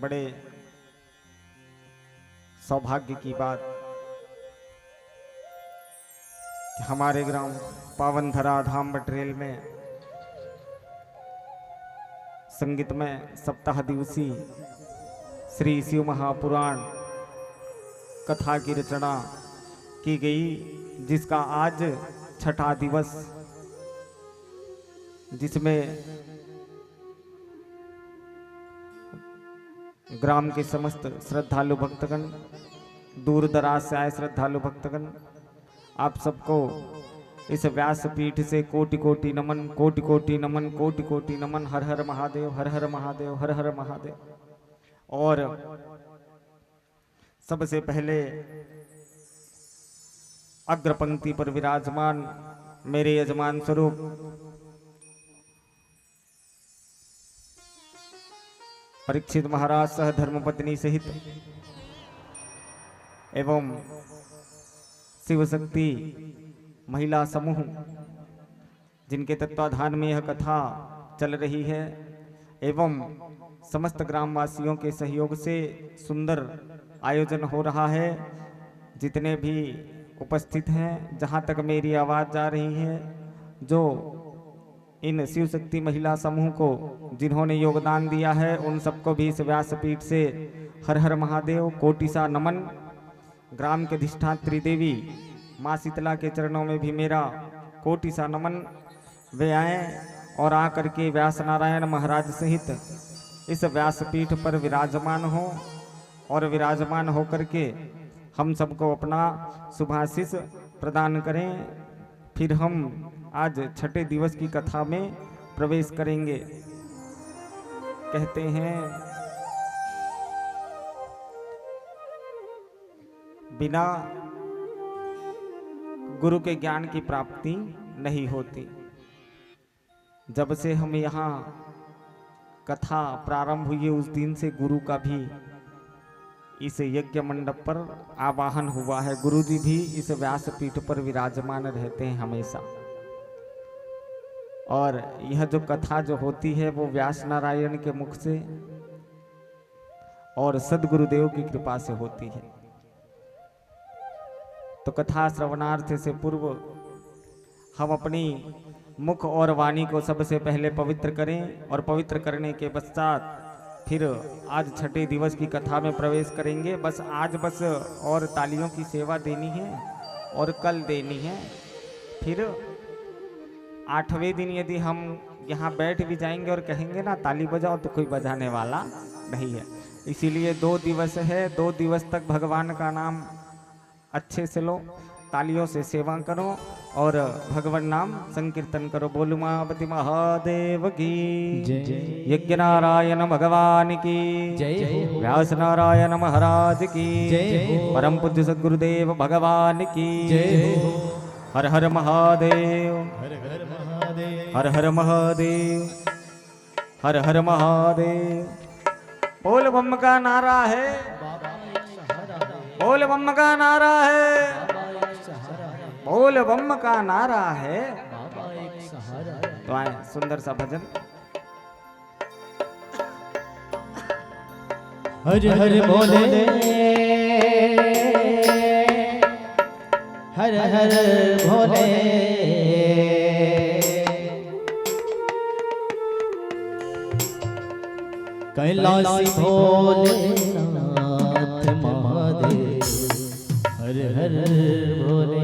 बड़े सौभाग्य की बात कि हमारे ग्राम पावनधरा धाम बटरेल में संगीत में सप्ताह दिवसीय श्री शिव महापुराण कथा की रचना की गई, जिसका आज छठा दिवस, जिसमें ग्राम के समस्त श्रद्धालु भक्तगण, दूर दराज से आए श्रद्धालु भक्तगण, आप सबको इस व्यास पीठ से कोटि कोटि नमन, कोटि कोटि नमन, कोटि कोटि नमन। हर हर महादेव, हर हर महादेव, हर हर महादेव। और सबसे पहले अग्र पंक्ति पर विराजमान मेरे यजमान स्वरूप परीक्षित महाराज सह धर्मपत्नी सहित एवं शिव शक्ति महिला समूह, जिनके तत्वाधान में यह कथा चल रही है, एवं समस्त ग्रामवासियों के सहयोग से सुंदर आयोजन हो रहा है। जितने भी उपस्थित हैं, जहां तक मेरी आवाज़ जा रही है, जो इन शिव शक्ति महिला समूह को जिन्होंने योगदान दिया है, उन सबको भी इस व्यासपीठ से हर हर महादेव, कोटि सा नमन। ग्राम के अधिष्ठात्री देवी माँ शीतला के चरणों में भी मेरा कोटि सा नमन। वे आए और आकर के व्यास नारायण महाराज सहित इस व्यासपीठ पर विराजमान हो और विराजमान होकर के हम सबको अपना शुभाशीष प्रदान करें। फिर हम आज छठे दिवस की कथा में प्रवेश करेंगे। कहते हैं, बिना गुरु के ज्ञान की प्राप्ति नहीं होती। जब से हम यहाँ कथा प्रारंभ हुई, उस दिन से गुरु का भी इस यज्ञ मंडप पर आवाहन हुआ है। गुरु जी भी इस व्यासपीठ पर विराजमान रहते हैं हमेशा। और यह जो कथा जो होती है वो व्यास नारायण के मुख से और सदगुरुदेव की कृपा से होती है। तो कथा श्रवणार्थ से पूर्व हम अपनी मुख और वाणी को सबसे पहले पवित्र करें, और पवित्र करने के पश्चात फिर आज छठे दिवस की कथा में प्रवेश करेंगे। बस आज और तालियों की सेवा देनी है और कल देनी है। फिर 8वें दिन यदि हम यहाँ बैठ भी जाएंगे और कहेंगे ना ताली बजाओ, तो कोई बजाने वाला नहीं है। इसीलिए 2 दिवस है, 2 दिवस तक भगवान का नाम अच्छे से लो, तालियों से सेवा करो और भगवान नाम संकीर्तन करो। बोल उमापति महादेव की जय, यज्ञ नारायण भगवान की जय, व्यास नारायण महाराज की जय, परम पूज्य सद्गुरुदेव भगवान की जय। हर हर महादेव, हर हर महादेव, हर हर महादेव, हर हर महादेव। बोल बम का नारा है, बोल बम का नारा है, बोल बम का नारा है। तो आए सुंदर सा भजन। हर हर बोले, हर हर भोले, कैलाशी भोलेनाथ महादेव, हर हर भोले।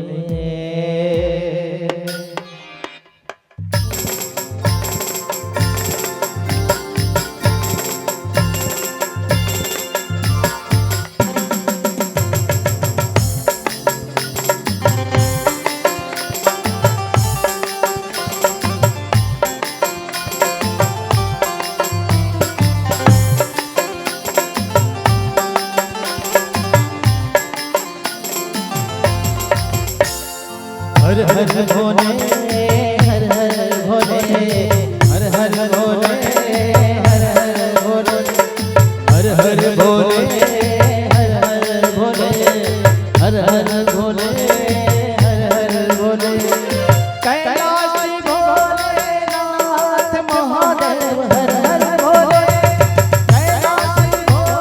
हर हर भोले, हर हर भोले, हर हर भोले, हर हर भोले, हर हर भोले, हर हर भोले, हर हर भोले, हर हर भोले। कैलाशी भोलेनाथ महादेव, हर हर भोले, कैलाशी भोले।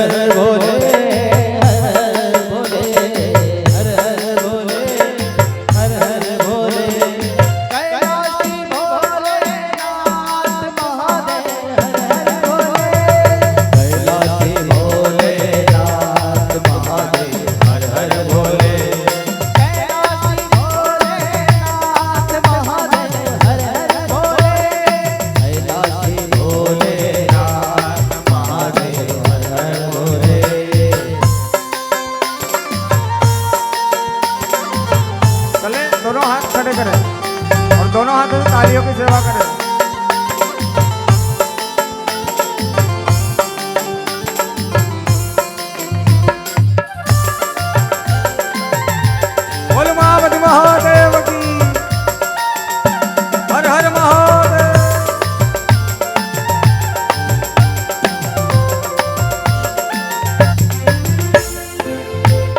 हर भोले हर भोले हर हर भोले हर हर भोले कैलाशी भोलेनाथ महादेव हर हर भोले कैलाशी भोलेनाथ महादेव हर हर भोले कैलाशी भोलेनाथ महादेव हर हर भोले कैलाशी भोलेनाथ महादेव हर हर भोले। चले दोनों हाथ खड़े करें और दोनों हाथों से तालियों की सेवा करें। बोल महावती महादेव की हर हर महादेव।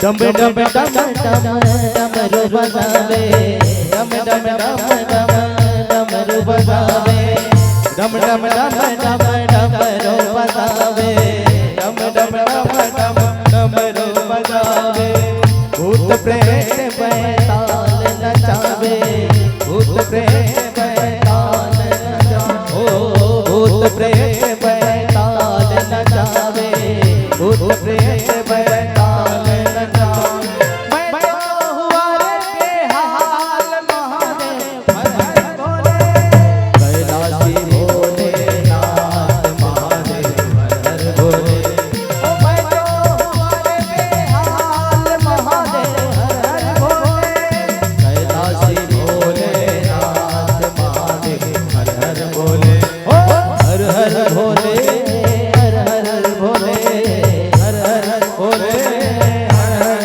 डम डम डम डम डमरू बजावे डम डम डम डम डमरू बजावे डम डम डम डम डमरू बजावे डम डम डम डम डमरू बजावे भूत प्रेत बैताल नचावे भूत प्रेत बैताल नचावे ओ भूत प्रेत बैताल नचावे भूत प्रेत बैताल नचावे मैं तो हुआ रे बेहाल महादेव हर हर भोले कैलाशी भोलेनाथ महादेव हर हर भोले ओ मैं तो हुआ रे बेहाल महादेव हर हर भोले कैलाशी भोलेनाथ महादेव हर हर भोले ओ हर हर भोले हर हर भोले हर हर भोले हर हर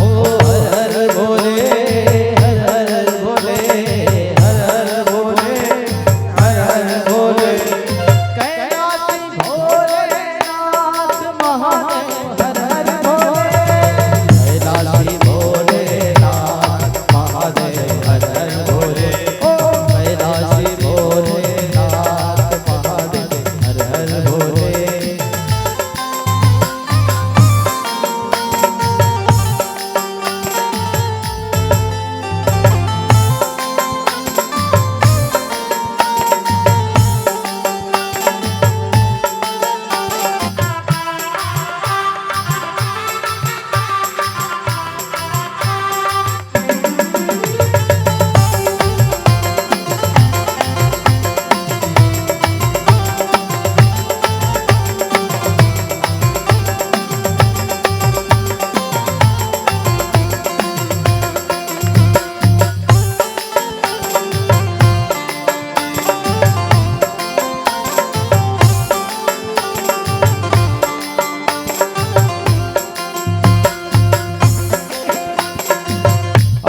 ओ हर हर भोले हर हर भोले हर हर भोले हर हर भोले कैलाशी भोलेनाथ महादेव हर हर भोले कैलाशी भोलेनाथ महादेव हर हर भोले ओ कैलाशी भोलेनाथ महादेव हर हर भोले।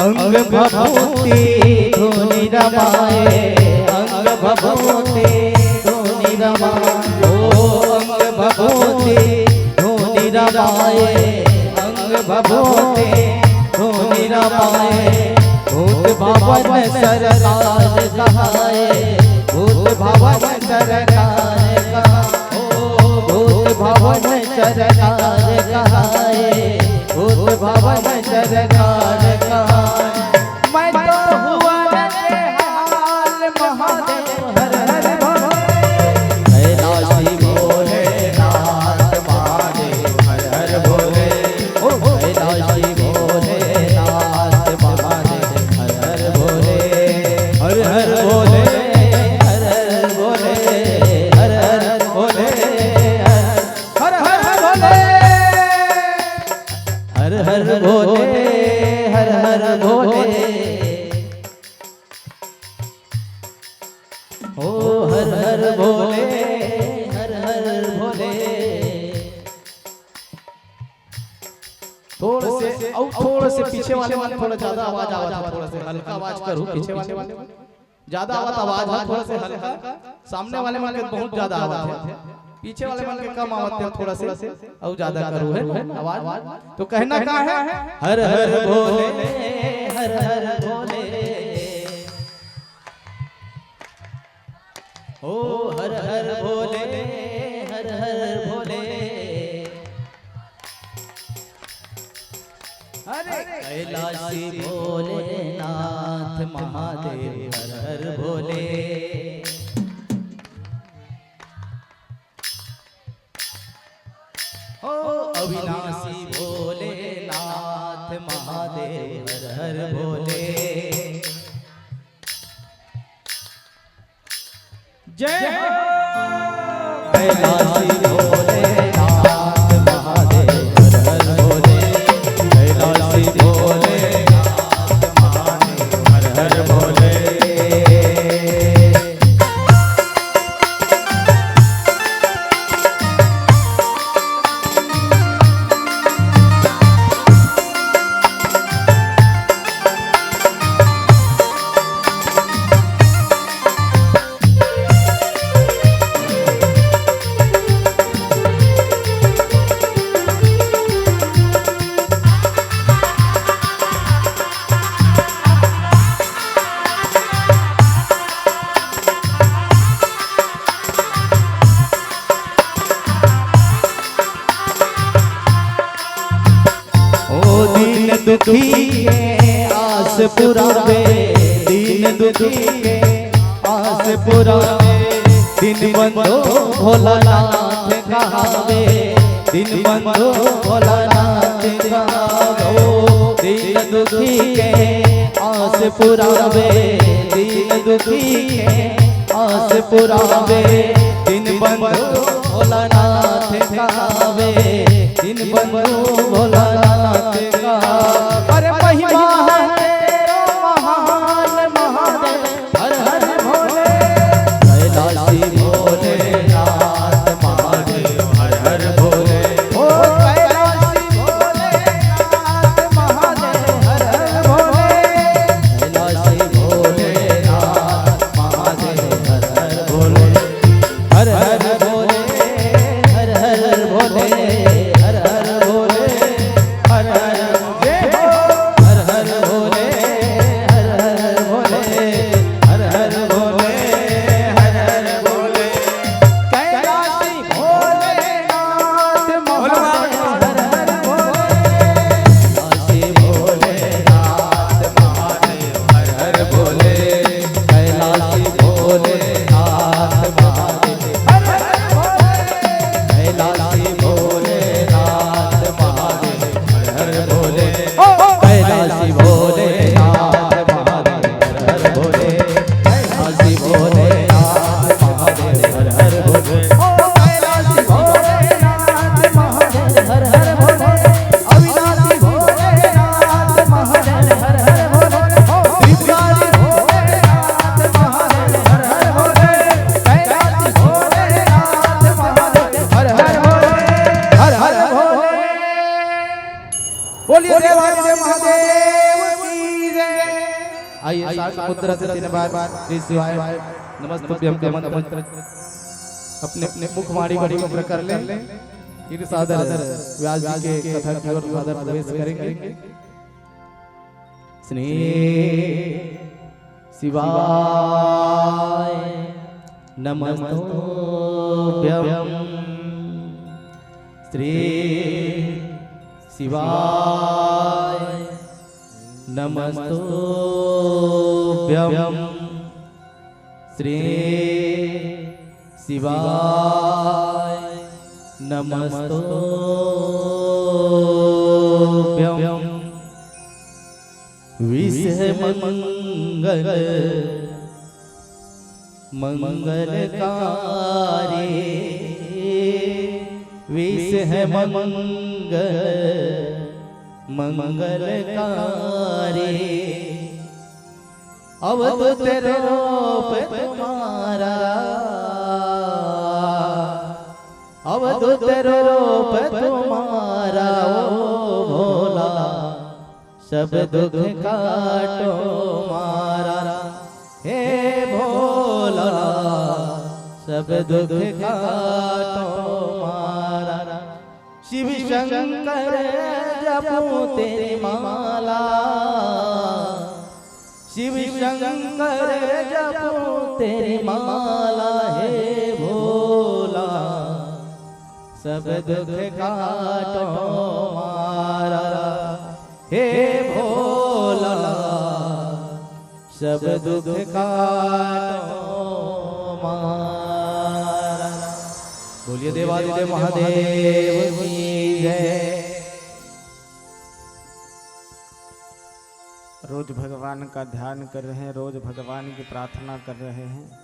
अंग भभूति धोनी रमाए अंग भभूति धोनी रमाए ओ अंग भभूति धोनी रमाए अंग भभूति धोनी रमाए भूत भवन सरकार कहाए भूत भवन सरकार कहाए ओ भूत भवन सरकार कहाए भूत भवन सरकार कहाए मैं तो हुआ रे हाल महादेव हर हर भोले कैलाशी भोलेनाथ महादेव हर हर भोले ओ कैलाशी भोलेनाथ महादेव हर हर भोले हर हर भोले हर हर भोले हर हर भोले हर हर भोले हर हर भोले हर हर भोले ओ हर हर भोले हर हर भोले। थोड़े से पीछे वाले थोड़ा ज्यादा आवाज आवाज थोड़ा से हल्का आवाज करो पीछे वाले ज्यादा आवाज है थोड़ा से हल्का सामने वाले मन के बहुत ज्यादा आवाज है पीछे वाले मन के कम आवाज है थोड़ा से और ज्यादा करो है आवाज तो कहना क्या है हर हर भोले हर हर भोले ओ हर हर भोले हर हर भोले कैलाशी भोलेनाथ महादेव हर हर भोले। ओ अविनाशी भोलेनाथ महादेव हर हर भोले। जय कैलाशी भोलेनाथ महादेव हर हर भोले। कैलाशी भोलेनाथ महादेव हर हर भोले। दुखी के आस पुरावे, दीन दुखी के आस पुरावे। दिन बंधो भोलानाथ कहावे, दिन बंधो भोलानाथ कहावे। दीन दुखी के आस पुरावे, दीन दुखी के आस पुरावे। दिन बंधो भोलानाथ कहावे, दिन बंधो भोलानाथ कहावे। अरे महिमा है तेरा महान महादेव हर हर भोले। कैलाशी भोलेनाथ महादेव हर हर भोले। ओ कैलाशी भोलेनाथ महादेव हर हर भोले। कैलाशी भोलेनाथ महादेव हर हर भोले। हर हर भोले, हर हर भोले, हर हर भोले, हर हर हर हर भोले, हर हर भोले, हर हर भोले, हर हर भोले। कैलाशी भोलेनाथ महादेव हर हर भोले। कैलाशी भोलेनाथ महादेव हर हर भोले। कैलाशी भोलेनाथ महादेव हर हर भोले। कैलाशी भोलेनाथ महादेव हर हर भोले। कैलाशी भोलेनाथ महादेव हर हर भोले। कैलाशी भोलेनाथ महादेव हर हर भोले। कैलाशी भोलेनाथ महादेव हर हर भोले। अविनाशी भोलेनाथ महादेव हर हर भोले। त्रिपुरारी भोलेनाथ महादेव हर हर भोले। कैलाशी भोलेनाथ महादेव हर हर भोले, हर हर भोले। बोलिए देवादिदेव महादेव की जय। आइए साथ मुद्रा से 3 बार श्री शिवाय नमस्तुभ्यं के मंत्र अपने अपने मुखवाणी को पवित्र कर लें। फिर सादर व्यास जी के कथा की ओर सादर प्रवेश करेंगे। श्री शिवाय नमस्तुभ्यं। श्री शिवाय नमस्तुभ्यं। श्री शिवाय नमस्तुभ्यं। विषय मंगल मंगलकारी, विषय मंगल मंगलकारी। अवधूत रूप तुम्हारा, अवधूत रूप तुम्हारा ओ भोला। सब दुख काटो मारा, हे भोला। सब दुख काटो मारा। शिव शंकर जपो तेरी माला, शिव शंकर जपो तेरी माला। हे भोला सब दुख काटो मारा, हे भोला। सब दुख काटो मारा। बोलिए देवादिदेव महादेव की जय। रोज भगवान का ध्यान कर रहे हैं, रोज भगवान की प्रार्थना कर रहे हैं।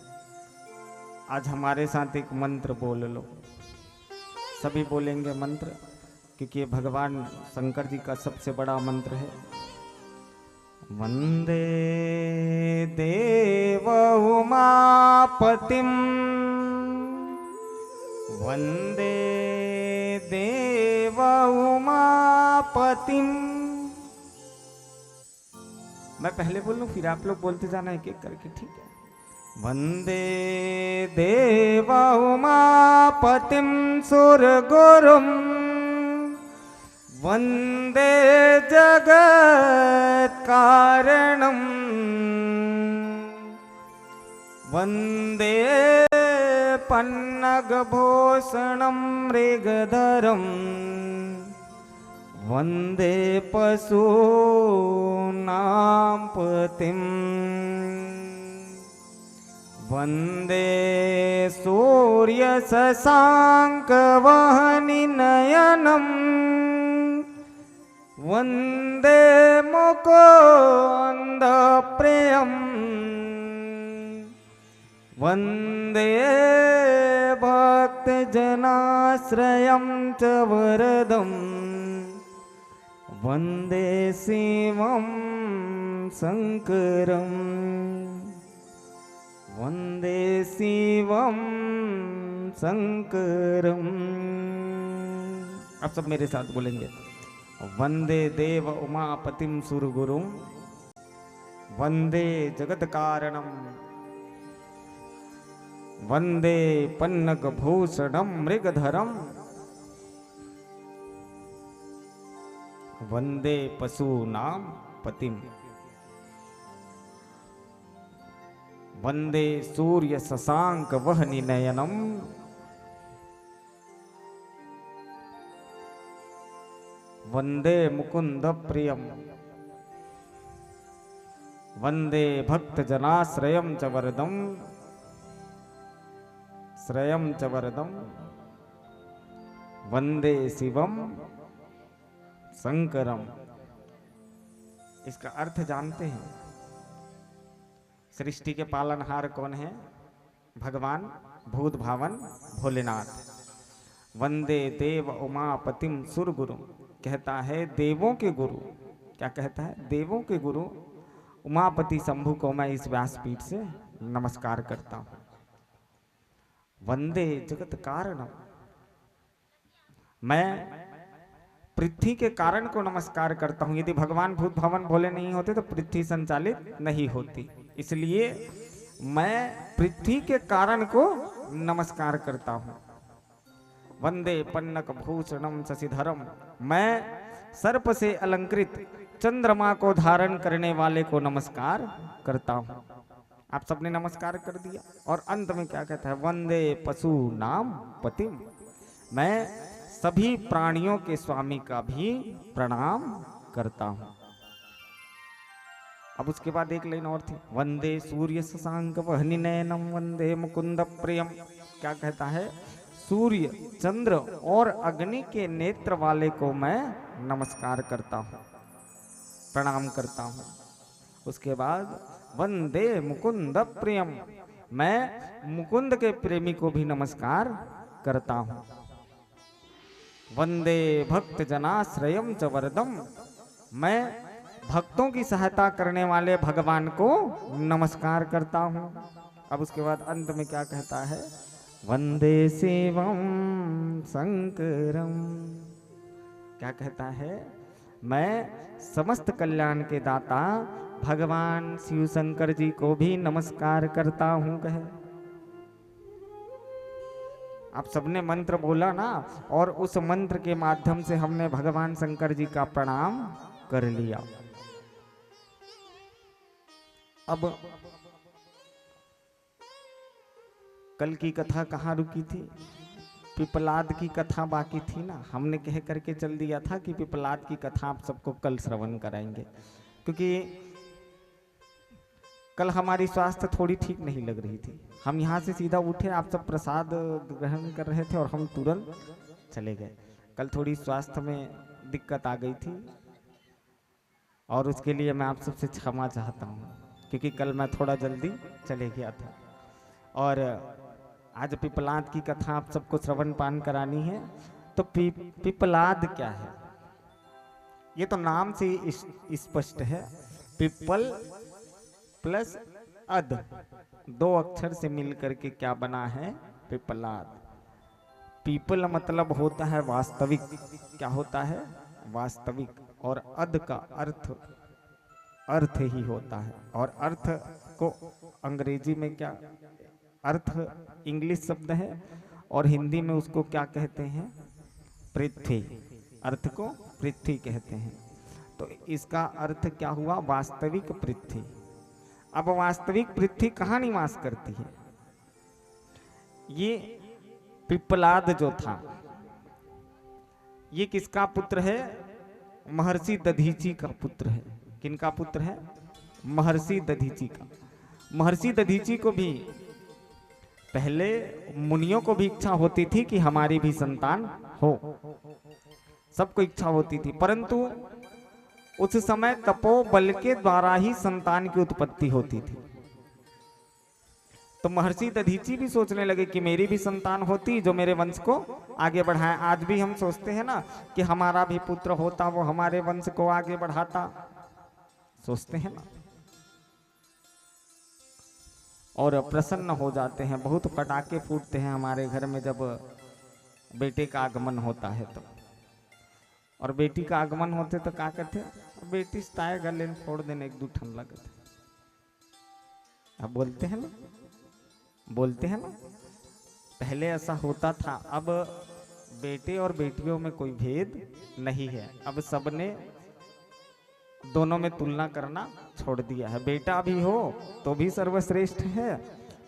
आज हमारे साथ एक मंत्र बोल लो। सभी बोलेंगे मंत्र, क्योंकि ये भगवान शंकर जी का सबसे बड़ा मंत्र है। वंदे देव उमापतिम, वंदे देव उमापतिम। मैं पहले बोल लूं, फिर आप लोग बोलते जाना एक एक करके, ठीक है? वंदे देव उमापतिम सुरगुरुम, वंदे जगत कारणम, वंदे पन्नगभूषणम मृगधरम, वंदे पशूनां पतिम्, वंदे सूर्य शशांक वहनिनयनम्, वंदे मुकुंद प्रियम्, वंदे भक्तजनाश्रयं च वरदम्, वंदे शिवं शंकरम्, वंदे शिवं शंकरम्। अब सब मेरे साथ बोलेंगे। वंदे देव उमापतिम सुरगुरुम, वंदे जगत कारणम, वंदे पन्नगभूषणम मृगधरम, वंदे पशूनां पतिम, वंदे सूर्य शशांक वहनिनयनम, वंदे मुकुंद प्रियम, वंदे भक्त जनाश्रयम च वरदम, श्रयम च वरदम, वंदे शिवम शंकरम। इसका अर्थ जानते हैं? सृष्टि के पालनहार कौन है? भगवान भूत भावन भोलेनाथ। वंदे देव उमापतिम सुरगुरु, कहता है देवों के गुरु। क्या कहता है? देवों के गुरु उमापति शंभु को मैं इस व्यासपीठ से नमस्कार करता हूं। वंदे जगत कारणम, मैं पृथ्वी के कारण को नमस्कार करता हूं। यदि भगवान भूत भवन भोले नहीं होते तो पृथ्वी संचालित नहीं होती, इसलिए मैं पृथ्वी के कारण को नमस्कार करता हूं। वंदे पन्नक भूषणम शशिधरम, मैं सर्प से अलंकृत चंद्रमा को धारण करने वाले को नमस्कार करता हूं। आप सबने नमस्कार कर दिया। और अंत में क्या कहता है? वंदे पशु नाम पतिम, मैं सभी प्राणियों के स्वामी का भी प्रणाम करता हूं। अब उसके बाद एक लाइन और थी। वंदे सूर्य शशांक वहनिनयनम, वंदे मुकुंद प्रियम। क्या कहता है? सूर्य, चंद्र और अग्नि के नेत्र वाले को मैं नमस्कार करता हूं, प्रणाम करता हूं। उसके बाद वंदे मुकुंद प्रियम, मैं मुकुंद के प्रेमी को भी नमस्कार करता हूं। वंदे भक्त जनाश्रयम च वरदम, मैं भक्तों की सहायता करने वाले भगवान को नमस्कार करता हूं। अब उसके बाद अंत में क्या कहता है? वंदे शिवम शंकरम, क्या कहता है? मैं समस्त कल्याण के दाता भगवान शिव शंकर जी को भी नमस्कार करता हूं। कहे आप सबने मंत्र बोला ना, और उस मंत्र के माध्यम से हमने भगवान शंकर जी का प्रणाम कर लिया। अब कल की कथा कहाँ रुकी थी? पिपलाद की कथा बाकी थी ना। हमने कह करके चल दिया था कि पिपलाद की कथा आप सबको कल श्रवण कराएंगे, क्योंकि कल हमारी स्वास्थ्य थोड़ी ठीक नहीं लग रही थी। हम यहाँ से सीधा उठे, आप सब प्रसाद ग्रहण कर रहे थे और हम तुरंत चले गए। कल थोड़ी स्वास्थ्य में दिक्कत आ गई थी और उसके लिए मैं आप सबसे क्षमा चाहता हूँ, क्योंकि कल मैं थोड़ा जल्दी चले गया था। और आज पिपलाद की कथा आप सबको श्रवण पान करानी है। तो पिपलाद क्या है? ये तो नाम से ही स्पष्ट है। पिपल प्लस अद, 2 अक्षर से मिलकर के क्या बना है? पिपलाद। पीपल मतलब होता है वास्तविक। क्या होता है? वास्तविक। और अद का अर्थ ही होता है। और अर्थ को अंग्रेजी में क्या, अर्थ इंग्लिश शब्द है और हिंदी में उसको क्या कहते हैं? पृथ्वी। अर्थ को पृथ्वी कहते हैं। तो इसका अर्थ क्या हुआ? वास्तविक पृथ्वी। अब वास्तविक पृथ्वी कहाँ निवास करती है? ये पिपलाद जो था, ये किसका पुत्र है? महर्षि दधीची का पुत्र है। किनका पुत्र है? महर्षि दधीची का। महर्षि दधीची को भी पहले मुनियों को भी इच्छा होती थी कि हमारी भी संतान हो, सबको इच्छा होती थी, परंतु उस समय तपोबल के द्वारा ही संतान की उत्पत्ति होती थी। तो महर्षि दधीची भी सोचने लगे कि मेरी भी संतान होती जो मेरे वंश को आगे बढ़ाए। आज भी हम सोचते हैं ना कि हमारा भी पुत्र होता, वो हमारे वंश को आगे बढ़ाता, सोचते हैं ना, और प्रसन्न हो जाते हैं। बहुत पटाखे फूटते हैं हमारे घर में जब बेटे का आगमन होता है तो। और बेटी का आगमन होते तो क्या कहते हैं? बेटी स्ताय गले फोड़ देने एक दू ठन लगते। अब बोलते हैं ना, बोलते हैं ना, पहले ऐसा होता था। अब बेटे और बेटियों में कोई भेद नहीं है। अब सबने दोनों में तुलना करना छोड़ दिया है। बेटा भी हो तो भी सर्वश्रेष्ठ है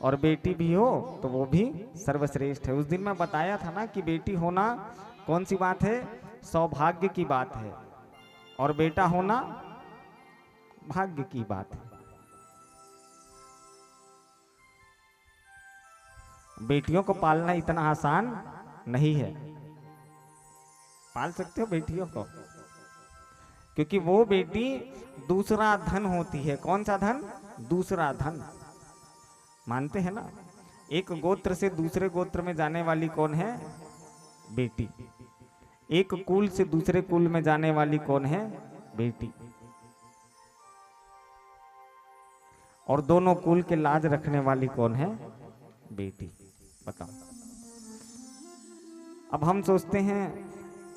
और बेटी भी हो तो वो भी सर्वश्रेष्ठ है। उस दिन मैं बताया था ना कि बेटी होना कौन सी बात है? सौभाग्य की बात है, और बेटा होना भाग्य की बात है। बेटियों को पालना इतना आसान नहीं है। पाल सकते हो बेटियों को, क्योंकि वो बेटी दूसरा धन होती है। कौन सा धन? दूसरा धन। मानते हैं ना, एक गोत्र से दूसरे गोत्र में जाने वाली कौन है? बेटी। एक कुल से दूसरे कुल में जाने वाली कौन है? बेटी। और दोनों कुल के लाज रखने वाली कौन है? बेटी। बताओ। अब हम सोचते हैं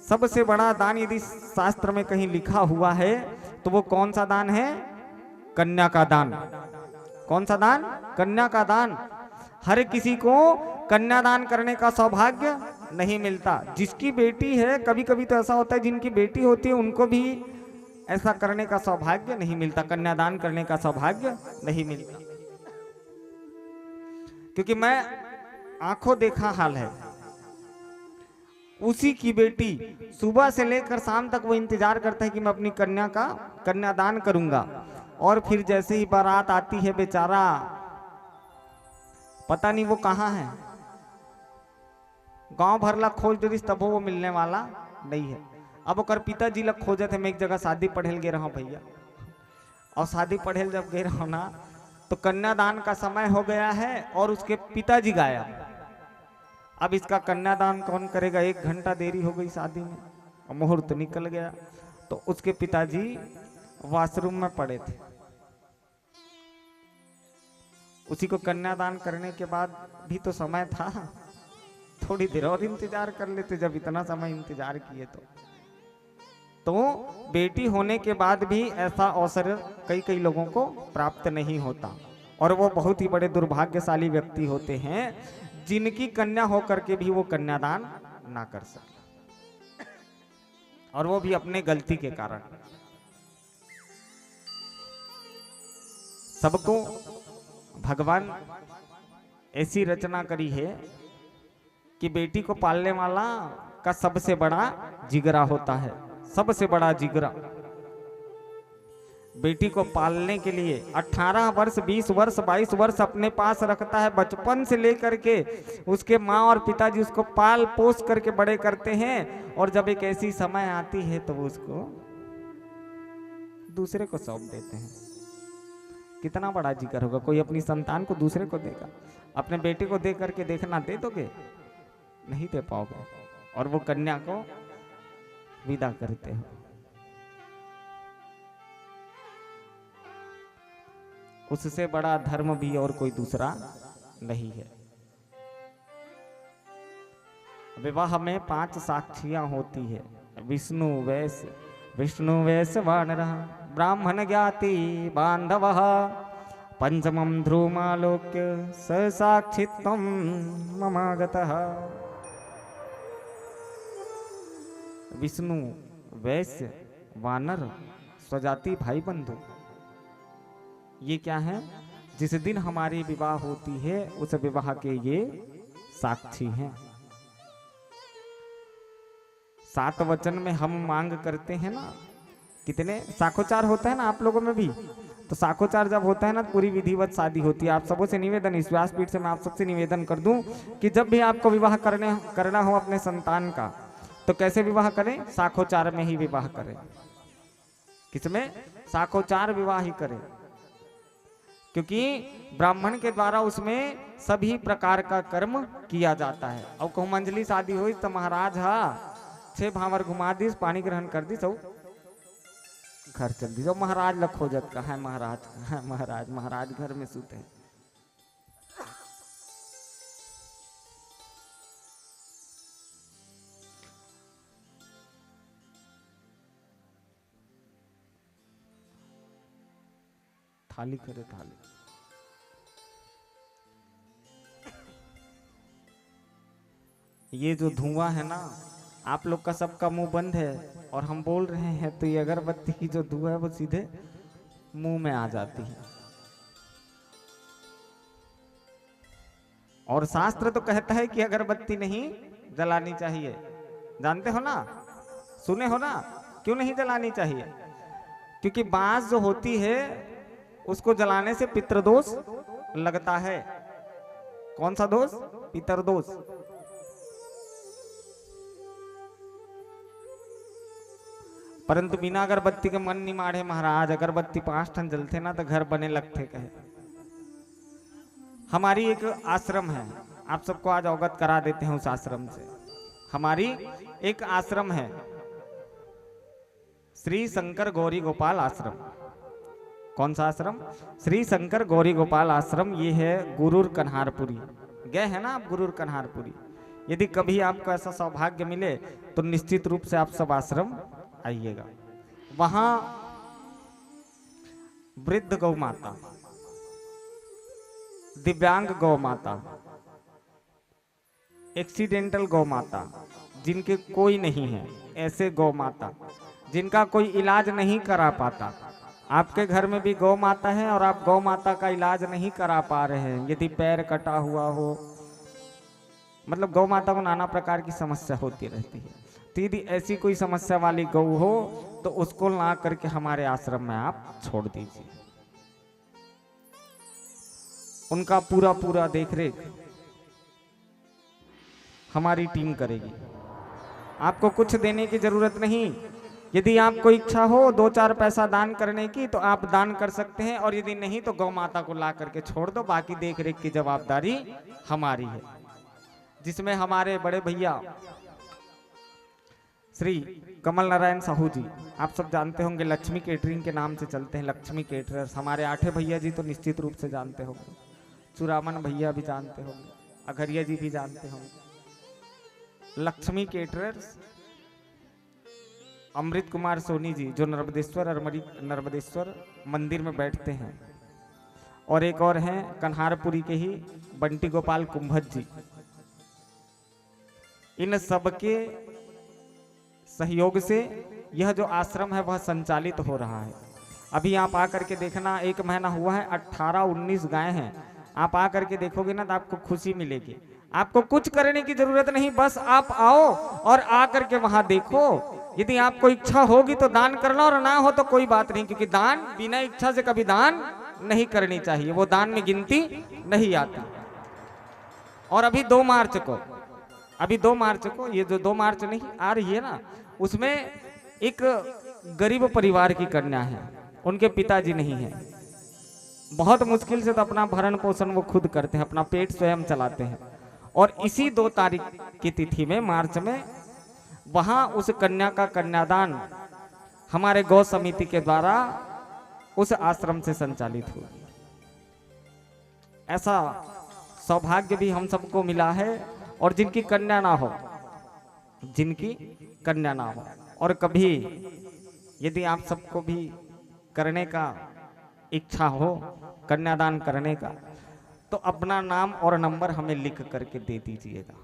सबसे बड़ा दान यदि शास्त्र में कहीं लिखा हुआ है तो वो कौन सा दान है? कन्या का दान। कौन सा दान? कन्या का दान। हर किसी को कन्यादान करने का सौभाग्य नहीं मिलता। जिसकी बेटी है, कभी कभी तो ऐसा होता है जिनकी बेटी होती है उनको भी ऐसा करने का सौभाग्य नहीं मिलता, कन्यादान करने का सौभाग्य नहीं मिलता। क्योंकि मैं आंखों देखा हाल है, उसी की बेटी सुबह से लेकर शाम तक वो इंतजार करता है कि मैं अपनी कन्या का कन्यादान करूंगा, और फिर जैसे ही बारात आती है बेचारा पता नहीं वो कहाँ है। गांव भर ला खोज डरिस तब वो मिलने वाला नहीं है। अब ओकर पिताजी लग खोजे थे। मैं एक जगह शादी पढ़ेल गे रहा भैया, और शादी पढ़ेल जब गए रहो ना तो कन्यादान का समय हो गया है और उसके पिताजी गायब। अब इसका कन्यादान कौन करेगा? 1 घंटा देरी हो गई शादी में और मुहूर्त निकल गया। तो उसके पिताजी वॉशरूम में पड़े थे। उसी को कन्यादान करने के बाद भी तो समय था, थोड़ी देर और इंतजार कर लेते। जब इतना समय इंतजार किए तो बेटी होने के बाद भी ऐसा अवसर कई कई लोगों को प्राप्त नहीं होता, और वो बहुत ही बड़े दुर्भाग्यशाली व्यक्ति होते हैं जिनकी कन्या होकर के भी वो कन्यादान ना कर सके, और वो भी अपने गलती के कारण। सबको भगवान ऐसी रचना करी है कि बेटी को पालने वाला का सबसे बड़ा जिगरा होता है, सबसे बड़ा जिगरा। बेटी को पालने के लिए 18 वर्ष 20 वर्ष 22 वर्ष अपने पास रखता है, बचपन से लेकर के उसके माँ और पिताजी उसको पाल पोस करके बड़े करते हैं, और जब एक ऐसी समय आती है तो वो उसको दूसरे को सौंप देते हैं। कितना बड़ा जिक्र होगा, कोई अपनी संतान को दूसरे को देगा? अपने बेटे को दे करके देखना, दे दोगे? नहीं दे पाओगे, और वो कन्या को विदा करते हो। उससे बड़ा धर्म भी और कोई दूसरा नहीं है। विवाह में 5 साक्षियां होती है, विष्णु वैस वानर ब्राह्मण ज्ञाति बांधव पंचमं ध्रुवमालोक्य स साक्षित्वं ममागतः। विष्णु वैश्य वानर स्वजाति भाई बंधु, ये क्या है? जिस दिन हमारी विवाह होती है उस विवाह के ये साक्षी हैं। 7 वचन में हम मांग करते हैं ना, कितने साखोचार होता है ना आप लोगों में भी, तो साखोचार जब होता है ना पूरी विधिवत शादी होती है। आप सबों से निवेदन, इस व्यासपीठ से मैं आप सबसे निवेदन कर दूं कि जब भी आपको विवाह करना हो अपने संतान का, तो कैसे विवाह करें? साखोचार में ही विवाह करें। किसमें? साखोचार विवाह ही करें, क्योंकि ब्राह्मण के द्वारा उसमें सभी प्रकार का कर्म किया जाता है। और कहूँ मंजली शादी हुई तो महाराज हा 6 भावर घुमा दी, पानी ग्रहण कर दी, सब घर चल दी। महाराज लखोजत का है, महाराज घर में सूते हैं। थाली करे थाली। ये जो धुआं है ना, आप लोग का सबका मुंह बंद है और हम बोल रहे हैं, तो ये अगरबत्ती की जो धुआं है वो सीधे मुंह में आ जाती है। और शास्त्र तो कहता है कि अगरबत्ती नहीं जलानी चाहिए, जानते हो ना, सुने हो ना? क्यों नहीं जलानी चाहिए? क्योंकि बांस जो होती है उसको जलाने से पितृदोष लगता है। कौन सा दोष? पितृदोष। परंतु बिना अगरबत्ती के मन नहीं मारे महाराज, अगरबत्ती 5 ठन जलते ना तो घर बने लगते कहे। हमारी एक आश्रम है, आप सबको आज अवगत करा देते हैं उस आश्रम से। हमारी एक आश्रम है, श्री शंकर गौरी गोपाल आश्रम। कौन सा आश्रम? श्री शंकर गौरी गोपाल आश्रम। ये है गुरूर कन्हारपुरी। गए हैं ना आप गुरूर कन्हारपुरी? यदि कभी आपको ऐसा सौभाग्य मिले तो निश्चित रूप से आप सब आश्रम आइएगा। वहां वृद्ध गौ माता, दिव्यांग गौ माता, एक्सीडेंटल गौ माता, जिनके कोई नहीं है, ऐसे गौ माता जिनका कोई इलाज नहीं करा पाता। आपके घर में भी गौ माता है और आप गौ माता का इलाज नहीं करा पा रहे हैं। यदि पैर कटा हुआ हो, मतलब गौ माता को नाना प्रकार की समस्या होती रहती है, तो यदि ऐसी कोई समस्या वाली गौ हो तो उसको ला करके हमारे आश्रम में आप छोड़ दीजिए। उनका पूरा देखरेख हमारी टीम करेगी। आपको कुछ देने की जरूरत नहीं। यदि आपको इच्छा हो 2-4 पैसा दान करने की तो आप दान कर सकते हैं, और यदि नहीं तो गौ माता को ला करके छोड़ दो। बाकी देख रेख की जवाबदारी हमारी है, जिसमें हमारे बड़े भैया श्री कमल नारायण साहू जी, आप सब जानते होंगे, लक्ष्मी केटरिंग के नाम से चलते हैं, लक्ष्मी केटरर्स। हमारे 8 भैया जी तो निश्चित रूप से जानते होंगे, चुरामन भैया भी जानते होंगे, अघरिया जी भी जानते होंगे। लक्ष्मी केटरर्स, अमृत कुमार सोनी जी जो नर्मदेश्वर मंदिर में बैठते हैं, और एक और हैं कन्हारपुरी के ही बंटी गोपाल कुंभत जी। इन सबके सहयोग से यह जो आश्रम है वह संचालित हो रहा है। अभी आप आकर के देखना, 1 महीना हुआ है, 18-19 गाय हैं। आप आकर के देखोगे ना तो आपको खुशी मिलेगी। आपको कुछ करने की जरूरत नहीं, बस आप आओ और आकर के वहां देखो यदि आपको इच्छा होगी तो दान करना, और ना हो तो कोई बात नहीं, क्योंकि दान बिना इच्छा से कभी दान नहीं करनी चाहिए, वो दान में गिनती नहीं आती। और अभी 2 मार्च को ये जो 2 मार्च नहीं आ रही है ना, उसमें एक गरीब परिवार की कन्या है, उनके पिताजी नहीं है, बहुत मुश्किल से तो अपना भरण पोषण वो खुद करते हैं, अपना पेट स्वयं चलाते हैं। और इसी 2 तारीख की तिथि में, मार्च में, वहां उस कन्या का कन्यादान हमारे गौ समिति के द्वारा उस आश्रम से संचालित हुआ। ऐसा सौभाग्य भी हम सबको मिला है। और जिनकी कन्या ना हो, और कभी यदि आप सबको भी करने का इच्छा हो, कन्यादान करने का, तो अपना नाम और नंबर हमें लिख करके दे दीजिएगा।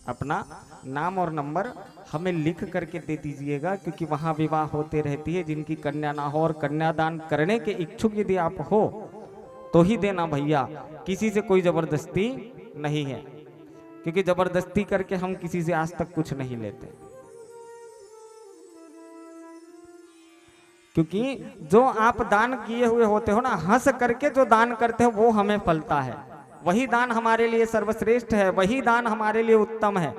अपना नाम और नंबर हमें लिख करके दे दीजिएगा, क्योंकि वहाँ विवाह होते रहती है। जिनकी कन्या ना हो और कन्यादान करने के इच्छुक यदि आप हो तो ही देना भैया, किसी से कोई जबरदस्ती नहीं है, क्योंकि जबरदस्ती करके हम किसी से आज तक कुछ नहीं लेते। क्योंकि जो आप दान किए हुए होते हो ना, हंस करके जो दान करते हो वो हमें फलता है, वही दान हमारे लिए सर्वश्रेष्ठ है, वही दान हमारे लिए उत्तम है।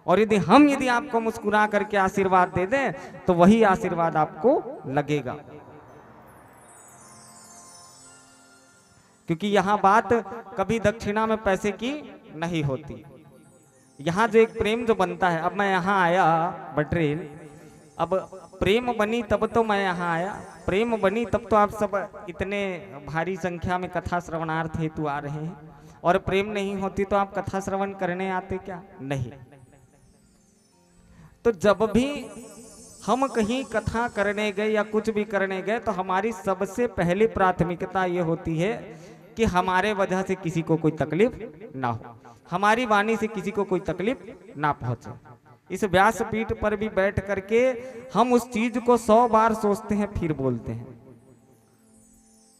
और यदि आपको मुस्कुरा करके आशीर्वाद दे दें तो वही आशीर्वाद आपको लगेगा। क्योंकि यहाँ बात कभी दक्षिणा में पैसे की नहीं होती। यहाँ जो एक प्रेम जो बनता है, अब मैं यहाँ आया बटरेल, अब प्रेम बनी तब तो मैं यहाँ आया, प्रेम बनी तब तो आप सब इतने भारी संख्या में कथा श्रवणार्थ हेतु आ रहे हैं। और प्रेम नहीं होती तो आप कथा श्रवण करने आते क्या? नहीं। तो जब भी हम कहीं कथा करने गए या कुछ भी करने गए तो हमारी सबसे पहली प्राथमिकता ये होती है कि हमारे वजह से किसी को कोई तकलीफ ना हो, हमारी वाणी से किसी को कोई तकलीफ ना पहुंचे। इस व्यासपीठ पर भी बैठ करके हम उस चीज को 100 बार सोचते हैं फिर बोलते हैं।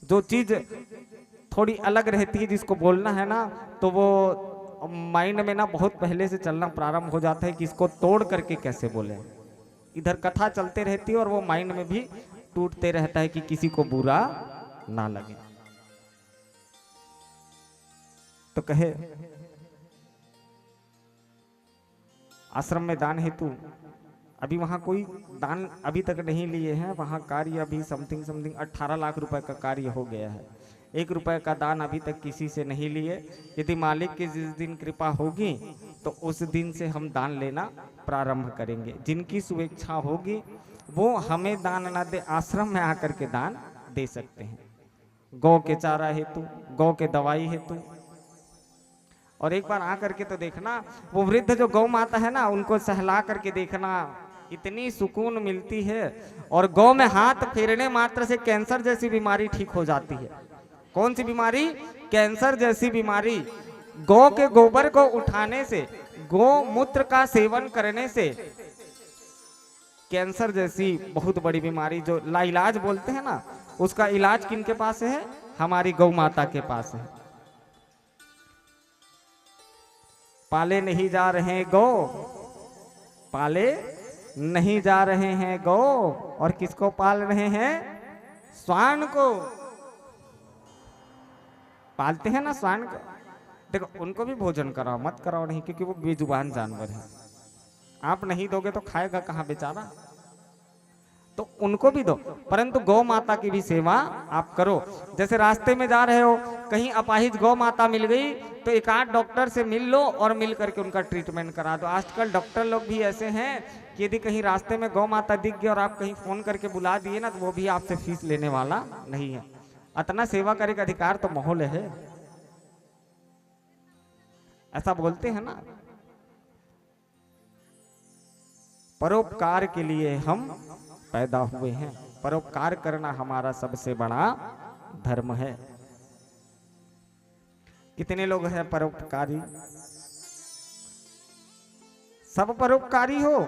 जो चीज थोड़ी अलग रहती है जिसको बोलना है ना, तो वो माइंड में ना बहुत पहले से चलना प्रारंभ हो जाता है कि इसको तोड़ करके कैसे बोले। इधर कथा चलते रहती है और वो माइंड में भी टूटते रहता है कि किसी को बुरा ना लगे। तो कहे आश्रम में दान हेतु अभी वहां कोई दान अभी तक नहीं लिए हैं। वहां कार्य अभी समथिंग 18 लाख रुपए का कार्य हो गया है। 1 रुपए का दान अभी तक किसी से नहीं लिए। यदि मालिक की जिस दिन कृपा होगी तो उस दिन से हम दान लेना प्रारंभ करेंगे। जिनकी स्वेच्छा होगी वो हमें दान ना दे, आश्रम में आकर के दान दे सकते हैं। गौ के चारा हेतु, गौ के दवाई हेतु। और एक बार आकर के तो देखना, वो वृद्ध जो गौ माता है ना, उनको सहला करके देखना, इतनी सुकून मिलती है। और गौ में हाथ फेरने मात्र से कैंसर जैसी बीमारी ठीक हो जाती है। कौन सी बीमारी? कैंसर जैसी बीमारी। गौ के गोबर को उठाने से, गौमूत्र का सेवन करने से कैंसर जैसी बहुत बड़ी बीमारी जो लाइलाज बोलते हैं ना, उसका इलाज किनके पास है? हमारी गौ माता के पास है। पाले नहीं जा रहे गौ, पाले नहीं जा रहे हैं गौ, और किसको पाल रहे हैं? श्वान को पालते हैं ना, श्वान को। देखो उनको भी भोजन कराओ, मत कराओ नहीं, क्योंकि वो बेजुबान जानवर है। आप नहीं दोगे तो खाएगा कहाँ बेचारा? तो उनको भी दो, परंतु गौ माता की भी सेवा आप करो। जैसे रास्ते में जा रहे हो, कहीं अपाहिज गौ माता मिल गई तो एक आध डॉक्टर से मिल लो और मिल करके उनका ट्रीटमेंट करा दो। आजकल डॉक्टर लोग भी ऐसे हैं कि यदि कहीं रास्ते में गौ माता दिख गई और आप कहीं फोन करके बुला दिए ना, तो वो भी आपसे फीस लेने वाला नहीं है। इतना सेवा करे का अधिकार तो माहौल है, ऐसा बोलते हैं ना। परोपकार के लिए हम पैदा हुए हैं, परोपकार करना हमारा सबसे बड़ा धर्म है। कितने लोग हैं परोपकारी? सब परोपकारी हो?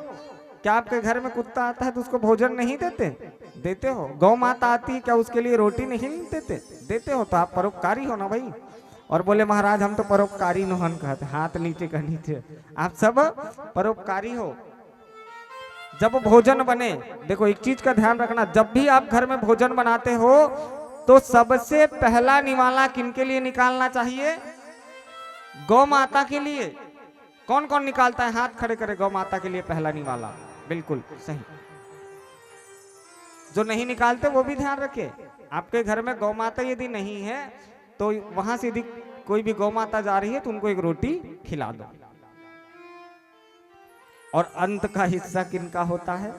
क्या आपके घर में कुत्ता आता है तो उसको भोजन नहीं देते? देते हो। गौ माता आती है, क्या उसके लिए रोटी नहीं देते? देते हो। तो आप परोपकारी हो ना भाई। और बोले महाराज हम तो परोपकारी नोहन कहते, हाथ नीचे का नीचे। आप सब परोपकारी हो। जब भोजन बने, देखो एक चीज का ध्यान रखना, जब भी आप घर में भोजन बनाते हो तो सबसे पहला निवाला किनके लिए निकालना चाहिए? गौ माता के लिए। कौन कौन निकालता है? हाथ खड़े करे। गौ माता के लिए पहला निवाला, बिल्कुल सही। जो नहीं निकालते वो भी ध्यान रखे। आपके घर में गौ माता यदि नहीं है तो वहां से यदि कोई भी गौ माता जा रही है तो उनको एक रोटी खिला दो। और अंत का हिस्सा किनका होता है?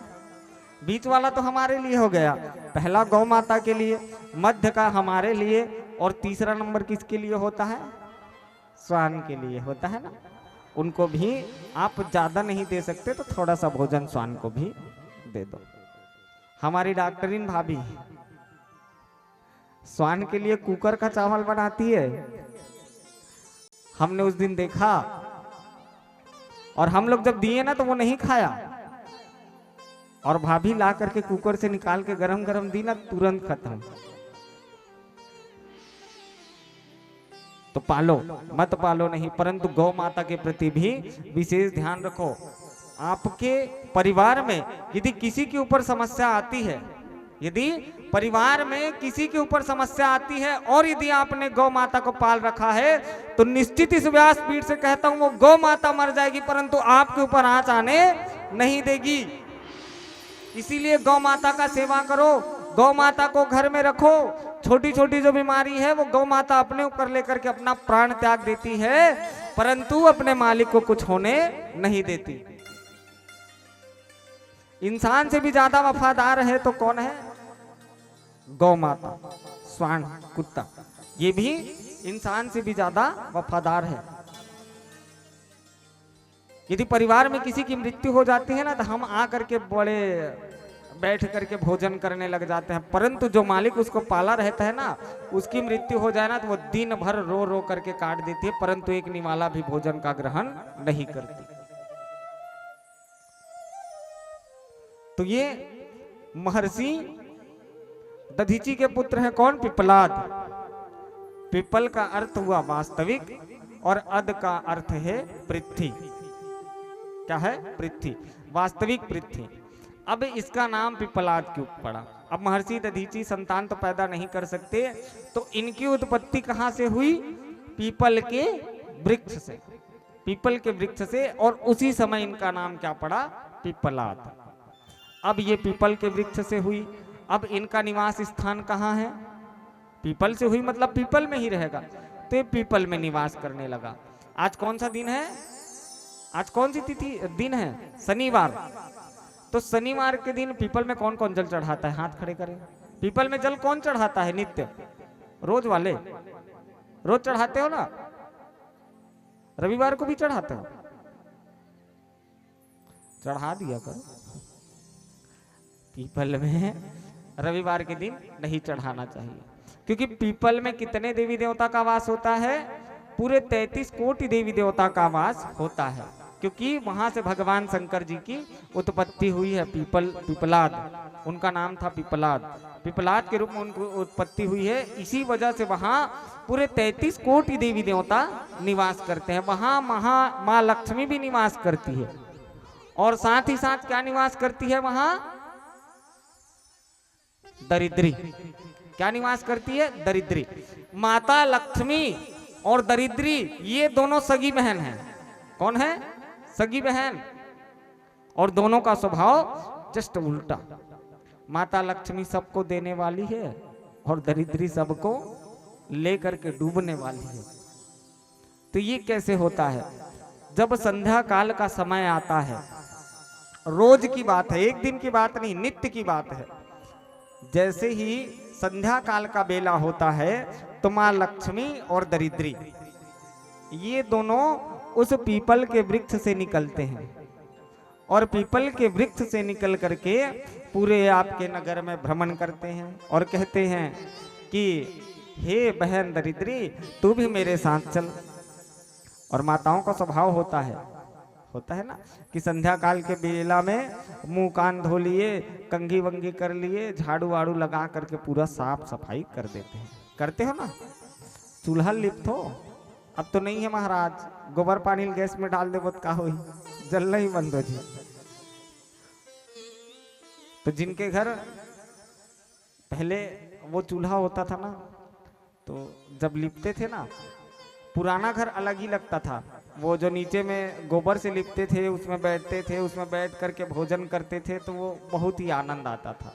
बीच वाला तो हमारे लिए हो गया, पहला गौ माता के लिए, मध्य का हमारे लिए, और तीसरा नंबर किसके लिए होता है? श्वान के लिए होता है ना। उनको भी आप ज्यादा नहीं दे सकते तो थोड़ा सा भोजन श्वान को भी दे दो। हमारी डॉक्टरीन भाभी श्वान के लिए कुकर का चावल बनाती है। हमने उस दिन देखा और हम लोग जब दिए ना तो वो नहीं खाया, और भाभी ला करके कुकर से निकाल के गरम गरम दी ना, तुरंत खत्म। तो पालो मत पालो नहीं, परंतु गौ माता के प्रति भी विशेष ध्यान रखो। आपके परिवार में यदि किसी के ऊपर समस्या आती है, यदि परिवार में किसी के ऊपर समस्या आती है और यदि आपने गौ माता को पाल रखा है तो निश्चित इस व्यासपीठ से कहता हूं वो गौ माता मर जाएगी परंतु आपके ऊपर आंच आने नहीं देगी। इसीलिए गौ माता का सेवा करो, गौ माता को घर में रखो। छोटी छोटी जो बीमारी है वो गौ माता अपने ऊपर लेकर के अपना प्राण त्याग देती है परंतु अपने मालिक को कुछ होने नहीं देती। इंसान से भी ज्यादा वफादार है तो कौन है? गौ माता, श्वान, कुत्ता, ये भी इंसान से भी ज्यादा वफादार है। यदि परिवार में किसी की मृत्यु हो जाती है ना तो हम आ करके बड़े बैठ करके भोजन करने लग जाते हैं, परंतु जो मालिक उसको पाला रहता है ना, उसकी मृत्यु हो जाए ना तो वो दिन भर रो रो करके काट देती है परंतु एक निवाला भी भोजन का ग्रहण नहीं करती। तो ये महर्षि दधीचि के पुत्र हैं कौन? पिपलाद। पिपल का अर्थ हुआ वास्तविक और अद का अर्थ है पृथ्वी। क्या है? पृथ्वी, वास्तविक पृथ्वी। अब इसका नाम पिपलाद क्यों पड़ा? अब महर्षि दधीचि संतान तो पैदा नहीं कर सकते तो इनकी उत्पत्ति कहां से हुई? पीपल के वृक्ष से, पीपल के वृक्ष से, और उसी समय इनका नाम क्या पड़ा? पिपलाद। अब ये पीपल के वृक्ष से हुई, अब इनका निवास स्थान कहाँ है? पीपल से हुई मतलब पीपल में ही रहेगा, तो ये पीपल में निवास करने लगा। आज कौन सा दिन है? आज कौन सी तिथि दिन है? शनिवार। तो शनिवार के दिन पीपल में कौन कौन जल चढ़ाता है? हाथ खड़े करें। पीपल में जल कौन चढ़ाता है नित्य? रोज वाले रोज चढ़ाते हो ना? रविवार को भी चढ़ाते हो? चढ़ा दिया करो। पीपल में रविवार के दिन नहीं चढ़ाना चाहिए, क्योंकि पीपल में कितने देवी देवता का वास होता है? पूरे 33 कोटि देवी देवता का वास होता है, क्योंकि वहां से भगवान शंकर जी की उत्पत्ति हुई है। पिपलाद, उनका नाम था पिपलाद। पिपलाद के रूप में उनकी उत्पत्ति हुई है, इसी वजह से वहां पूरे 33 कोटि देवी देवता निवास करते हैं। वहां माँ लक्ष्मी भी निवास करती है, और साथ ही साथ क्या निवास करती है वहां? दरिद्री। क्या निवास करती है? दरिद्री। माता लक्ष्मी और दरिद्री ये दोनों सगी बहन हैं। कौन है? सगी बहन। और दोनों का स्वभाव जस्ट उल्टा। माता लक्ष्मी सबको देने वाली है और दरिद्री सबको लेकर के डूबने वाली है। तो ये कैसे होता है? जब संध्या काल का समय आता है, रोज की बात है, एक दिन की बात नहीं, नित्य की बात है। जैसे ही संध्या काल का बेला होता है तो माँ लक्ष्मी और दरिद्री ये दोनों उस पीपल के वृक्ष से निकलते हैं, और पीपल के वृक्ष से निकल करके पूरे आपके नगर में भ्रमण करते हैं और कहते हैं कि हे बहन दरिद्री, तू भी मेरे साथ चल। और माताओं का स्वभाव होता है ना कि संध्या काल के बेला में मुंह कान धो लिए, कंघी वंगी कर लिए, झाड़ू वाड़ू लगा करके पूरा साफ सफाई कर देते हैं। करते हो ना? चूल्हा लिप्त हो? अब तो नहीं है महाराज, गोबर पानी गैस में डाल दे बहुत का हो, जलना ही बंद हो जाए। तो जिनके घर पहले वो चूल्हा होता था ना, तो जब लिपते थे ना, पुराना घर अलग ही लगता था। वो जो नीचे में गोबर से लिपते थे, उसमें बैठते थे, उसमें बैठ करके भोजन करते थे, तो वो बहुत ही आनंद आता था।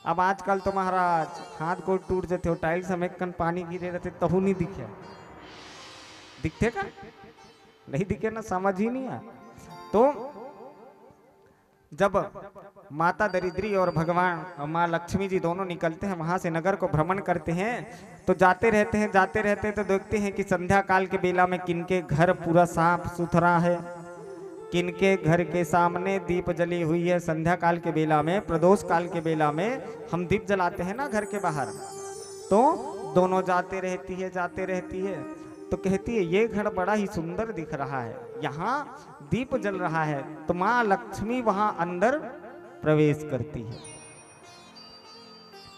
अब आजकल तो महाराज हाथ गोड़ टूट जाते हो, टाइल्स समेत कन पानी गिरे रहते तहु नहीं दिखे। दिखते का नहीं दिखे ना, समझ ही नहीं आया। तो जब माता दरिद्री और भगवान माँ लक्ष्मी जी दोनों निकलते हैं वहां से, नगर को भ्रमण करते हैं, तो जाते रहते हैं तो देखते हैं कि संध्या काल के बेला में किनके घर पूरा साफ सुथरा है, किनके घर के सामने दीप जली हुई है। संध्या काल के बेला में, प्रदोष काल के बेला में हम दीप जलाते हैं ना घर के बाहर, तो दोनों जाते रहती है तो कहती है ये घर बड़ा ही सुंदर दिख रहा है, यहाँ दीप जल रहा है। तो माँ लक्ष्मी वहां अंदर प्रवेश करती है,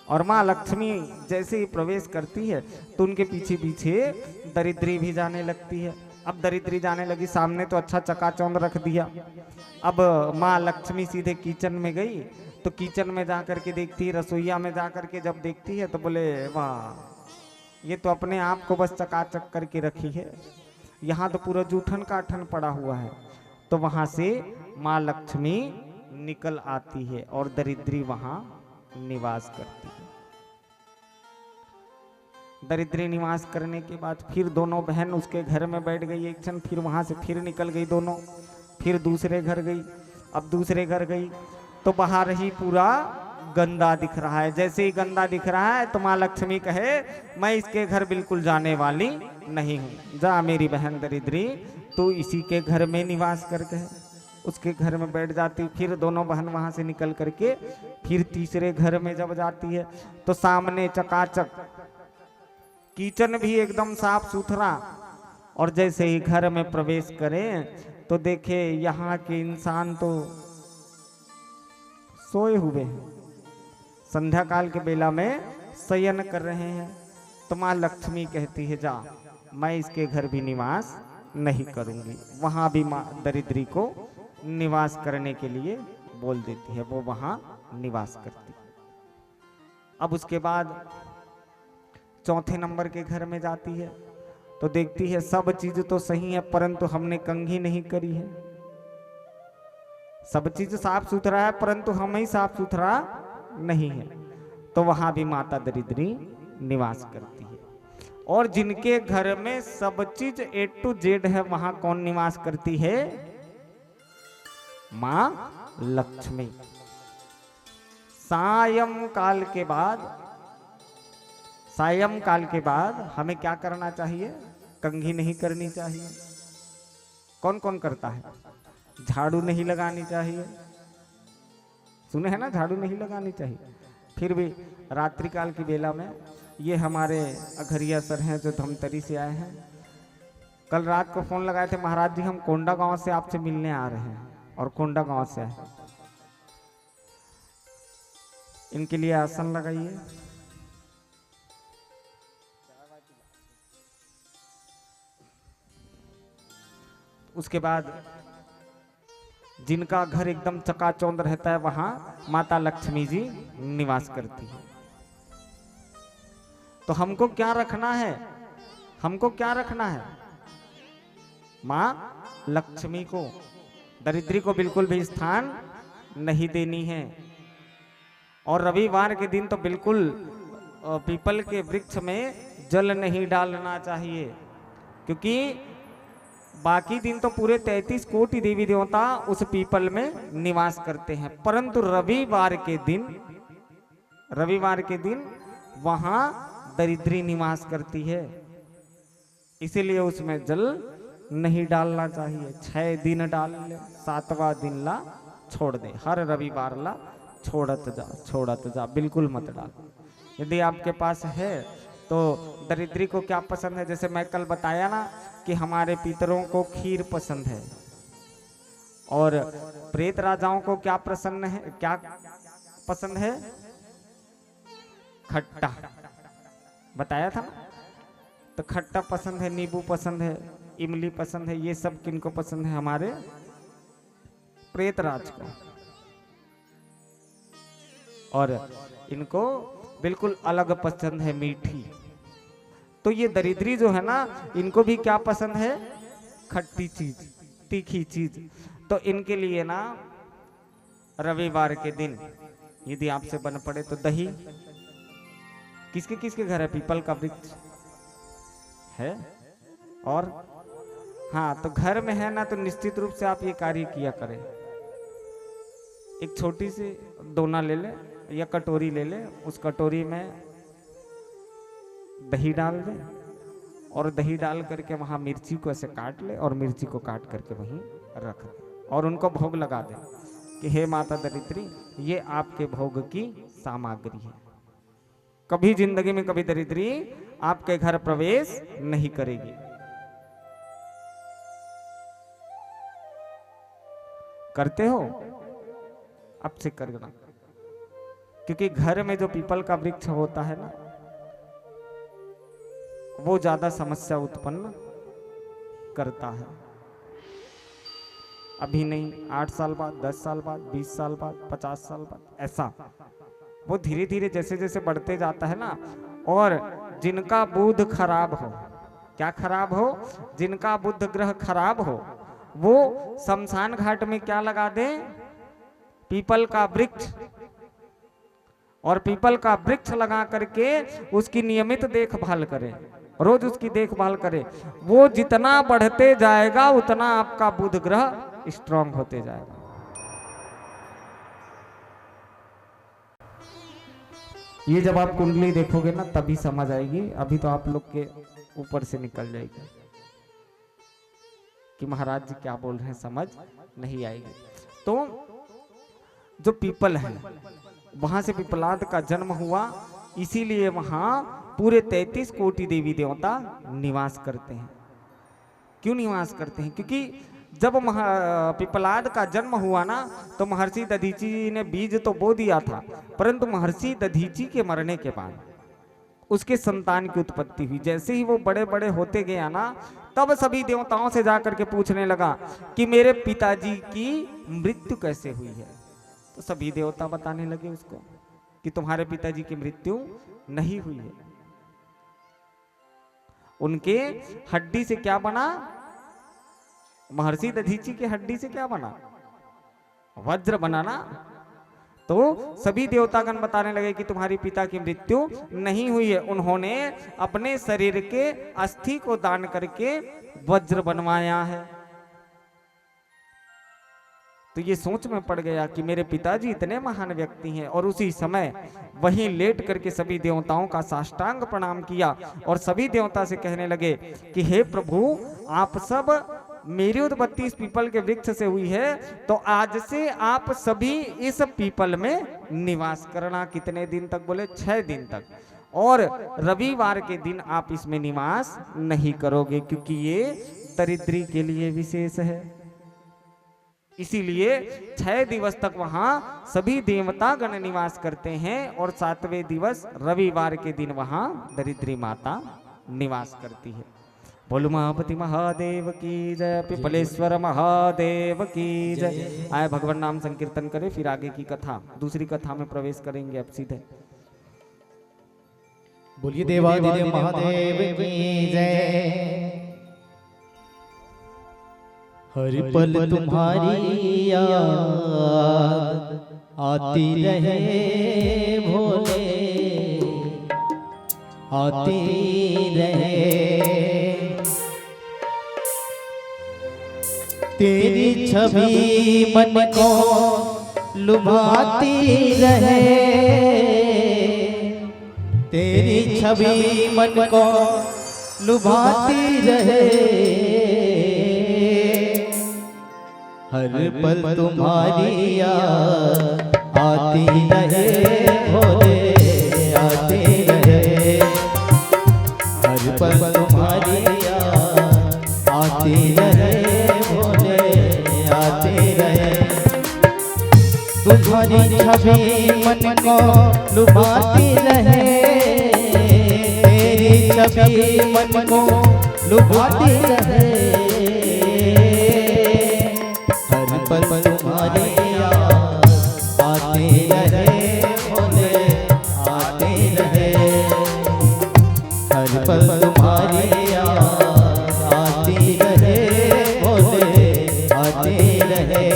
और माँ लक्ष्मी जैसे ही प्रवेश करती है तो उनके पीछे पीछे दरिद्री भी जाने लगती है। अब दरिद्री जाने लगी, सामने तो अच्छा चकाचौंध रख दिया। अब माँ लक्ष्मी सीधे किचन में गई, तो किचन में जा करके देखती है, रसोईया में जा करके जब देखती है तो बोले वाह, ये तो अपने आप को बस चकाचक करके रखी है, यहाँ तो पूरा जूठन काठन पड़ा हुआ है। तो वहां से माँ लक्ष्मी निकल आती है और दरिद्री वहां निवास करती है। दरिद्री निवास करने के बाद फिर दोनों बहन उसके घर में बैठ गई एक क्षण, फिर वहां से फिर निकल गई दोनों, फिर दूसरे घर गई। अब दूसरे घर गई तो बाहर ही पूरा गंदा दिख रहा है। जैसे ही गंदा दिख रहा है तो माँ लक्ष्मी कहे मैं इसके घर बिल्कुल जाने वाली नहीं हूँ, जा मेरी बहन दरिद्री तू इसी के घर में निवास करके उसके घर में बैठ जाती। फिर दोनों बहन वहां से निकल करके फिर तीसरे घर में जब जाती है तो सामने चकाचक, किचन भी एकदम साफ सुथरा, और जैसे ही घर में प्रवेश करें तो देखे यहाँ के इंसान तो सोए हुए हैं, संध्या काल के बेला में शयन कर रहे हैं। तो माँ लक्ष्मी कहती है जा मैं इसके घर भी निवास नहीं करूंगी। वहां भी माँ दरिद्री को निवास करने के लिए बोल देती है, वो वहां निवास करती। अब उसके बाद चौथे नंबर के घर में जाती है तो देखती है सब चीज तो सही है, परंतु हमने कंघी नहीं करी है। सब चीज साफ सुथरा है परंतु हम ही साफ सुथरा नहीं है। तो वहां भी माता दरिद्री निवास करती है। और जिनके घर में सब चीज A to Z है वहां कौन निवास करती है? मां लक्ष्मी। सायं काल के बाद हमें क्या करना चाहिए? कंघी नहीं करनी चाहिए। कौन कौन करता है? झाड़ू नहीं लगानी चाहिए, सुने हैं ना, झाड़ू नहीं लगानी चाहिए। फिर भी रात्रि काल की बेला में ये हमारे अघरिया सर हैं जो धमतरी से आए हैं, कल रात को फोन लगाए थे, महाराज जी हम कोंडा गांव से आपसे मिलने आ रहे हैं, और कोंडा गांव से आए। इनके लिए आसन लगाइए। उसके बाद जिनका घर एकदम चकाचौंध रहता है वहां माता लक्ष्मी जी निवास करती है। तो हमको क्या रखना है? हमको क्या रखना है? मां लक्ष्मी को, दरिद्री को बिल्कुल भी स्थान नहीं देनी है। और रविवार के दिन तो बिल्कुल पीपल के वृक्ष में जल नहीं डालना चाहिए, क्योंकि बाकी दिन तो पूरे 33 कोटि देवी देवता उस पीपल में निवास करते हैं, परंतु रविवार के दिन वहां दरिद्री निवास करती है, इसीलिए उसमें जल नहीं डालना चाहिए। 6 दिन डाल ले, 7वां दिन ला छोड़ दे, हर रविवार ला छोड़त जा, बिल्कुल मत डाल। यदि आपके पास है तो दरिद्री को क्या पसंद है? जैसे मैं कल बताया ना कि हमारे पितरों को खीर पसंद है, और प्रेत राजाओं को क्या पसंद है? खट्टा, बताया था ना। तो खट्टा पसंद है, नींबू पसंद है, इमली पसंद है, ये सब किनको पसंद है? हमारे प्रेत राज को। और इनको बिल्कुल अलग पसंद है मीठी। तो ये दरिद्री जो है ना, इनको भी क्या पसंद है? खट्टी चीज, तीखी चीज। तो इनके लिए ना रविवार के दिन यदि आपसे बन पड़े तो दही। किसके किसके घर है पीपल का वृक्ष है? और हाँ, तो घर में है ना, तो निश्चित रूप से आप ये कार्य किया करें। एक छोटी सी दोना ले ले या कटोरी ले ले, उस कटोरी में दही डाल दे और दही डाल करके वहां मिर्ची को ऐसे काट ले और मिर्ची को काट करके वहीं रख दे और उनको भोग लगा दे कि हे माता दरिद्री, ये आपके भोग की सामग्री है। कभी जिंदगी में कभी दरिद्री आपके घर प्रवेश नहीं करेगी। करते हो? अब से करना, क्योंकि घर में जो पीपल का वृक्ष होता है ना, वो ज्यादा समस्या उत्पन्न करता है। अभी नहीं, 8 साल बाद, 10 साल बाद, 20 साल बाद, 50 साल बाद, ऐसा वो धीरे धीरे जैसे जैसे बढ़ते जाता है ना। और जिनका बुध खराब हो, क्या खराब हो? जिनका बुध ग्रह खराब हो, वो शमशान घाट में क्या लगा दे? पीपल का वृक्ष। और पीपल का वृक्ष लगा करके उसकी नियमित देखभाल करें, रोज उसकी देखभाल करें। वो जितना बढ़ते जाएगा उतना आपका बुध ग्रह स्ट्रांग होते जाएगा। ये जब आप कुंडली देखोगे ना तभी समझ आएगी, अभी तो आप लोग के ऊपर से निकल जाएगी कि महाराज जी क्या बोल रहे हैं, समझ नहीं आएगी। तो जो पीपल है, वहां से पिपलाद का जन्म हुआ, इसीलिए वहां पूरे 33 कोटि देवी देवता निवास करते हैं। क्यों निवास करते हैं? क्योंकि जब पिपलाद का जन्म हुआ ना, तो महर्षि दधीची ने बीज तो बो दिया था, परंतु महर्षि दधीची के मरने के बाद उसके संतान की उत्पत्ति हुई। जैसे ही वो बड़े बड़े होते गया ना, तब सभी देवताओं से जाकर के पूछने लगा कि मेरे पिताजी की मृत्यु कैसे हुई है। तो सभी देवता बताने लगे उसको कि तुम्हारे पिताजी की मृत्यु नहीं हुई है। उनके हड्डी से क्या बना? महर्षि दधीची के हड्डी से क्या बना? वज्र बना ना। तो सभी देवतागण बताने लगे कि तुम्हारी पिता की मृत्यु नहीं हुई है, उन्होंने अपने शरीर के अस्थि को दान करके वज्र बनवाया है। तो ये सोच में पड़ गया कि मेरे पिताजी इतने महान व्यक्ति हैं। और उसी समय वहीं लेट करके सभी देवताओं का साष्टांग प्रणाम किया और सभी देवता से कहने लगे कि हे प्रभु, आप सब, मेरी उत्पत्ति इस पीपल के वृक्ष से हुई है, तो आज से आप सभी इस पीपल में निवास करना। कितने दिन तक? बोले 6 दिन तक। और रविवार के दिन आप इसमें निवास नहीं करोगे, क्योंकि ये दरिद्री के लिए विशेष है। इसीलिए 6 दिवस तक वहां सभी देवता गण निवास करते हैं और 7वें दिवस रविवार के दिन वहां दरिद्री माता निवास करती है। बोलो महापति महादेव की जय, पिपलेश्वर महादेव की जय। आए भगवान नाम संकीर्तन करें, फिर आगे की कथा, दूसरी कथा में प्रवेश करेंगे अब सीधे। बोलिए देवादिदेव महादेव की जय। हर पल तुम्हारी याद आती रहे भोले, आती रहे। तेरी छवि मन को लुभाती रहे, तेरी छवि मन को लुभाती रहे। हर पल तुम्हारी याद आती रहे भोले, आती रहे। हर पल तुम्हारी याद आती रहे भोले, आती रहे। तुम्हारी छवि मन को लुभाती रहे, तेरी छवि मन को लुभाती रहे। हर पल तुम्हारी याद आती रहे भोले, पल तुम्हारी याद आती रहे भोले, आती रहे।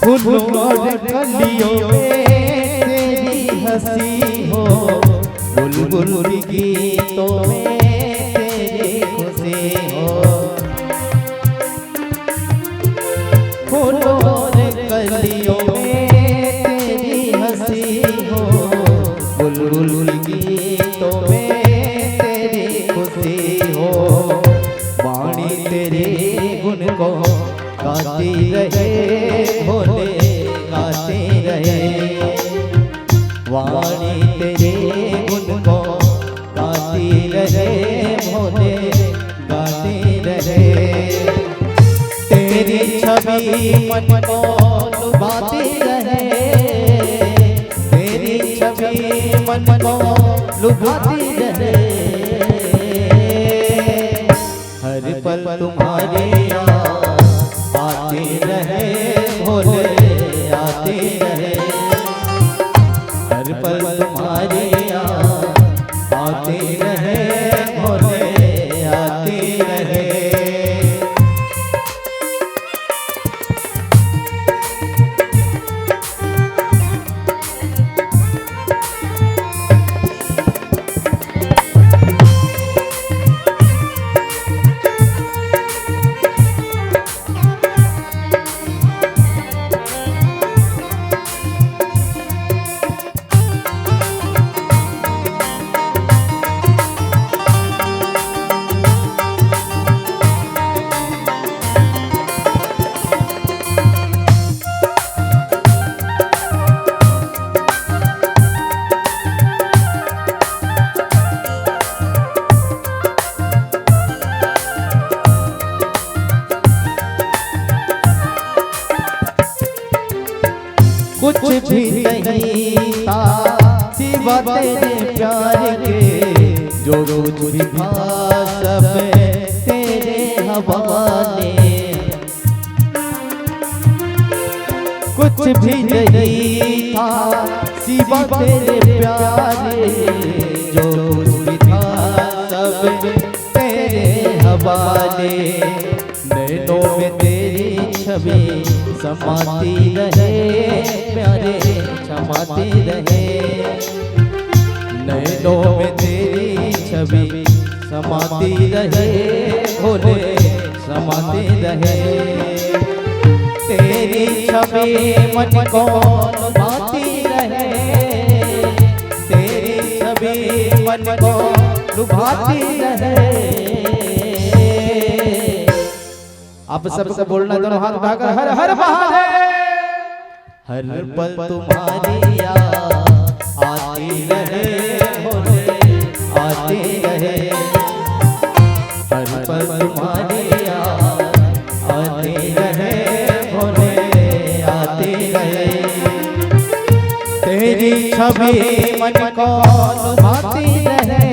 फूलों और कलियों में तेरी हंसी हो, बुलबुल गीतों में तेरी खुशी हो। फूलों और कलियों में तेरी हंसी हो, बुलबुल गीतों में तेरी खुशी हो। वाणी तेरे गुण को गाती रहे भोले, गाती रहे। वाणी तेरे गुण को गाती रहे भोले, गाती रहे। तेरी छवि मन को लुभाती रहे, तेरी छवि मन को लुभाती रहे। हर पल तुम्हारे आती रहे भोले, आती रहे। हर पल तुम्हारी याद आती रहे भोले, आती रहे। कुछ भी नहीं था सिवा तेरे प्यार के, जो कुछ भी था सब तेरे हवाले। कुछ भी नहीं था सिवा तेरे प्यार के, जो कुछ भी था सब तेरे हवाले। नैनों में तेरी छवि समाती रहे प्यारे, समाती रहे। नैनों में तेरी छवि समाती रहे भोले, समाती रहे। तेरी छवि मन को लुभाती रहे, तेरी छवि मन को लुभाती रहे। आप सबको बोलना, दोनों हाथ उठाकर हर हर महादेव। हर पल तुम्हारी याद आती रहे भोले, आती रहे। हर पल तुम्हारी याद आती रहे भोले, आती रहे। तेरी छवि मन को लुभाती रहे,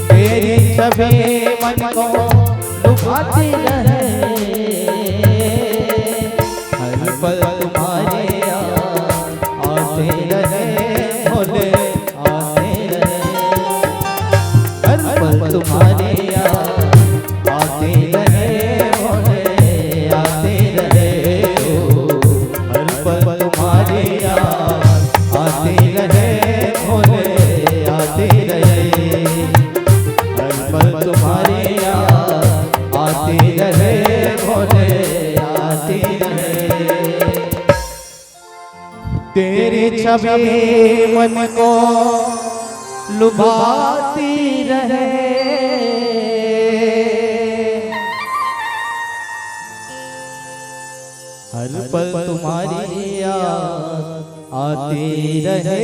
तेरी छवि मन को लुभाती रहे। हर पल तुम्हारे आते रहे भोले, आते रहे। हर पल तुम्हारे आते रहे भोले, आते रहे। हर पल तुम्हारे आते रहे भोले, आते रहे। हर पल तुम्हारे आती रहे भोले, आती रहे। तेरी छवि मन को लुभाती रहे। हर पल तुम्हारी याद आते रहे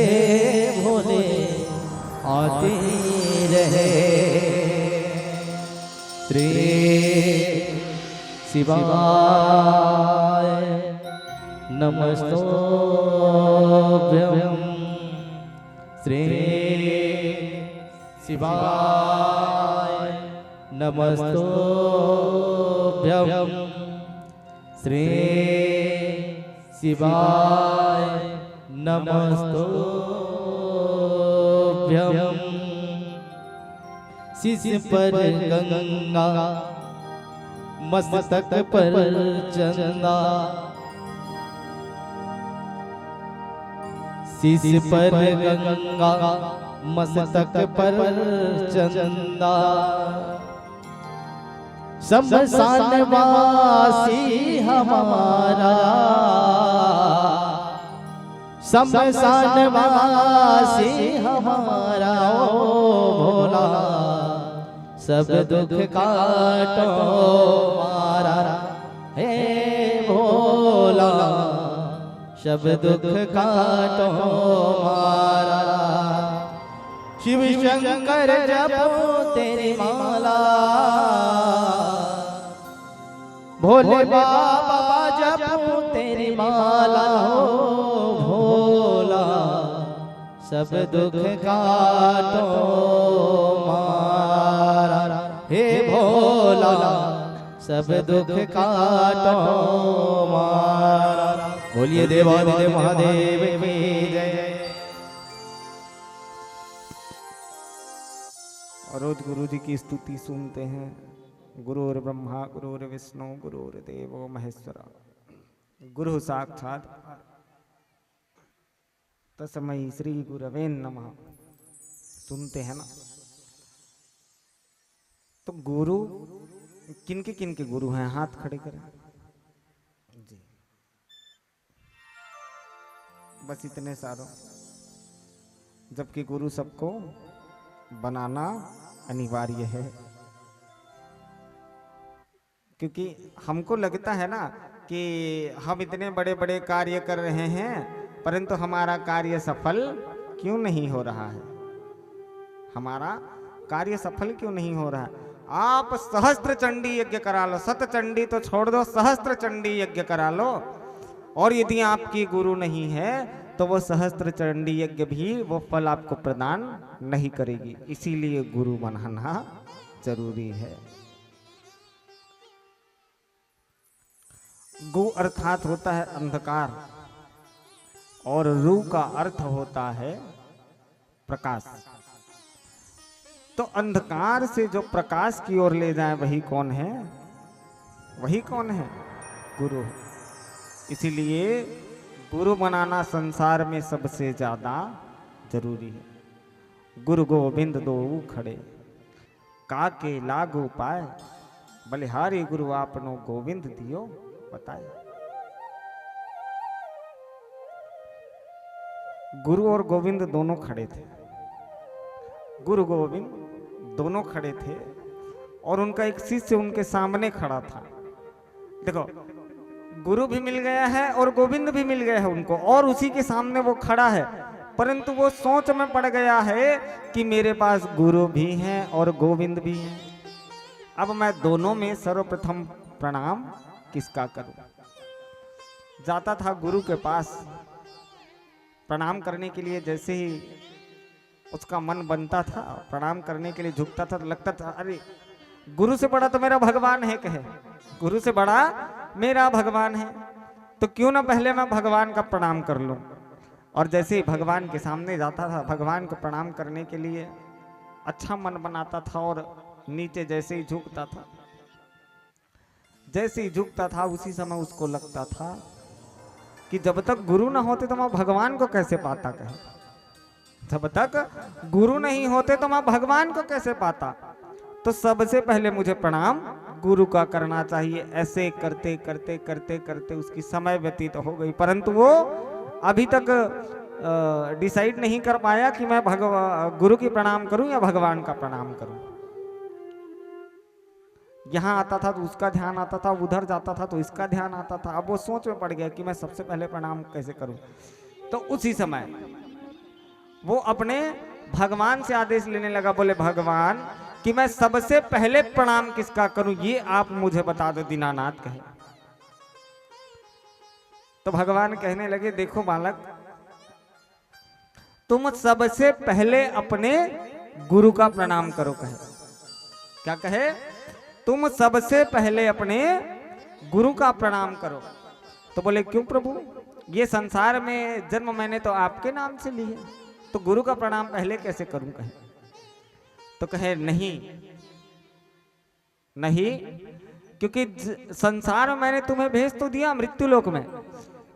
भोले आते रहे श्री शिवाय नमस्तोभ्यं श्री शिवाय नमस्तोभ्यं श्री शिवाय नमस्तोभ्यं शीश पर गंगा मस्तक पर चंदा शीश पर गंगा मस्तक पर चंदा शमशान वासी हमारा शमशान वासी हमारा ओ भोला सब दुख काटो मारा हे भोला सब दुख काटो मारा शिव शंकर जपो तेरी माला भोले बाबा जपो तेरी माला हो भोला सब दुख काटो मारा हे भोला सब दुख काटो मारा बोलिए देवादिदेव महादेव की जय। और रोज गुरु जी की स्तुति सुनते हैं। गुरुर् ब्रह्मा गुरुर्विष्णु गुरुर्देवो महेश्वरा गुरु साक्षात तस्मै श्री गुरवे नमः सुनते हैं ना। तो गुरु किनके गुरु हैं? हाथ खड़े करें जी। बस इतने सारों, जबकि गुरु सबको बनाना अनिवार्य है। क्योंकि हमको लगता है ना कि हम इतने बड़े बड़े कार्य कर रहे हैं, परंतु हमारा कार्य सफल क्यों नहीं हो रहा है? हमारा कार्य सफल क्यों नहीं हो रहा है? आप सहस्त्र चंडी यज्ञ करा लो, शत चंडी तो छोड़ दो, सहस्त्र चंडी यज्ञ करा लो, और यदि आपकी गुरु नहीं है तो वो सहस्त्र चंडी यज्ञ भी वो फल आपको प्रदान नहीं करेगी। इसीलिए गुरु बनाना जरूरी है। गु अर्थात होता है अंधकार और रू का अर्थ होता है प्रकाश। तो अंधकार से जो प्रकाश की ओर ले जाए वही कौन है? वही कौन है? गुरु। इसीलिए गुरु बनाना संसार में सबसे ज्यादा जरूरी है। गुरु गोविंद दो खड़े काके लागू पाए, बलिहारी गुरु आपनो गोविंद दियो बताए। गुरु और गोविंद दोनों खड़े थे। गुरु गोविंद दोनों खड़े थे और उनका एक शिष्य उनके सामने खड़ा था। देखो, गुरु भी मिल गया है और गोविंद भी मिल गया है उनको, और उसी के सामने वो खड़ा है। परंतु वो सोच में पड़ गया है कि मेरे पास गुरु भी हैं और गोविंद भी हैं। अब मैं दोनों में सर्वप्रथम प्रणाम किसका करूं? जाता था गुरु के पास प्रणाम करने के लिए, जैसे ही उसका मन बनता था प्रणाम करने के लिए झुकता था तो लगता था अरे गुरु से बड़ा तो मेरा भगवान है। कहे गुरु से बड़ा मेरा भगवान है, तो क्यों ना पहले मैं भगवान का प्रणाम कर लूं। और जैसे ही भगवान के सामने जाता था, भगवान को प्रणाम करने के लिए अच्छा मन बनाता था और नीचे जैसे ही झुकता था, जैसे ही झुकता था उसी समय उसको लगता था कि जब तक गुरु ना होते तो मैं भगवान को कैसे पाता। कहे जब तक गुरु नहीं होते तो मैं भगवान को कैसे पाता। तो सबसे पहले मुझे प्रणाम गुरु का करना चाहिए। ऐसे करते करते करते करते उसकी समय व्यतीत हो गई, परंतु वो अभी तक डिसाइड नहीं कर पाया कि मैं गुरु की प्रणाम करूं या भगवान का प्रणाम करूं। यहाँ आता था तो उसका ध्यान आता था, उधर जाता था तो इसका ध्यान आता था। अब वो सोच में पड़ गया कि मैं सबसे पहले प्रणाम कैसे करूं। तो उसी समय वो अपने भगवान से आदेश लेने लगा, बोले भगवान कि मैं सबसे पहले प्रणाम किसका करूं, ये आप मुझे बता दो। दीनानाथ कहे तो भगवान कहने लगे, देखो बालक, तुम सबसे पहले अपने गुरु का प्रणाम करो। कहे क्या कहे, तुम सबसे पहले अपने गुरु का प्रणाम करो। तो बोले क्यों प्रभु, ये संसार में जन्म मैंने तो आपके नाम से ली है, तो गुरु का प्रणाम पहले कैसे करूं। कहे तो कहे नहीं नहीं, क्योंकि संसार में मैंने तुम्हें भेज तो दिया मृत्यु लोक में,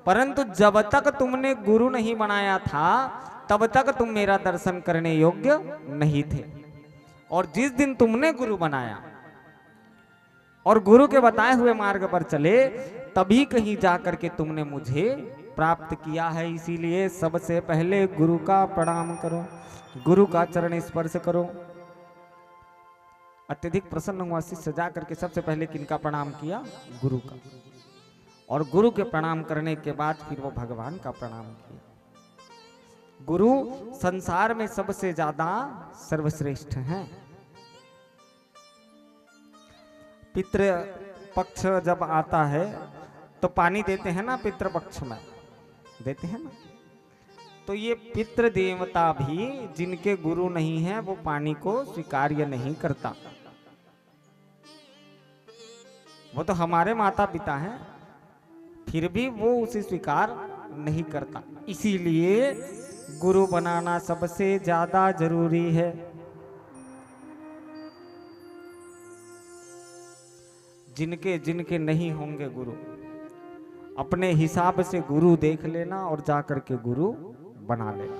परंतु जब तक तुमने गुरु नहीं बनाया था तब तक तुम मेरा दर्शन करने योग्य नहीं थे। और जिस दिन तुमने गुरु बनाया और गुरु के बताए हुए मार्ग पर चले, तभी कहीं जाकर के तुमने मुझे प्राप्त किया है। इसीलिए सबसे पहले गुरु का प्रणाम करो, गुरु का चरण स्पर्श करो। अत्यधिक प्रसन्न हुआ शिष्य जा करके सबसे पहले किनका प्रणाम किया, गुरु का। और गुरु के प्रणाम करने के बाद फिर वो भगवान का प्रणाम किया। गुरु संसार में सबसे ज्यादा सर्वश्रेष्ठ हैं। पितृ पक्ष जब आता है तो पानी देते हैं ना, पितृ पक्ष में देते हैं ना, तो ये पितृ देवता भी जिनके गुरु नहीं है वो पानी को स्वीकार्य नहीं करता। वो तो हमारे माता पिता हैं, फिर भी वो उसे स्वीकार नहीं करता। इसीलिए गुरु बनाना सबसे ज्यादा जरूरी है। जिनके जिनके नहीं होंगे गुरु, अपने हिसाब से गुरु देख लेना और जाकर के गुरु बना लेना।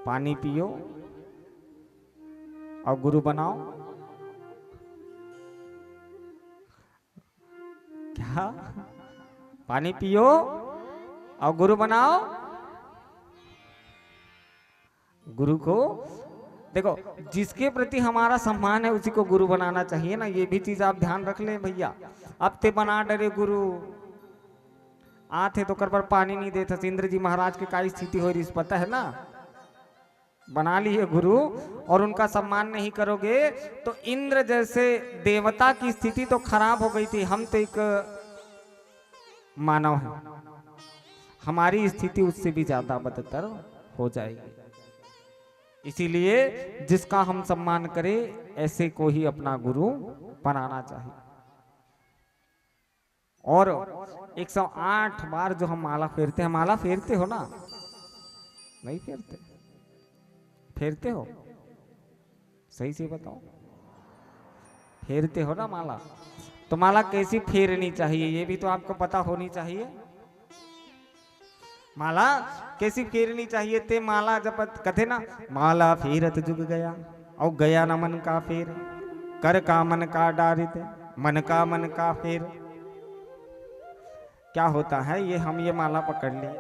पानी पियो और गुरु बनाओ। क्या? पानी पियो और गुरु बनाओ। गुरु को देखो, जिसके प्रति हमारा सम्मान है उसी को गुरु बनाना चाहिए ना। ये भी चीज आप ध्यान रख ले भैया। अब ते बना डरे गुरु आते तो कर पर पानी नहीं देते। इंद्र जी महाराज की क्या स्थिति हो रही पता है ना। बना लिए गुरु और उनका सम्मान नहीं करोगे तो इंद्र जैसे देवता की स्थिति तो खराब हो गई थी। हम तो एक मानव हैं, हमारी स्थिति उससे भी ज्यादा बदतर हो जाएगी। इसीलिए जिसका हम सम्मान करें ऐसे को ही अपना गुरु बनाना चाहिए। और 108 बार जो हम माला फेरते हैं, माला फेरते हो ना? नहीं फेरते? फेरते हो? सही से बताओ, फेरते हो ना माला? तो माला कैसी फेरनी चाहिए ये भी तो आपको पता होनी चाहिए। माला कैसी फेरनी चाहिए? ते माला जपत कथे ना, माला फेरत जुग गया और गया न मन का फेर, कर का मन का डारित, मन का फेर। क्या होता है, ये हम ये माला पकड़ लिए,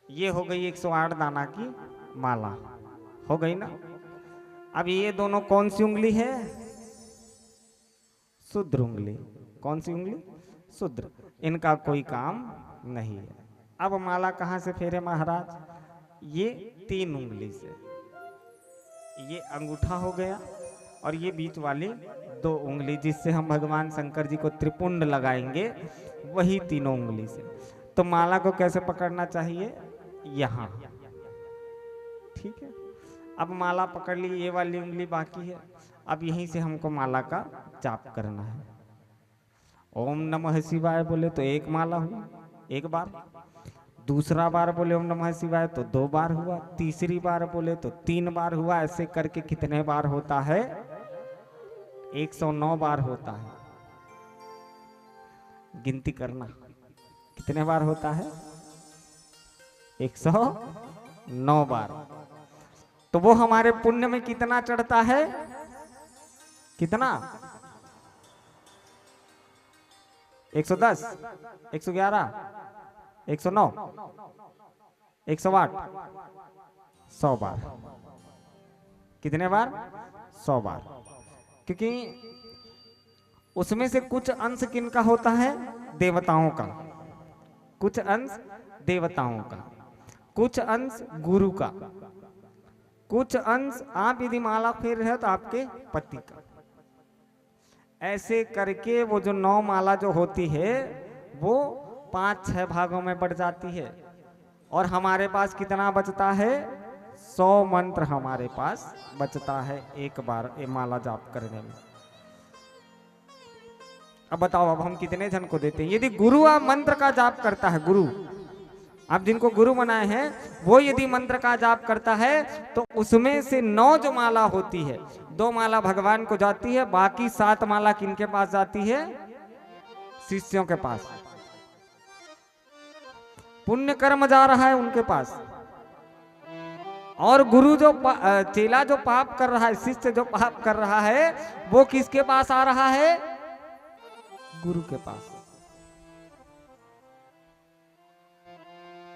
ये हो गई 108 दाना की माला हो गई ना। अब ये दोनों कौन सी उंगली है? शुद्र उंगली। कौन सी उंगली? शुद्र। इनका कोई काम नहीं है। अब माला कहाँ से फेरे महाराज? ये 3 उंगली से। ये अंगूठा हो गया और ये बीच वाली 2 उंगली, जिससे हम भगवान शंकर जी को त्रिपुंड लगाएंगे, वही 3 उंगली से। तो माला को कैसे पकड़ना चाहिए? यहाँ, ठीक है। अब माला पकड़ ली, ये वाली उंगली बाकी है। अब यहीं से हमको माला का जाप करना है। ओम नमः शिवाय बोले तो 1 माला हुआ 1 बार, दूसरा बार बोले ओम नमः शिवाय तो 2 बार हुआ, तीसरी बार बोले तो 3 बार हुआ। ऐसे करके कितने बार होता है? 109 बार होता है। गिनती करना कितने बार होता है? 109 बार। तो वो हमारे पुण्य में कितना चढ़ता है? कितना? 110, 111, 109, 108, 100 बार। कितने बार? 100 बार। क्योंकि उसमें से कुछ अंश किनका होता है? देवताओं का। कुछ अंश देवताओं का, कुछ अंश गुरु का, कुछ अंश आप यदि माला फेर रहे हो तो आपके पति का। ऐसे करके वो जो 9 माला जो होती है वो 5-6 भागों में बढ़ जाती है। और हमारे पास कितना बचता है? 100 मंत्र हमारे पास बचता है एक बार ये माला जाप करने में। अब बताओ, अब हम कितने जन को देते हैं? यदि गुरु आप मंत्र का जाप करता है, गुरु आप जिनको गुरु बनाए हैं वो यदि मंत्र का जाप करता है तो उसमें से 9 जो माला होती है, 2 माला भगवान को जाती है, बाकी 7 माला किनके पास जाती है? शिष्यों के पास। पुण्य कर्म जा रहा है उनके पास। और गुरु जो चेला जो पाप कर रहा है, शिष्य जो पाप कर रहा है, वो किसके पास आ रहा है? गुरु के पास।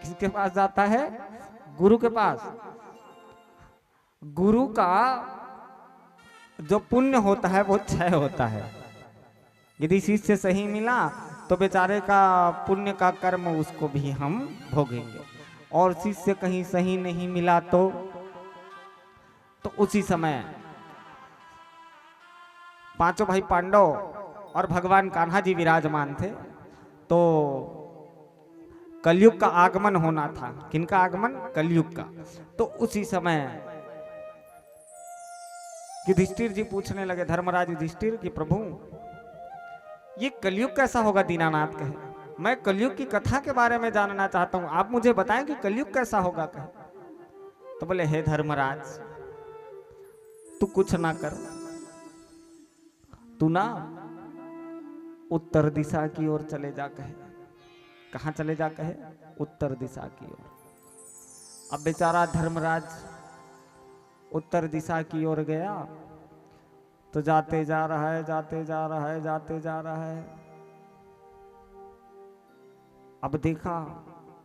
किसके पास जाता है? गुरु के पास। गुरु का जो पुण्य होता है वो क्षय होता है। यदि शिष्य सही मिला तो बेचारे का पुण्य का कर्म उसको भी हम भोगेंगे, और शिष्य कहीं सही नहीं मिला तो उसी समय पांचों भाई पांडव और भगवान कान्हा जी विराजमान थे। तो कलयुग का आगमन होना था। किनका आगमन? कलयुग का। तो उसी समय युधिष्ठिर जी पूछने लगे, धर्मराज युधिष्ठिर कि प्रभु ये कलयुग कैसा होगा? दीनानाथ कहे, मैं कलयुग की कथा के बारे में जानना चाहता हूं, आप मुझे बताएं कि कलयुग कैसा होगा। कहे तो बोले, हे धर्मराज तू कुछ ना कर, तू ना उत्तर दिशा की ओर चले जा। कहे कहां चले जा? कहे उत्तर दिशा की ओर। अब बेचारा धर्मराज उत्तर दिशा की ओर गया तो जाते जा रहा है, जाते जा रहा है, जाते जा रहा है। अब देखा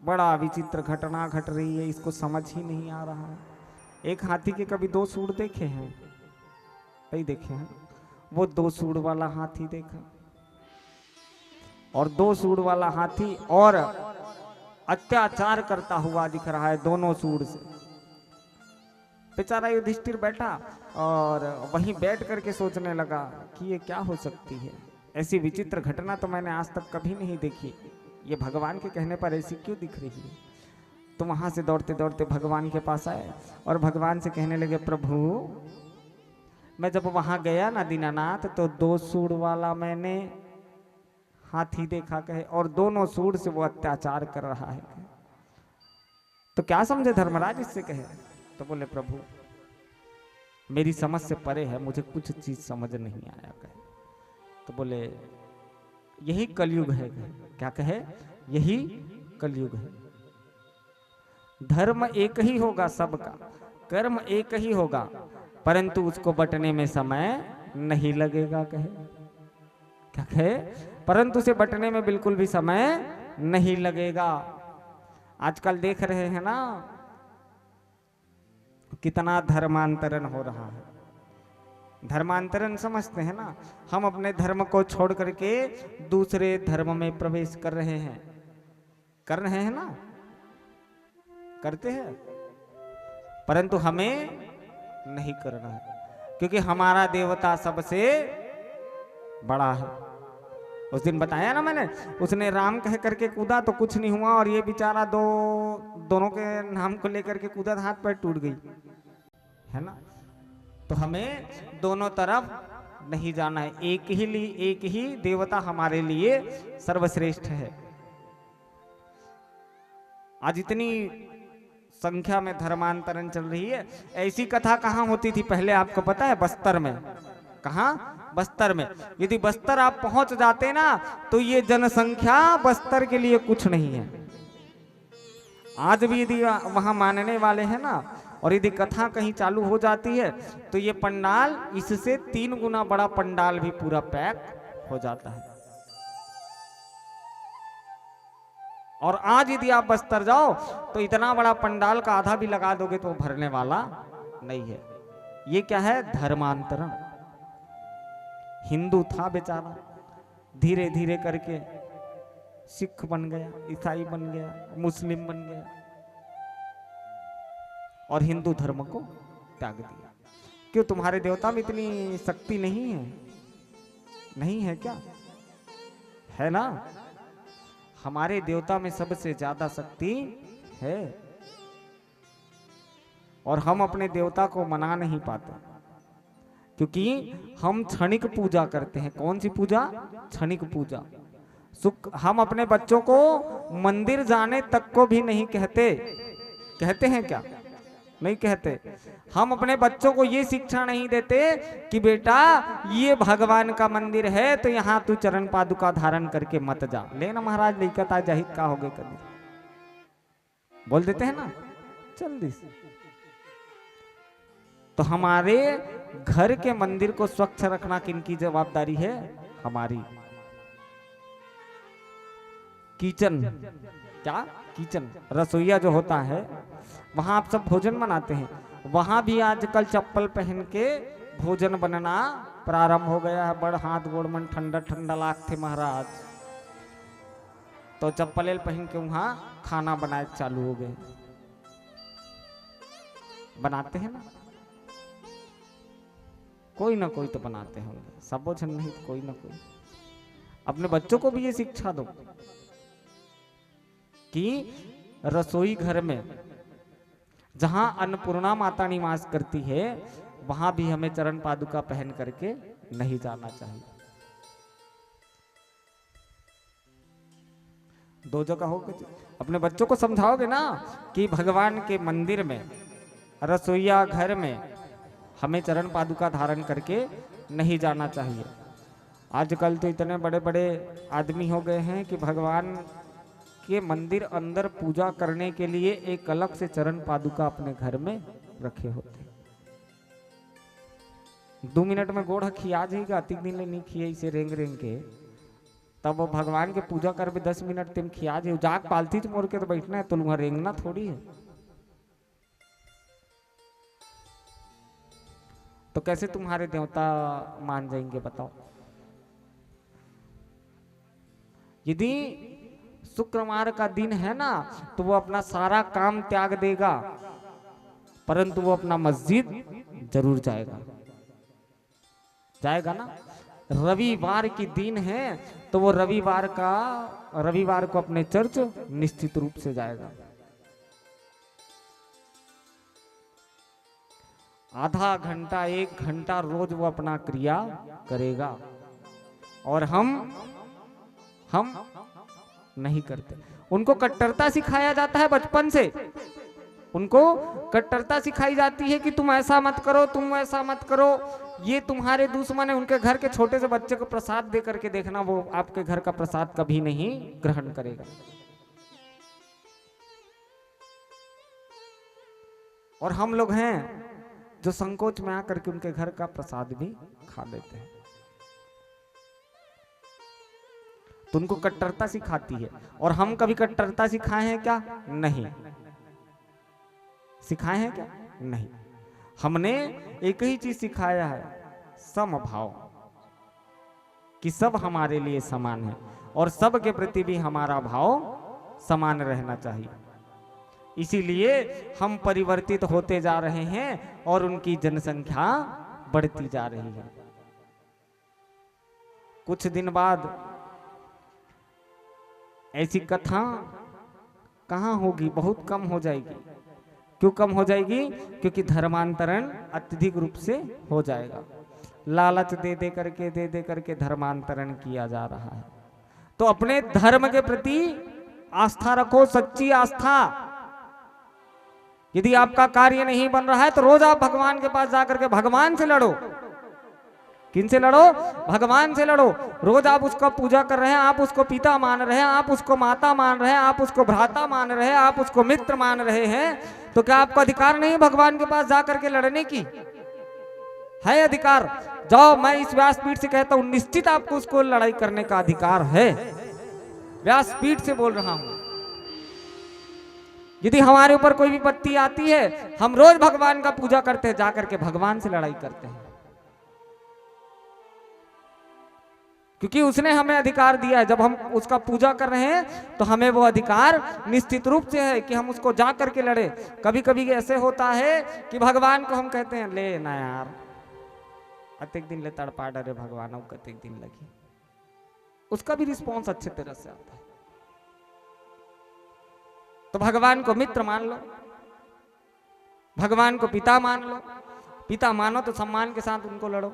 बड़ा विचित्र घटना घट रही है, इसको समझ ही नहीं आ रहा है। एक हाथी के कभी 2 सूंड देखे हैं? नहीं देखे हैं। वो 2 सूंड वाला हाथी देखा, और 2 सूंड वाला हाथी और अत्याचार करता हुआ दिख रहा है दोनों सूंड से। बेचारा युधिष्ठिर बैठा और वहीं बैठ करके सोचने लगा कि ये क्या हो सकती है, ऐसी विचित्र घटना तो मैंने आज तक कभी नहीं देखी, ये भगवान के कहने पर ऐसी क्यों दिख रही है। तो वहां से दौड़ते दौड़ते भगवान के पास आए और भगवान से कहने लगे, प्रभु मैं जब वहां गया ना दीनानाथ, तो 2 सूंड वाला मैंने हाथी देखा। कहे और दोनों सूंड से वो अत्याचार कर रहा है। तो क्या समझे धर्मराज इससे? कहे तो बोले, प्रभु मेरी समझ से परे है, मुझे कुछ चीज समझ नहीं आया। कहे तो बोले, यही कलयुग है। क्या कहे? यही कलयुग है। धर्म एक ही होगा सबका, कर्म एक ही होगा, परंतु उसको बटने में समय नहीं लगेगा। कहे क्या कहे? परंतु उसे बटने में बिल्कुल भी समय नहीं लगेगा। आजकल देख रहे हैं ना कितना धर्मांतरण हो रहा है। धर्मांतरण समझते हैं ना? हम अपने धर्म को छोड़ करके दूसरे धर्म में प्रवेश कर रहे हैं। कर रहे हैं ना? करते हैं, परंतु हमें नहीं करना है, क्योंकि हमारा देवता सबसे बड़ा है। उस दिन बताया ना मैंने, उसने राम कह करके कूदा तो कुछ नहीं हुआ, और ये बेचारा दोनों के नाम को लेकर के कूदा, हाथ पैर टूट गई, है ना? तो हमें दोनों तरफ नहीं जाना है। एक ही देवता हमारे लिए सर्वश्रेष्ठ है। आज इतनी संख्या में धर्मांतरण चल रही है। ऐसी कथा कहाँ होती थी पहले, आपको पता है? बस्तर में। कहाँ? बस्तर में। यदि बस्तर आप पहुंच जाते ना, तो ये जनसंख्या बस्तर के लिए कुछ नहीं है। आज भी यदि वहां मानने वाले हैं ना, और यदि कथा कहीं चालू हो जाती है, तो ये पंडाल इससे 3 गुना बड़ा पंडाल भी पूरा पैक हो जाता है। और आज यदि आप बस्तर जाओ तो इतना बड़ा पंडाल का आधा भी लगा दोगे तो भरने वाला नहीं है। ये क्या है? धर्मांतरण। हिंदू था बेचारा, धीरे धीरे करके सिख बन गया, ईसाई बन गया, मुस्लिम बन गया और हिंदू धर्म को त्याग दिया। क्यों तुम्हारे देवता में इतनी शक्ति नहीं है? नहीं है क्या? है ना? हमारे देवता में सबसे ज्यादा शक्ति है और हम अपने देवता को मना नहीं पाते क्योंकि हम क्षणिक पूजा करते हैं। कौन सी पूजा? क्षणिक पूजा। हम अपने बच्चों को मंदिर जाने तक को भी नहीं कहते। कहते हैं क्या? नहीं कहते। हम अपने बच्चों को ये शिक्षा नहीं देते कि बेटा ये भगवान का मंदिर है तो यहाँ तू चरण पादुका धारण करके मत जा। लेना महाराज लिखता जाहिद का हो गए कभी बोल देते हैं ना जल्दी से। तो हमारे घर के मंदिर को स्वच्छ रखना किनकी जवाबदारी है? हमारी। किचन, क्या किचन, रसोईया जो होता है वहां आप सब भोजन बनाते हैं, वहां भी आजकल चप्पल पहन के भोजन बनना प्रारंभ हो गया है। बड़ हाथ गोड़ मन ठंडा ठंडा लाग थे महाराज, तो चप्पल पहन के वहां खाना बनाए चालू हो गए। बनाते हैं ना, कोई ना कोई तो बनाते होंगे, सब भोजन नहीं तो कोई ना कोई। अपने बच्चों को भी ये शिक्षा दो कि रसोई घर में जहां अन्नपूर्णा माता निवास करती है वहां भी हमें चरण पादुका पहन करके नहीं जाना चाहिए। दो जगह हो अपने बच्चों को समझाओगे ना कि भगवान के मंदिर में, रसोईया घर में हमें चरण पादुका धारण करके नहीं जाना चाहिए। आजकल तो इतने बड़े बड़े आदमी हो गए हैं कि भगवान के मंदिर अंदर पूजा करने के लिए एक अलग से चरण पादुका अपने घर में रखे होते। 2 मिनट में गोड़ खिया जाएगा, अति दिन नहीं खिए इसे रेंग रेंग के, तब वो भगवान के पूजा कर भी 10 मिनट तुम खिया जाए। जाग पालती मोड़ के तो बैठना है, तो वहां रेंगना थोड़ी है। तो कैसे तुम्हारे देवता मान जाएंगे बताओ? यदि शुक्रवार का दिन है ना तो वो अपना सारा काम त्याग देगा, परंतु वो अपना मस्जिद जरूर जाएगा। जाएगा ना। रविवार की दिन है तो वो रविवार को अपने चर्च निश्चित रूप से जाएगा। आधा घंटा 1 घंटा रोज वो अपना क्रिया करेगा और हम नहीं करते। उनको कट्टरता सिखाया जाता है बचपन से, उनको कट्टरता सिखाई जाती है कि तुम ऐसा मत करो, तुम ऐसा मत करो, ये तुम्हारे दुश्मन है। उनके घर के छोटे से बच्चे को प्रसाद दे करके देखना, वो आपके घर का प्रसाद कभी नहीं ग्रहण करेगा। और हम लोग हैं जो संकोच में आकर के उनके घर का प्रसाद भी खा लेते हैं। तो उनको कट्टरता सिखाती है। और हम कभी कट्टरता सिखाए हैं क्या? नहीं सिखाए हैं क्या? नहीं। हमने एक ही चीज सिखाया है, समभाव, कि सब हमारे लिए समान है और सब के प्रति भी हमारा भाव समान रहना चाहिए। इसीलिए हम परिवर्तित होते जा रहे हैं और उनकी जनसंख्या बढ़ती जा रही है। कुछ दिन बाद ऐसी कथा कहां होगी? बहुत कम हो जाएगी। क्यों कम हो जाएगी? क्योंकि धर्मांतरण अत्यधिक रूप से हो जाएगा। लालच दे दे करके धर्मांतरण किया जा रहा है। तो अपने धर्म के प्रति आस्था रखो, सच्ची आस्था। यदि आपका कार्य नहीं बन रहा है तो रोज आप भगवान के पास जाकर के भगवान से लड़ो। किन से लड़ो? भगवान से लड़ो। रोज आप उसका पूजा कर रहे हैं, आप उसको पिता मान रहे हैं, आप उसको माता मान रहे हैं, आप उसको भ्राता मान रहे हैं, आप उसको मित्र मान रहे हैं, तो क्या आपका अधिकार नहीं है भगवान के पास जाकर के लड़ने की? है अधिकार। जाओ, मैं इस व्यासपीठ से कहता हूं, निश्चित आपको उसको लड़ाई करने का अधिकार है। व्यासपीठ से बोल रहा हूं। यदि हमारे ऊपर कोई विपत्ति आती है, हम रोज भगवान का पूजा करते हैं, जाकर के भगवान से लड़ाई करते हैं। क्योंकि उसने हमें अधिकार दिया है। जब हम उसका पूजा कर रहे हैं तो हमें वो अधिकार निश्चित रूप से है कि हम उसको जा करके लड़े। कभी कभी ऐसे होता है कि भगवान को हम कहते हैं ले ना यार, अतेक दिन ले तड़पा डरे भगवान, अब कतेक दिन लगी, उसका भी रिस्पॉन्स अच्छे तरह से आता है। तो भगवान को मित्र मान लो, भगवान को पिता मान लो। पिता मानो तो सम्मान के साथ उनको लड़ो।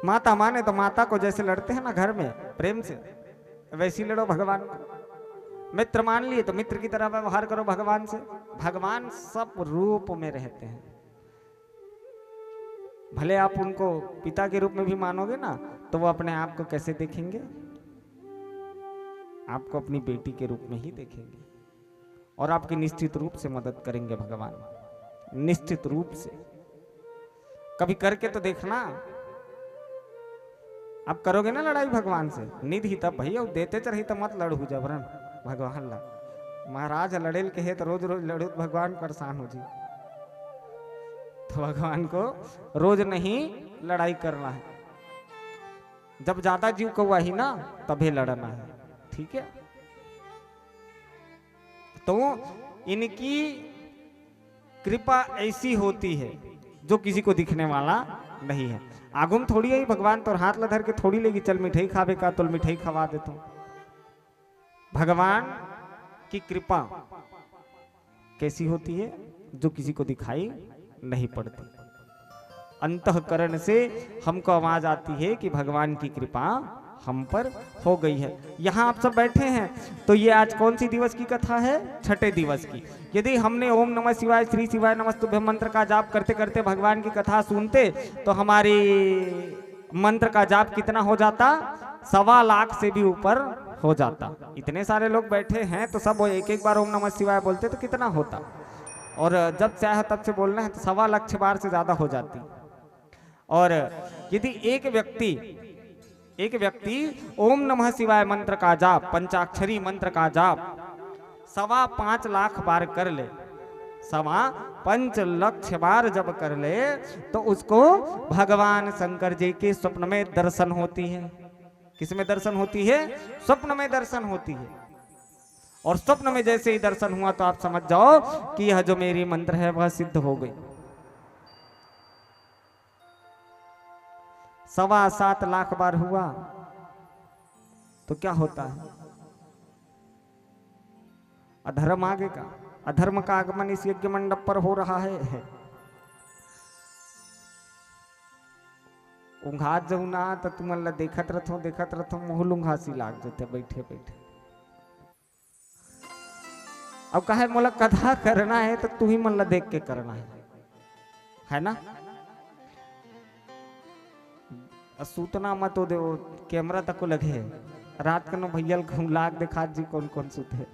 माता माने तो माता को जैसे लड़ते हैं ना घर में प्रेम से, वैसे ही लड़ो भगवान को। मित्र मान लिए तो मित्र की तरह व्यवहार करो भगवान से। भगवान सब रूप में रहते हैं। भले आप उनको पिता के रूप में भी मानोगे ना, तो वो अपने आप को कैसे देखेंगे? आपको अपनी बेटी के रूप में ही देखेंगे और आपकी निश्चित रूप से मदद करेंगे भगवान, निश्चित रूप से। कभी करके तो देखना। आप करोगे ना लड़ाई भगवान से, निधि तब भैया देते चरही तो मत लड़ू जबरन भगवान ला। महाराज लड़ेल के है तो रोज रोज लड़ू तो भगवान परेशान हो जी। तो भगवान को रोज नहीं लड़ाई करना है। जब ज्यादा जीव कौआ ही ना तभी लड़ना है, ठीक है। तो इनकी कृपा ऐसी होती है जो किसी को दिखने वाला नहीं है। आगुम थोड़ी है भगवान तो हाथ लधर के थोड़ी लेगी, चल मिठाई खावे का तो मिठाई खवा देता हूं। भगवान की कृपा कैसी होती है? जो किसी को दिखाई नहीं पड़ती। अंतःकरण से हमको आवाज आती है कि भगवान की कृपा हम पर हो गई है। यहाँ आप सब बैठे हैं तो ये आज कौन सी दिवस की कथा है? छठे दिवस की। यदि हमने ओम नमः शिवाय श्री शिवाय नमस्तुभ्यं मंत्र का जाप करते करते भगवान की कथा सुनते तो हमारी मंत्र का जाप कितना हो जाता? 1.25 लाख से भी ऊपर हो जाता। इतने सारे लोग बैठे हैं तो सब वो एक एक बार ओम नमः शिवाय बोलते तो कितना होता? और जब चाहे तब से बोलना है तो 1.25 लाख बार से ज्यादा हो जाती। और यदि एक व्यक्ति ओम नमः शिवाय मंत्र का जाप, पंचाक्षरी मंत्र का जाप 5.25 लाख बार कर ले, 5.25 लाख बार जब कर ले तो उसको भगवान शंकर जी के स्वप्न में दर्शन होती है। किसमें दर्शन होती है? स्वप्न में दर्शन होती है। और स्वप्न में जैसे ही दर्शन हुआ तो आप समझ जाओ कि यह जो मेरी मंत्र है वह सिद्ध हो गई। 7.25 लाख बार हुआ तो क्या होता है? अधर्म आगे का, अधर्म का आगमन इस यज्ञ मंडप पर हो रहा है। उंघात जौना तो तुमला देखत रथो मुहल उंघासी लाग जाते बैठे बैठे। अब कहे मोला कथा करना है तो तू ही मन ला देख के करना है ना? सूतना मत हो दे, कैमरा तक को लगे रात को भैया घूम लाग देखा जी कौन कौन सुते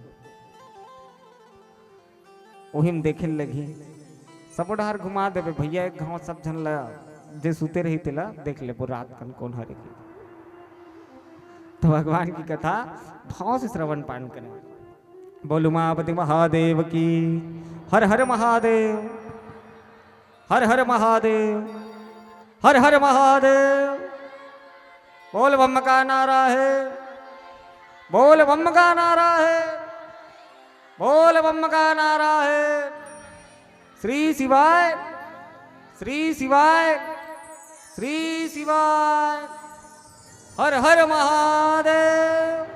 वही में देखे लगी। सब डहर घुमा देवे भैया एक गाँव सब झन ला जे सुते रही तेला देख ले वो रात कन कौन हरे की। तो भगवान की कथा भाव से श्रवण पान करें। बोलो उमापति महादेव की। हर हर महादेव, हर हर महादेव, हर हर महादेव। बोल बम का नारा है, बोल बम का नारा है, बोल बम का नारा है। श्री शिवाय, श्री शिवाय, श्री शिवाय, हर हर महादेव।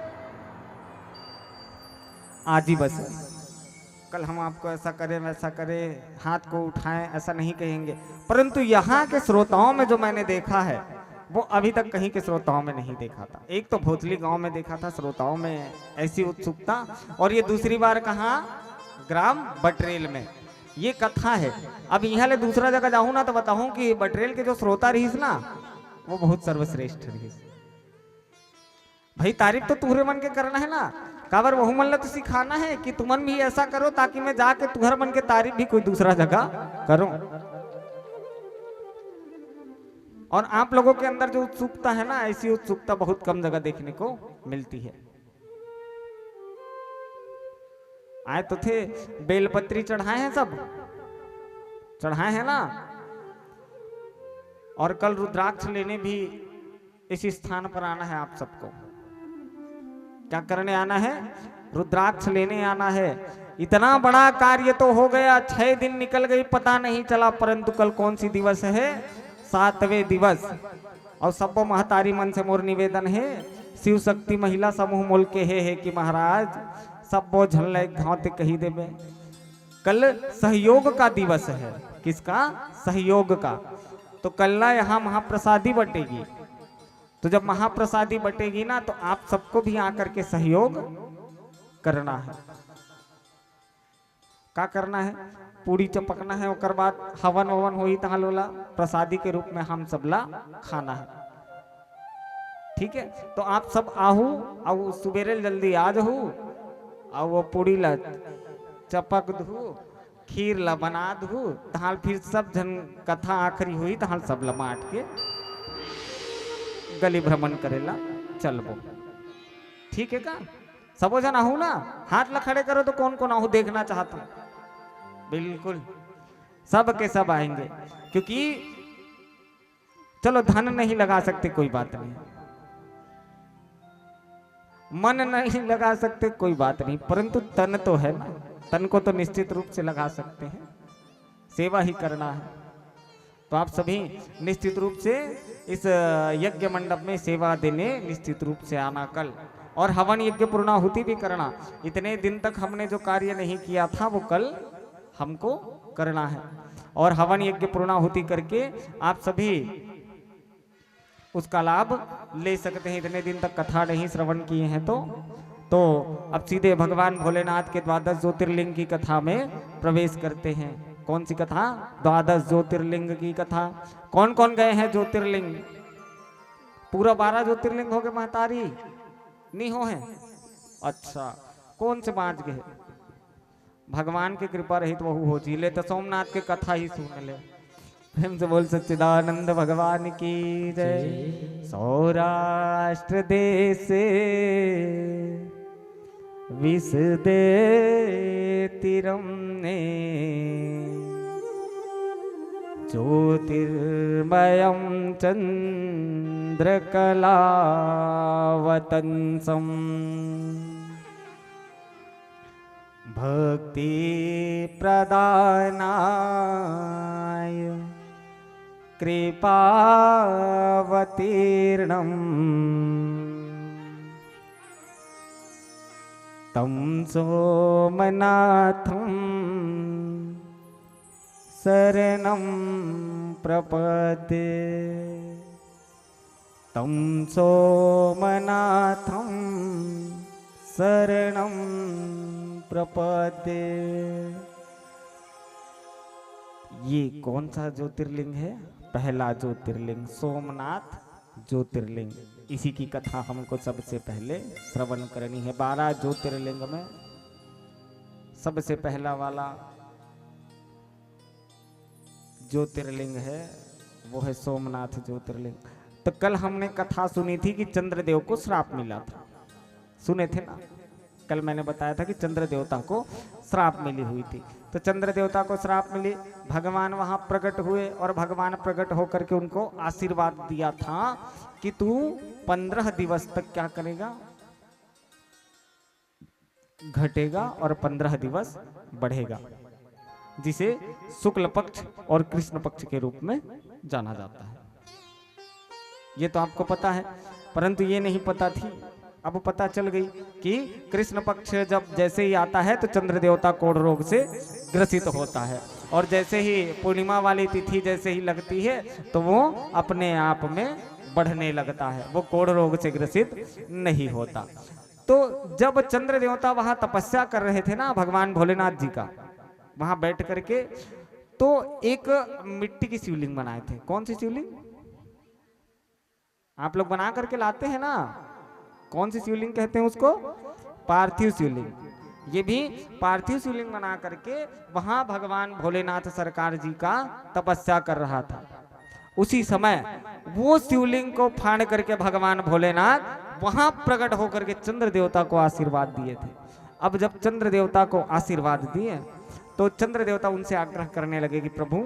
आज ही बस कल हम आपको ऐसा करें वैसा करें, हाथ को उठाएं ऐसा नहीं कहेंगे। परंतु यहाँ के श्रोताओं में जो मैंने देखा है वो अभी तक कहीं के श्रोताओं में नहीं देखा था। एक तो भोतली गांव में देखा था श्रोताओं में ऐसी उत्सुकता, और ये दूसरी बार कहाँ? ग्राम बटरेल में ये कथा है। अब यहाँ ले दूसरा जगह जाऊँ ना तो बताऊं कि बटरेल के जो श्रोता रहीस ना वो बहुत सर्वश्रेष्ठ रहीस। भाई तारीफ तो तुम्हारे मन के करना है ना, काबर वहू मन ला तो सिखाना है कि तुमन भी ऐसा करो ताकि मैं जाके तुम्हारे मन के तारीफ भी कोई दूसरा जगह करूं। और आप लोगों के अंदर जो उत्सुकता है ना, ऐसी उत्सुकता बहुत कम जगह देखने को मिलती है। आए तो थे बेलपत्री चढ़ाए हैं, सब चढ़ाए हैं ना, और कल रुद्राक्ष लेने भी इस स्थान पर आना है आप सबको। क्या करने आना है? रुद्राक्ष लेने आना है। इतना बड़ा कार्य तो हो गया, 6 दिन निकल गई पता नहीं चला, परंतु कल कौन सी दिवस है? 7वें दिवस। और सबको महतारी मन से मोर निवेदन है, शिव शक्ति महिला समूह मोल के है कि महाराज सब वो झल घावते कही देवे। कल सहयोग का दिवस है। किसका? सहयोग का। तो कल ना यहाँ महाप्रसादी बटेगी। तो जब महाप्रसादी बटेगी ना, तो आप सबको भी आकर के सहयोग करना है। क्या करना है? पूड़ी चपकना है, और बाद हवन ववन होई तहा लोला प्रसादी के रूप में हम सबला खाना है। ठीक है? तो आप सब आहू और सुबेरे जल्दी आ जाहू, और वो पूड़ी ला चपक दू, खीर ला बना दू, तहाल फिर सब जन कथा आखिरी हुई तहाल सब ला माट के गली भ्रमण करेला चलबो। ठीक है का? सबो जन आहू ना, हाथ ला खड़े करो तो कौन कौन आहू देखना चाहता हूं। बिल्कुल सब के सब आएंगे, क्योंकि चलो धन नहीं लगा सकते कोई बात नहीं, मन नहीं लगा सकते कोई बात नहीं, परंतु तन तो है ना, तन को तो निश्चित रूप से लगा सकते हैं। सेवा ही करना है। तो आप सभी निश्चित रूप से इस यज्ञ मंडप में सेवा देने निश्चित रूप से आना कल। और हवन यज्ञ पूर्णाहुति भी करना। इतने दिन तक हमने जो कार्य नहीं किया था वो कल हमको करना है। और हवन यज्ञ पूर्णाहुति करके आप सभी उसका लाभ ले सकते हैं। इतने दिन तक कथा नहीं श्रवण किए हैं तो अब सीधे भगवान भोलेनाथ के 12 ज्योतिर्लिंग की कथा में प्रवेश करते हैं। कौन सी कथा? 12 ज्योतिर्लिंग की कथा। कौन कौन गए हैं ज्योतिर्लिंग? पूरा 12 ज्योतिर्लिंग हो गए महतारी? नहीं हो हैं? अच्छा, कौन से 5 गए? भगवान की कृपा रहित वहु हो जी ले, तो सोमनाथ के कथा ही सुन ले। प्रेम से बोल सच्चिदानंद भगवान की जय। सौराष्ट्र देश विष दे तिरम ने ज्योतिर्मयं चंद्रकलावतंसं भक्ति प्रदानाय कृपावतीर्णम् तं सोमनाथं शरणं प्रपद्ये। तं सोमनाथं शरणं प्रपद्ये। ये कौन सा ज्योतिर्लिंग है? पहला ज्योतिर्लिंग सोमनाथ ज्योतिर्लिंग। इसी की कथा हमको सबसे पहले श्रवण करनी है। 12 ज्योतिर्लिंग में सबसे पहला वाला ज्योतिर्लिंग है वो है सोमनाथ ज्योतिर्लिंग। तो कल हमने कथा सुनी थी कि चंद्रदेव को श्राप मिला था। सुने थे ना? कल मैंने बताया था कि चंद्र देवता को श्राप मिली हुई थी। तो चंद्र देवता को श्राप मिली, भगवान वहां प्रकट हुए और भगवान प्रकट होकर के उनको आशीर्वाद दिया था कि तू 15 दिवस तक क्या करेगा? घटेगा और 15 दिवस बढ़ेगा, जिसे शुक्ल पक्ष और कृष्ण पक्ष के रूप में जाना जाता है। ये तो आपको पता है, परंतु ये नहीं पता थी, अब पता चल गई कि कृष्ण पक्ष जब जैसे ही आता है तो चंद्र देवता कोढ़ रोग से ग्रसित होता है, और जैसे ही पूर्णिमा वाली तिथि जैसे ही लगती है तो वो अपने आप में बढ़ने लगता है, वो कोढ़ रोग से ग्रसित नहीं होता। तो जब चंद्र देवता वहां तपस्या कर रहे थे ना भगवान भोलेनाथ जी का, वहां बैठ करके तो एक मिट्टी की शिवलिंग बनाए थे। कौन सी शिवलिंग? आप लोग बना करके लाते हैं ना, कौन सी शिवलिंग कहते हैं उसको? पार्थिव शिवलिंग। ये भी पार्थिव शिवलिंग बना करके वहां भगवान भोलेनाथ सरकार जी का तपस्या कर रहा था। उसी समय वो शिवलिंग को फाड़ करके भगवान भोलेनाथ वहां प्रकट होकर के चंद्र देवता को आशीर्वाद दिए थे। अब जब चंद्र देवता को आशीर्वाद दिए तो चंद्र देवता उनसे आग्रह करने लगे कि प्रभु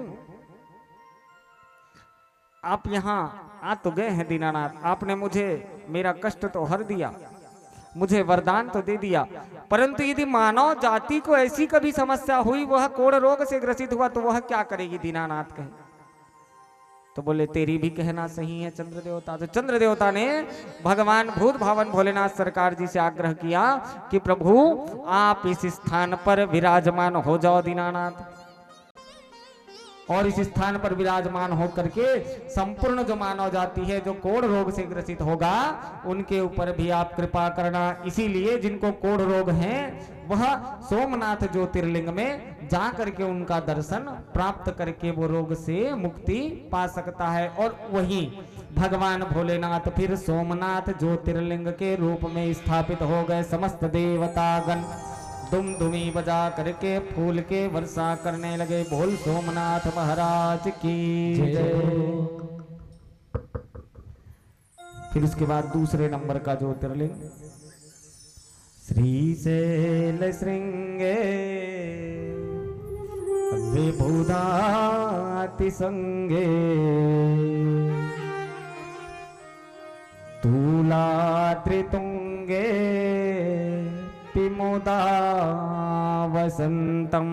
आप यहाँ आ तो गए हैं दीनानाथ, आपने मुझे मेरा कष्ट तो हर दिया, मुझे वरदान तो दे दिया, परंतु यदि मानव जाति को ऐसी कभी समस्या हुई, वह कोढ़ रोग से ग्रसित हुआ, तो वह क्या करेगी दीनानाथ कहे। तो बोले तेरी भी कहना सही है चंद्र देवता। तो चंद्र देवता ने भगवान भूत भावन भोलेनाथ सरकार जी से आग्रह किया कि प्रभु आप इस स्थान पर विराजमान हो जाओ दीनानाथ, और इस स्थान पर विराजमान होकर के संपूर्ण जो मानव जाति है जो कोढ़ रोग से ग्रसित होगा उनके ऊपर भी आप कृपा करना। इसीलिए जिनको कोढ़ रोग है वह सोमनाथ ज्योतिर्लिंग में जा करके उनका दर्शन प्राप्त करके वो रोग से मुक्ति पा सकता है। और वही भगवान भोलेनाथ फिर सोमनाथ ज्योतिर्लिंग के रूप में स्थापित हो गए। समस्त देवतागण दुम दुमी बजा करके फूल के वर्षा करने लगे। बोल सोमनाथ महाराज की जय। फिर उसके बाद दूसरे नंबर का ज्योतिर्लिंग श्रीशैल श्रृंगे विबुधाति संगे तूला त्रितुंगे पिमुदा वसंतम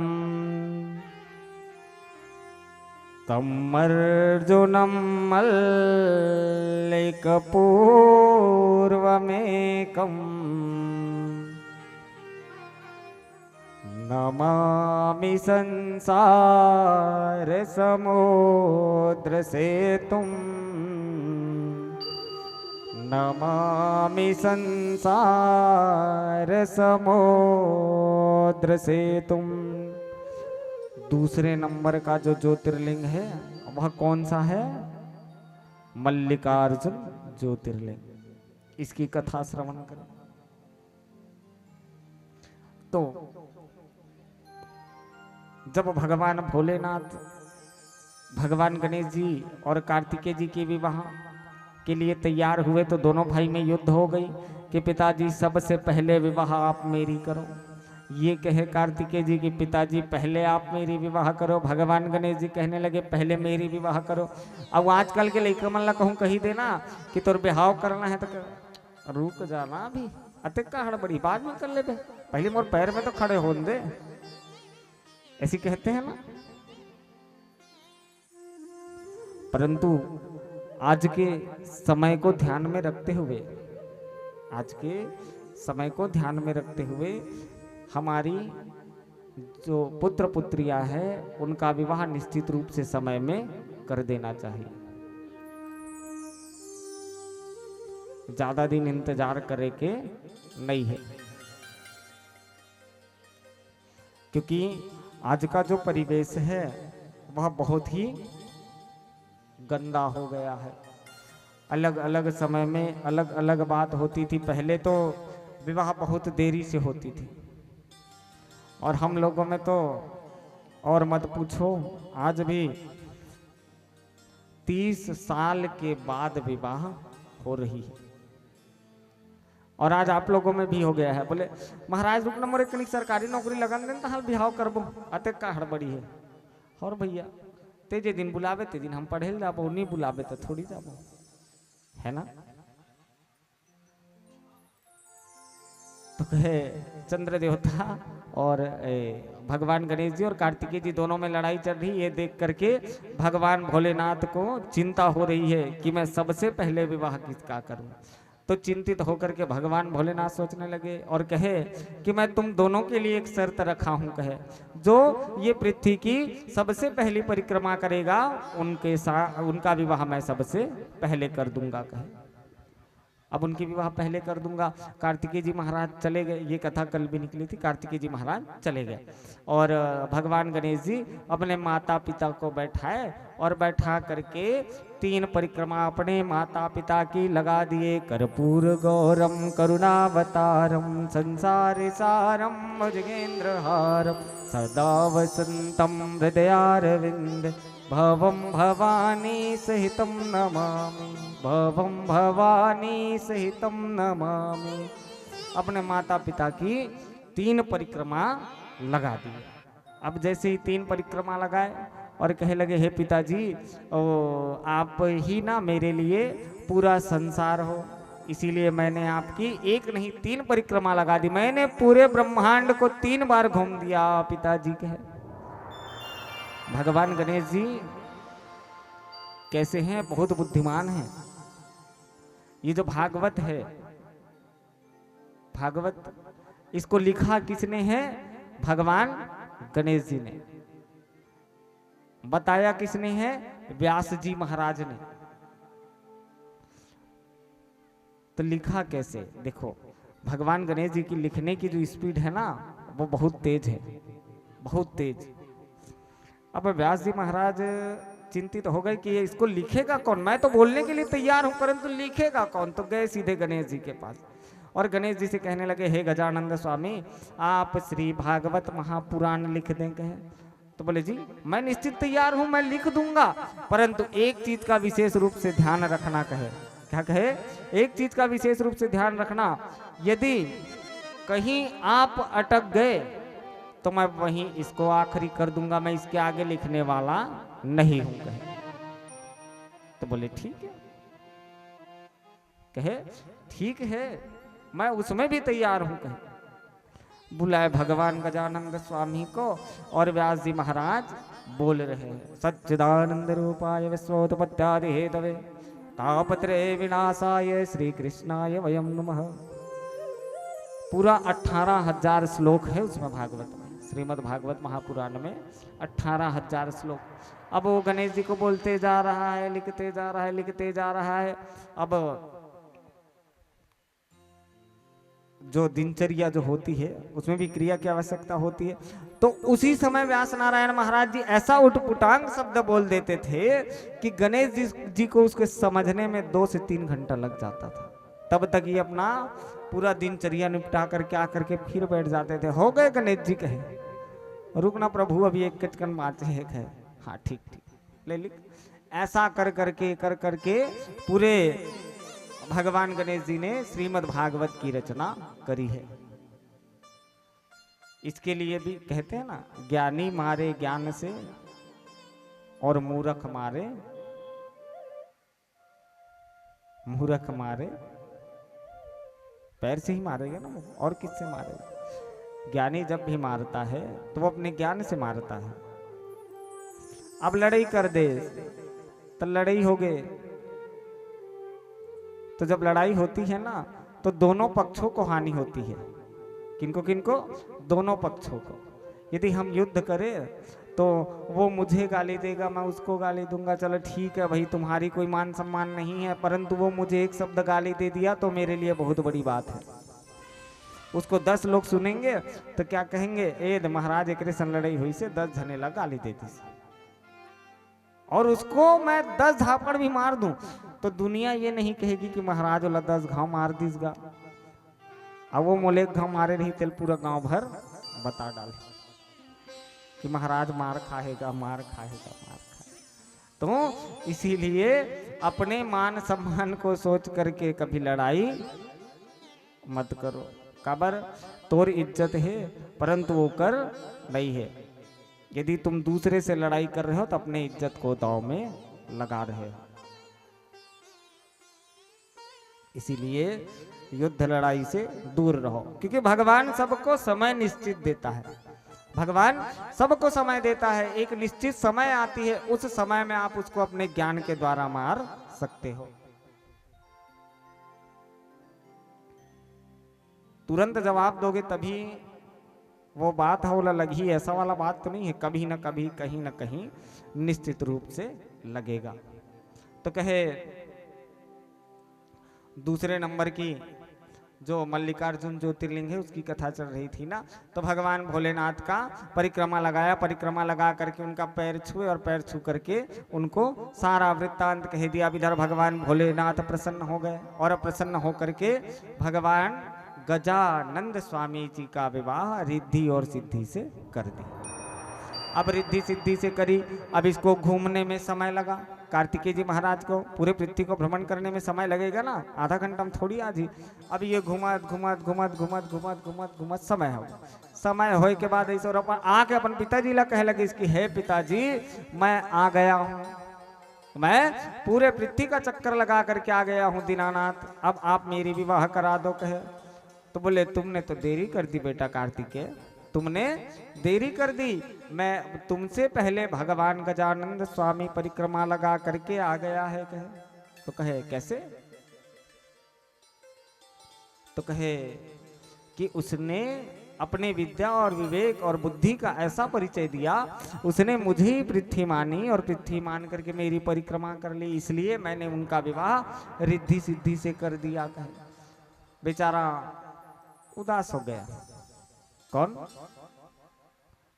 तमर्जुनम मल्लिकपूर्वमेकम नमामि संसार समुद्र सेतुम नमामि संसार समुद्र सेतुम। दूसरे नंबर का जो ज्योतिर्लिंग है वह कौन सा है? मल्लिकार्जुन ज्योतिर्लिंग। इसकी कथा श्रवण करें। तो जब भगवान भोलेनाथ भगवान गणेश जी और कार्तिकेय जी के विवाह के लिए तैयार हुए तो दोनों भाई में युद्ध हो गई कि पिताजी सबसे पहले विवाह आप मेरी करो। ये कहे कार्तिकेय जी कि पिताजी पहले आप मेरी विवाह करो। भगवान गणेश जी कहने लगे पहले मेरी विवाह करो। अब आजकल के लड़के मन ला कहूँ कही देना कि तोर बिहाव करना है तो रुक जाना, अभी अतक का हड़बड़ी बाद में कर ले, पहले मोर पैर में तो खड़े हो दे, ऐसी कहते हैं ना। परंतु आज के समय को ध्यान में रखते हुए हमारी जो पुत्र पुत्रियां हैं उनका विवाह निश्चित रूप से समय में कर देना चाहिए। ज्यादा दिन इंतजार करे के नहीं है, क्योंकि आज का जो परिवेश है वह बहुत ही गंदा हो गया है। अलग अलग समय में अलग अलग बात होती थी। पहले तो विवाह बहुत देरी से होती थी और हम लोगों में तो और मत पूछो, आज भी 30 साल के बाद विवाह हो रही है। और आज आप लोगों में भी हो गया है। बोले महाराज रुक नंबर एक सरकारी नौकरी लगन दें तो हाल बिहाव करबो, अतक का हड़बड़ी है। और भैया तेजे दिन बुलावे ते दिन हम पढ़े जाबो, नहीं बुलावे तो थोड़ी जाबो, है ना। तो कहे चंद्र देवता और भगवान गणेश जी और कार्तिकेय जी दोनों में लड़ाई चल रही। ये देख करके भगवान भोलेनाथ को चिंता हो रही है कि मैं सबसे पहले विवाह किसका करूं। तो चिंतित होकर के भगवान भोलेनाथ सोचने लगे और कहे कि मैं तुम दोनों के लिए एक शर्त रखा हूं। कहे जो ये पृथ्वी की सबसे पहली परिक्रमा करेगा उनका विवाह मैं सबसे पहले कर दूंगा। कहे अब उनकी विवाह पहले कर दूंगा। कार्तिकेय जी महाराज चले गए, ये कथा कल भी निकली थी। कार्तिकेय जी महाराज चले गए और भगवान गणेश जी अपने माता पिता को बैठाए और बैठा करके 3 परिक्रमा अपने माता पिता की लगा दिए। कर्पूर गौरम करुणावतारम संसार सारम भुजगेंद्र हारम सदा वसंतम हृदयारविंद भवम भवानी सहितम नमामि भवम भवानी सहितम नमामि। अपने माता पिता की 3 परिक्रमा लगा दी। अब जैसे ही 3 परिक्रमा लगाए और कहे लगे हे पिताजी, आप ही ना मेरे लिए पूरा संसार हो, इसीलिए मैंने आपकी एक नहीं 3 परिक्रमा लगा दी, मैंने पूरे ब्रह्मांड को 3 बार घूम दिया। पिताजी कहे भगवान गणेश जी कैसे हैं, बहुत बुद्धिमान हैं। ये जो भागवत है, भागवत इसको लिखा किसने है? भगवान गणेश जी ने। बताया किसने है? व्यास जी महाराज ने। तो लिखा कैसे? देखो भगवान गणेश जी की लिखने की जो स्पीड है ना, वो बहुत तेज है, बहुत तेज। अब व्यास जी महाराज चिंतित हो गए कि ये इसको लिखेगा कौन, मैं तो बोलने के लिए तैयार हूं परंतु लिखेगा कौन। तो गए सीधे गणेश जी के पास और गणेश जी से कहने लगे हे गजानंद स्वामी, आप श्री भागवत महापुराण लिख दें। कहे तो बोले जी मैं निश्चित तैयार हूं, मैं लिख दूंगा, परंतु एक चीज का विशेष रूप से ध्यान रखना। कहे क्या? कहे एक चीज का विशेष रूप से ध्यान रखना, यदि कहीं आप अटक गए तो मैं वहीं इसको आखिरी कर दूंगा, मैं इसके आगे लिखने वाला नहीं हूं। कहे तो बोले ठीक है। कहे ठीक है, मैं उसमें भी तैयार हूं। कहे बुलाए भगवान गजानंद स्वामी को और व्यास जी महाराज बोल रहे हैं सच्चिदानंद रूपाय विश्वोत्पत्त्यादि हेतवे तापत्रय विनाशाय श्री कृष्णाय वयम नमः। पूरा 18,000 श्लोक है उसमें, भागवत में, श्रीमद् भागवत महापुराण में 18,000 श्लोक। अब वो गणेश जी को बोलते जा रहा है, लिखते जा रहा है, लिखते जा रहा है। अब जो दिनचर्या जो होती है उसमें भी क्रिया की आवश्यकता होती है। तो उसी समय व्यास नारायण महाराज जी ऐसा उटपुटांग शब्द बोल देते थे कि गणेश जी को उसके समझने में 2 से 3 घंटा लग जाता था। तब तक ये अपना पूरा दिनचर्या निपटा करके आकर के फिर बैठ जाते थे। हो गए गणेश जी? कहे रुकना प्रभु, अभी एक कचकन बात है। हाँ ठीक ठीक ले लिख। ऐसा कर करके पूरे भगवान गणेश जी ने श्रीमद् भागवत की रचना करी है। इसके लिए भी कहते हैं ना, ज्ञानी मारे ज्ञान से और मूर्ख मारे पैर से ही मारेगा ना, और किससे मारेगा? ज्ञानी जब भी मारता है तो वो अपने ज्ञान से मारता है। अब लड़ाई कर दे तो लड़ाई हो गए, तो जब लड़ाई होती है ना तो दोनों पक्षों को हानि होती है। किनको किनको? दोनों पक्षों को। यदि हम युद्ध करें तो वो मुझे गाली देगा, मैं उसको गाली दूंगा, चलो ठीक है भाई तुम्हारी कोई मान सम्मान नहीं है, परंतु वो मुझे एक शब्द गाली दे दिया तो मेरे लिए बहुत बड़ी बात है। उसको 10 लोग सुनेंगे तो क्या कहेंगे? ए महाराज एक लड़ाई हुई से 10 जने लग गाली देती, और उसको मैं 10 झापड़ भी मार दूं तो दुनिया ये नहीं कहेगी कि महाराज वाला 10 घाव मार दीसगा। अब वो मोले घाव मारे रही तेल पूरा गांव भर बता डाले कि महाराज मार खाएगा। तो इसीलिए अपने मान सम्मान को सोच करके कभी लड़ाई मत करो। कबर तोर इज्जत है परंतु वो कर नहीं है। यदि तुम दूसरे से लड़ाई कर रहे हो तो अपने इज्जत को दांव में लगा रहे हो। इसीलिए युद्ध लड़ाई से दूर रहो, क्योंकि भगवान सबको समय निश्चित देता है। भगवान सबको समय देता है, एक निश्चित समय आती है, उस समय में आप उसको अपने ज्ञान के द्वारा मार सकते हो। तुरंत जवाब दोगे तभी वो बात है, वो लगी, ऐसा वाला बात तो नहीं है। कभी ना कभी कहीं ना कहीं निश्चित रूप से लगेगा। तो कहे दूसरे नंबर की जो मल्लिकार्जुन ज्योतिर्लिंग है उसकी कथा चल रही थी ना, तो भगवान भोलेनाथ का परिक्रमा लगाया, परिक्रमा लगा करके उनका पैर छुए और पैर छू करके उनको सारा वृत्तांत कह दिया। इधर भगवान भोलेनाथ प्रसन्न हो गए और प्रसन्न होकर के भगवान गजानंद स्वामी जी का विवाह रिद्धि और सिद्धि से कर दिया। अब रिद्धि सिद्धि से करी, अब इसको घूमने में समय लगा। कार्तिकेय जी महाराज को पूरे पृथ्वी को भ्रमण करने में समय लगेगा ना, आधा घंटा में थोड़ी आज ही। अब ये घुमत घुमत घुमत घुमत घुमत घुमत घुमत समय हो, समय होए के बाद ऐसे आके अपन पिताजी ला कहे लगे इसकी, है पिताजी मैं आ गया हूँ, मैं पूरे पृथ्वी का चक्कर लगा करके आ गया हूँ दीनानाथ, अब आप मेरी विवाह करा दो। कहे तो बोले तुमने तो देरी कर दी बेटा कार्तिकेय, तुमने देरी कर दी, मैं तुमसे पहले भगवान गजानंद स्वामी परिक्रमा लगा करके आ गया है। कहे तो कहे कैसे? तो कहे कि उसने अपने विद्या और विवेक और बुद्धि का ऐसा परिचय दिया, उसने मुझे ही पृथ्वी मानी और पृथ्वी मान करके मेरी परिक्रमा कर ली, इसलिए मैंने उनका विवाह रिद्धि सिद्धि से कर दिया। कहे बेचारा उदास हो गया। कौन?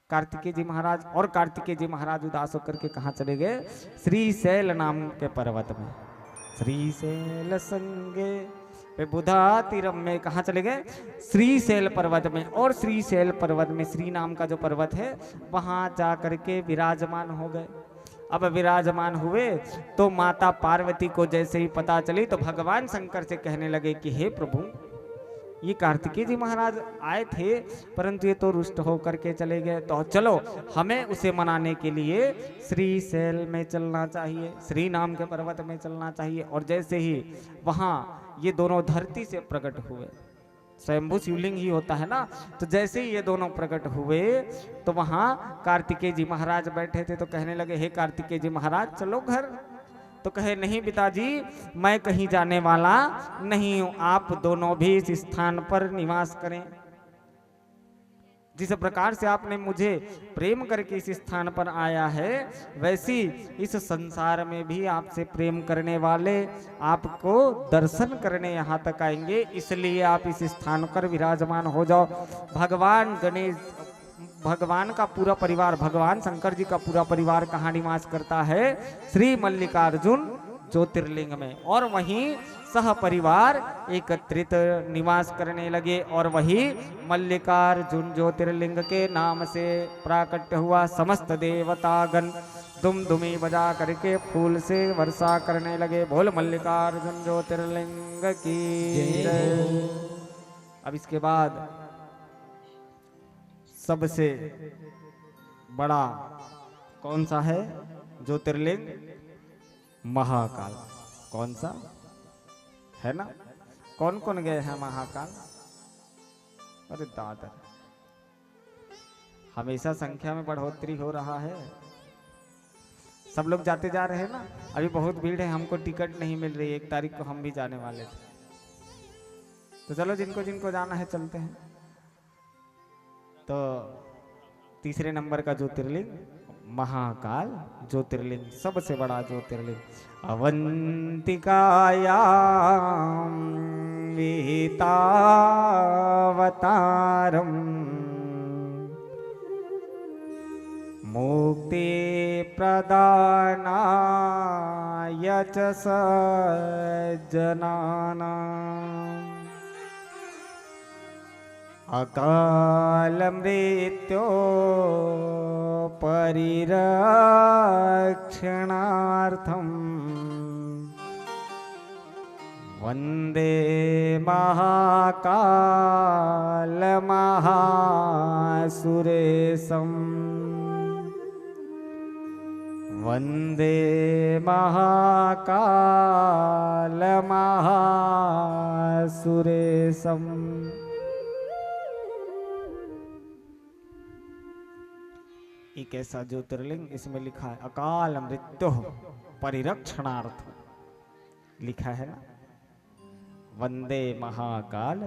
कार्तिकेय जी महाराज। और कार्तिकेय जी महाराज उदास होकर के कहाँ चले गए? श्रीशैल नाम के पर्वत में, श्रीशैल संगे पे बुधा तीरम में कहाँ चले गए? श्रीशैल पर्वत में। और श्रीशैल पर्वत में, श्री नाम का जो पर्वत है, वहां जा करके विराजमान हो गए। अब विराजमान हुए तो माता पार्वती को जैसे ही पता चली तो भगवान शंकर से कहने लगे कि हे प्रभु, ये कार्तिकेय जी महाराज आए थे परंतु ये तो रुष्ट होकर के चले गए, तो चलो हमें उसे मनाने के लिए श्रीशैल में चलना चाहिए, श्री नाम के पर्वत में चलना चाहिए। और जैसे ही वहाँ ये दोनों धरती से प्रकट हुए, स्वयंभू शिवलिंग ही होता है ना, तो जैसे ही ये दोनों प्रकट हुए तो वहाँ कार्तिकेय जी महाराज बैठे थे, तो कहने लगे हे कार्तिकेय जी महाराज चलो घर। तो कहे नहीं पिताजी, मैं कहीं जाने वाला नहीं हूं, आप दोनों भी इस स्थान पर निवास करें। जिस प्रकार से आपने मुझे प्रेम करके इस स्थान पर आया है, वैसी इस संसार में भी आपसे प्रेम करने वाले आपको दर्शन करने यहाँ तक आएंगे, इसलिए आप इस स्थान पर विराजमान हो जाओ। भगवान गणेश, भगवान का पूरा परिवार, भगवान शंकर जी का पूरा परिवार कहाँ निवास करता है? श्री मल्लिकार्जुन ज्योतिर्लिंग में। और वहीं सह परिवार एकत्रित निवास करने लगे और वही मल्लिकार्जुन ज्योतिर्लिंग के नाम से प्राकट्य हुआ। समस्त देवतागण दुम दुमी बजा करके फूल से वर्षा करने लगे। बोल मल्लिकार्जुन ज्योतिर्लिंग की जय। अब इसके बाद सबसे बड़ा कौन सा है ज्योतिर्लिंग? महाकाल। कौन सा है ना? कौन कौन गए हैं महाकाल? अरे दादा, हमेशा संख्या में बढ़ोतरी हो रहा है, सब लोग जाते जा रहे हैं ना। अभी बहुत भीड़ है, हमको टिकट नहीं मिल रही, 1 तारीख को हम भी जाने वाले थे, तो चलो जिनको जिनको जाना है चलते हैं। तो तीसरे नंबर का ज्योतिर्लिंग महाकाल ज्योतिर्लिंग, सबसे बड़ा ज्योतिर्लिंग। अवंतिकायां विहितावतारम् मुक्ति प्रदानाय च सज्जनानाम् अकाल मृत्यो परिरक्षणार्थम वंदे महाकाल महासुरेशम, वंदे महाकाल महासुरेशम। एक ऐसा ज्योतिर्लिंग, इसमें लिखा है अकाल मृत्यु परिरक्षणार्थ, लिखा है ना, वंदे महाकाल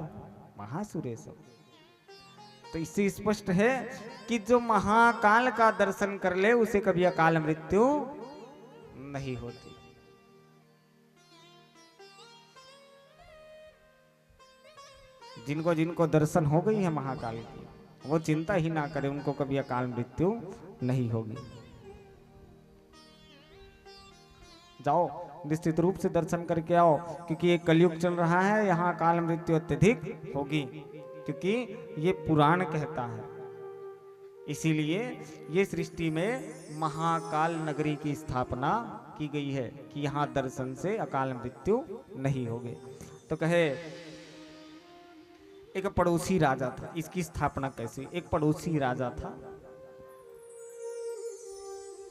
महासुरेशम। तो इससे स्पष्ट है कि जो महाकाल का दर्शन कर ले उसे कभी अकाल मृत्यु नहीं होती। जिनको जिनको दर्शन हो गई है महाकाल की, वो चिंता ही ना करे, उनको कभी अकाल मृत्यु नहीं होगी। जाओ निश्चित रूप से दर्शन करके आओ, क्योंकि ये कलयुग चल रहा है, यहाँ अकाल मृत्यु अत्यधिक होगी, क्योंकि ये पुराण कहता है। इसीलिए ये सृष्टि में महाकाल नगरी की स्थापना की गई है कि यहाँ दर्शन से अकाल मृत्यु नहीं होगी। तो कहे एक पड़ोसी राजा था, इसकी स्थापना कैसे? एक पड़ोसी राजा था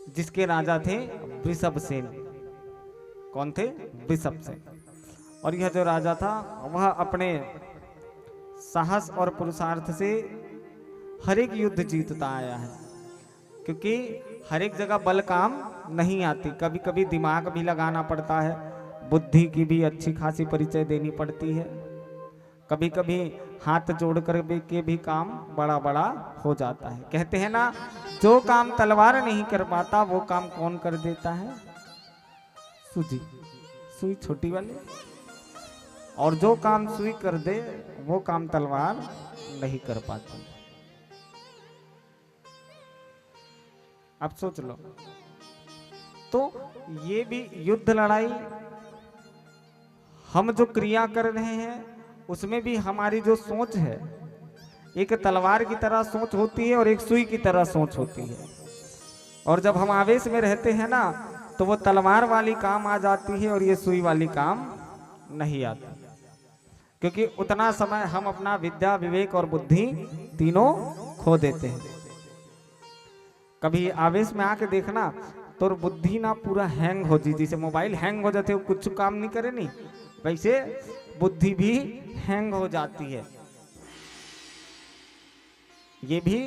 जिसके राजा थे वृषभसेन। कौन थे? वृषभसेन। और यह जो राजा था वह अपने साहस और पुरुषार्थ से हर एक युद्ध जीतता आया है, क्योंकि हर एक जगह बल काम नहीं आती, कभी कभी दिमाग भी लगाना पड़ता है, बुद्धि की भी अच्छी खासी परिचय देनी पड़ती है, कभी कभी हाथ जोड़ कर के भी काम बड़ा बड़ा हो जाता है। कहते हैं ना, जो काम तलवार नहीं कर पाता वो काम कौन कर देता है? सुई छोटी वाली। और जो काम सुई कर दे वो काम तलवार नहीं कर पाती। अब सोच लो, तो ये भी युद्ध लड़ाई हम जो क्रिया कर रहे हैं उसमें भी हमारी जो सोच है, एक तलवार की तरह सोच होती है और एक सुई की तरह सोच होती है। और जब हम आवेश में रहते हैं ना, तो वो तलवार वाली काम आ जाती है और ये सुई वाली काम नहीं आती, क्योंकि उतना समय हम अपना विद्या, विवेक और बुद्धि तीनों खो देते हैं। कभी आवेश में आके देखना तो बुद्धि ना पूरा हैंग हो जी, जैसे मोबाइल हैंग हो जाते हो, कुछ काम नहीं करे नहीं, वैसे बुद्धि भी हैंग हो जाती है, ये भी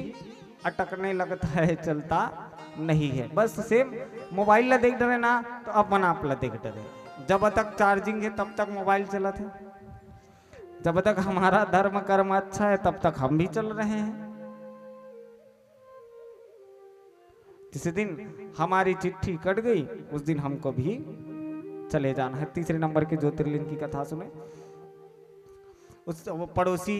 अटकने लगता है, चलता नहीं है। बस सेम मोबाइल ला देख डरे ना तो अपन आप ला देख डरे। जब तक चार्जिंग है तब तक मोबाइल चला थे, जब तक हमारा धर्म कर्म अच्छा है तब तक हम भी चल रहे हैं। जिस दिन हमारी चिट्ठी कट गई उस दिन हमको भी चले जाना है। तीसरे नंबर के ज्योतिर्लिंग की कथा सुने। उस वो पड़ोसी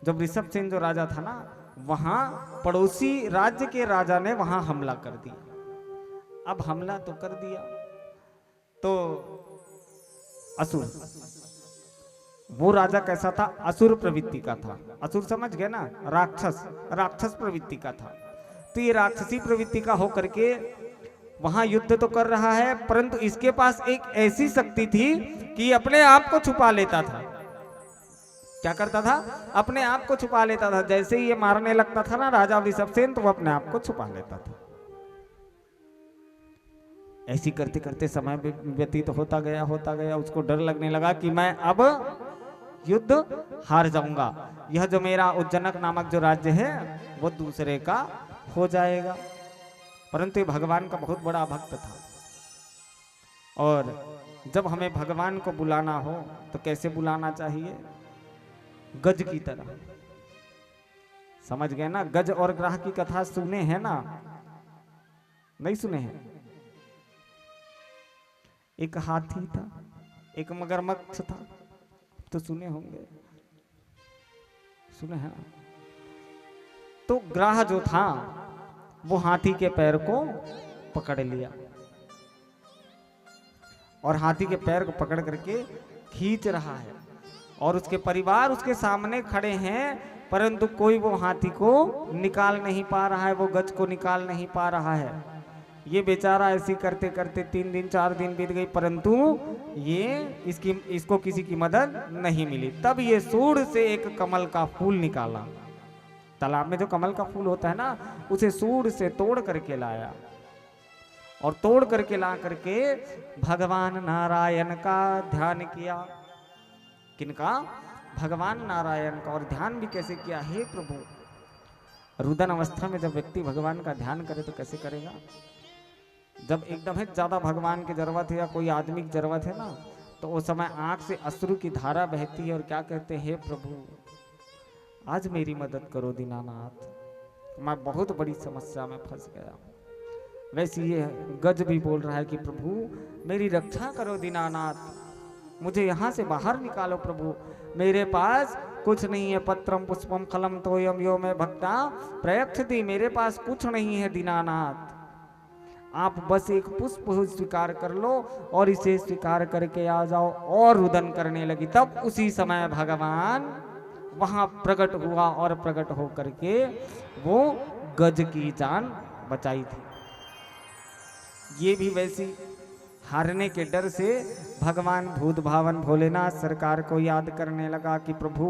जो वृषभसेन जो राजा था ना, वहां पड़ोसी राज्य के राजा ने वहां हमला कर दिया। अब हमला तो कर दिया तो असुर, वो राजा कैसा था? असुर प्रवृत्ति का था। असुर समझ गए ना, राक्षस प्रवृत्ति का था। तो ये राक्षसी प्रवृत्ति का होकर के वहां युद्ध तो कर रहा है, परंतु इसके पास एक ऐसी शक्ति थी कि अपने आप को छुपा लेता था। क्या करता था? अपने आप को छुपा लेता था। जैसे ही ये मारने लगता था ना राजा वृषभसेन, तो वो अपने आप को छुपा लेता था। ऐसी करते करते समय व्यतीत होता गया। उसको डर लगने लगा कि मैं अब युद्ध हार जाऊंगा, यह जो मेरा उज्जनक नामक जो राज्य है वो दूसरे का हो जाएगा। परंतु ये भगवान का बहुत बड़ा भक्त था, और जब हमें भगवान को बुलाना हो तो कैसे बुलाना चाहिए? गज की तरह। समझ गए ना? गज और ग्राह की कथा सुने हैं ना? नहीं सुने हैं? एक हाथी था, एक मगरमच्छ था, तो सुने होंगे, सुने हैं ना? तो ग्राह जो था वो हाथी के पैर को पकड़ लिया और हाथी के पैर को पकड़ करके खींच रहा है, और उसके परिवार उसके सामने खड़े हैं, परंतु कोई वो हाथी को निकाल नहीं पा रहा है, वो गज को निकाल नहीं पा रहा है। ये बेचारा ऐसे करते करते 3 दिन 4 दिन बीत गई, परंतु इसको किसी की मदद नहीं मिली। तब ये सूंड से एक कमल का फूल निकाला। तालाब में जो कमल का फूल होता है ना, उसे सूंड से तोड़ करके लाया, और तोड़ करके ला करके भगवान नारायण का ध्यान किया। किनका? भगवान नारायण का। और ध्यान भी कैसे किया? हे प्रभु, रुदन अवस्था में जब व्यक्ति भगवान का ध्यान करे तो कैसे करेगा? जब एकदम है ज्यादा भगवान की जरूरत है या कोई आदमी की जरूरत है ना, तो उस समय आंख से अश्रु की धारा बहती है और क्या कहते हैं? हे प्रभु, आज मेरी मदद करो दीनानाथ, मैं बहुत बड़ी समस्या में फंस गया। वैसे ये गज भी बोल रहा है कि प्रभु मेरी रक्षा करो दीनानाथ, मुझे यहाँ से बाहर निकालो प्रभु, मेरे पास कुछ नहीं है। पत्रम पुष्पम फलम तोयम यो में भक्ता प्रयक्षति, मेरे पास कुछ नहीं है दीनानाथ, आप बस एक पुष्प स्वीकार कर लो और इसे स्वीकार करके आ जाओ। और रुदन करने लगी। तब उसी समय भगवान वहां प्रकट हुआ और प्रकट हो करके वो गज की जान बचाई थी। ये भी वैसी हारने के डर से भगवान भूत भावन भोलेनाथ सरकार को याद करने लगा कि प्रभु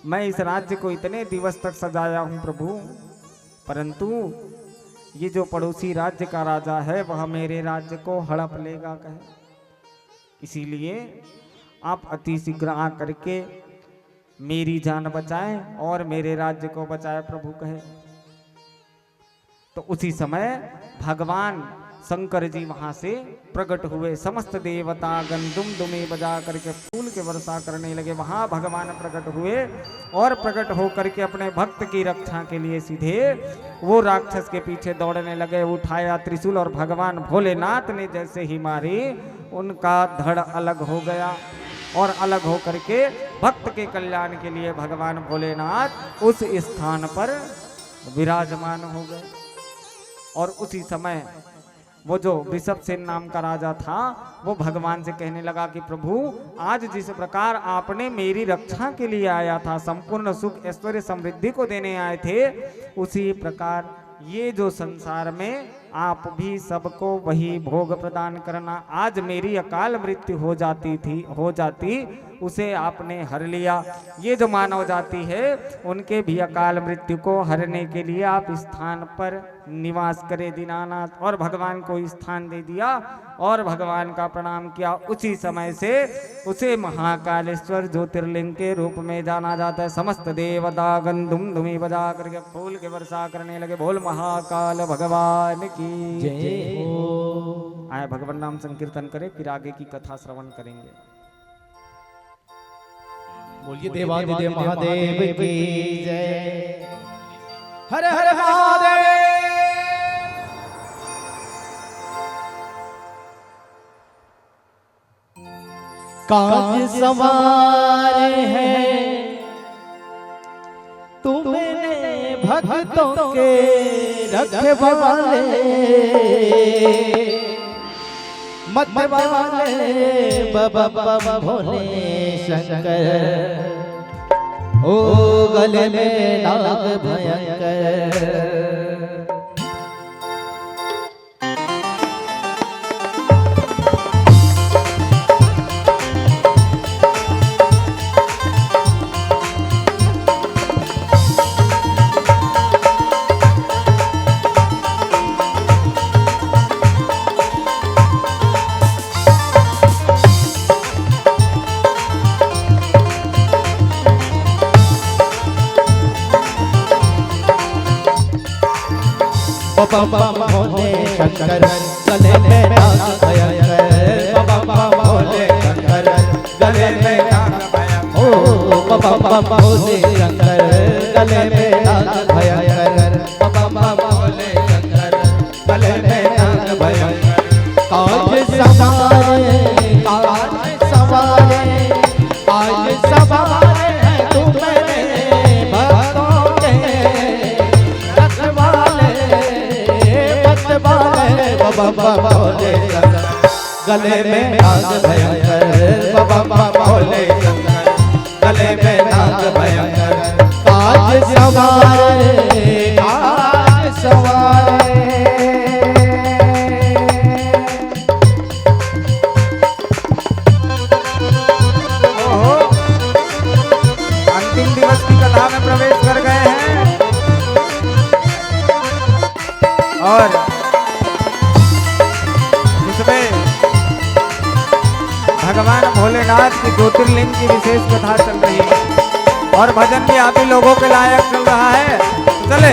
मैं इस राज्य को इतने दिवस तक सजाया हूं प्रभु, परंतु ये जो पड़ोसी राज्य का राजा है वह मेरे राज्य को हड़प लेगा कहे, इसीलिए आप अति शीघ्र आ करके मेरी जान बचाएं और मेरे राज्य को बचाए प्रभु कहे। तो उसी समय भगवान शंकर जी वहां से प्रकट हुए, समस्त देवता गण दुम बजा करके फूल के वर्षा करने लगे। वहां भगवान प्रकट हुए और प्रकट होकर के अपने भक्त की रक्षा के लिए सीधे वो राक्षस के पीछे दौड़ने लगे। उठाया त्रिशूल और भगवान भोलेनाथ ने जैसे ही मारी उनका धड़ अलग हो गया और अलग हो करके भक्त के कल्याण के लिए भगवान भोलेनाथ उस स्थान पर विराजमान हो गए। और उसी समय वो जो वृषभसेन नाम का राजा था वो भगवान से कहने लगा कि प्रभु आज जिस प्रकार आपने मेरी रक्षा के लिए आया था, संपूर्ण सुख ऐश्वर्य समृद्धि को देने आए थे, उसी प्रकार ये जो संसार में आप भी सबको वही भोग प्रदान करना। आज मेरी अकाल मृत्यु हो जाती उसे आपने हर लिया। ये जो मानव जाति है उनके भी अकाल मृत्यु को हरने के लिए आप स्थान पर निवास करे दीनानाथ। और भगवान को स्थान दे दिया और भगवान का प्रणाम किया। उसी समय से उसे महाकालेश्वर ज्योतिर्लिंग के रूप में जाना जाता है। समस्त देवता गण धुम धुमी बजा करके फूल के वर्षा करने लगे। बोल महाकाल भगवान की जय हो। आए भगवान नाम संकीर्तन करे, फिर आगे की कथा श्रवण करेंगे। बोलिए देवादिदेव महादेव की जय। हर हर महादेव। काज सवार है तुमने भक्तों के रखवाले, मत वाले बाबा भोले शंकर, ओ गले में नाग भयंकर। बाबा भोले शंकर गले में नाग भयंकर, बाबा भोले शंकर गले में नाग भयंकर, ओ बाबा भोले शंकर गले में नाग भयंकर, बाबा भोले शंकर गले में नाग भयंकर। काज सवारे काज सवारे काज सवारे है तुम्हारे भक्तों के रखवाले, बाबा भोले शंकर गले में नाग भयंकर, बाबा भोले शंकर गले में नाग भयंकर। काज सवारे काज सवारे। ओहो, अंतिम दिवस की कथा में प्रवेश कर गए हैं और भगवान भोलेनाथ की ज्योतिर्लिंग की विशेष कथा चल रही है और भजन भी आप ही लोगों के लायक चल रहा है। चले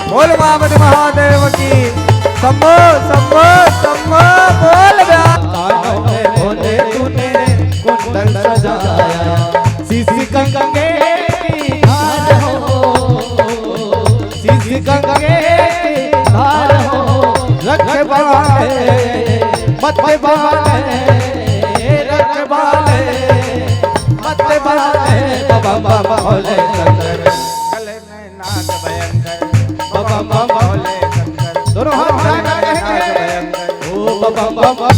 बोल महाबली महादेव की शंभो शंभो शंभो बोल। भोले तूने कुंडल सजाया, सीसी गंगे की धार हो, सीसी गंगे की धार हो, रखवाले मत वाले बाबा भोले शंकर गले में नाग भयंकर, बाबा भोले शंकर दोनों हाथ भयंकर, ओ बाबा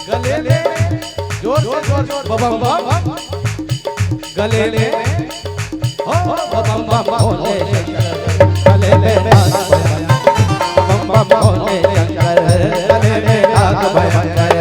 गले ले जोर जोर बाबा गले ले बम बम भोले शंकर गले में नाग भयंकर, बम बम भोले शंकर गले में नाग भयंकर।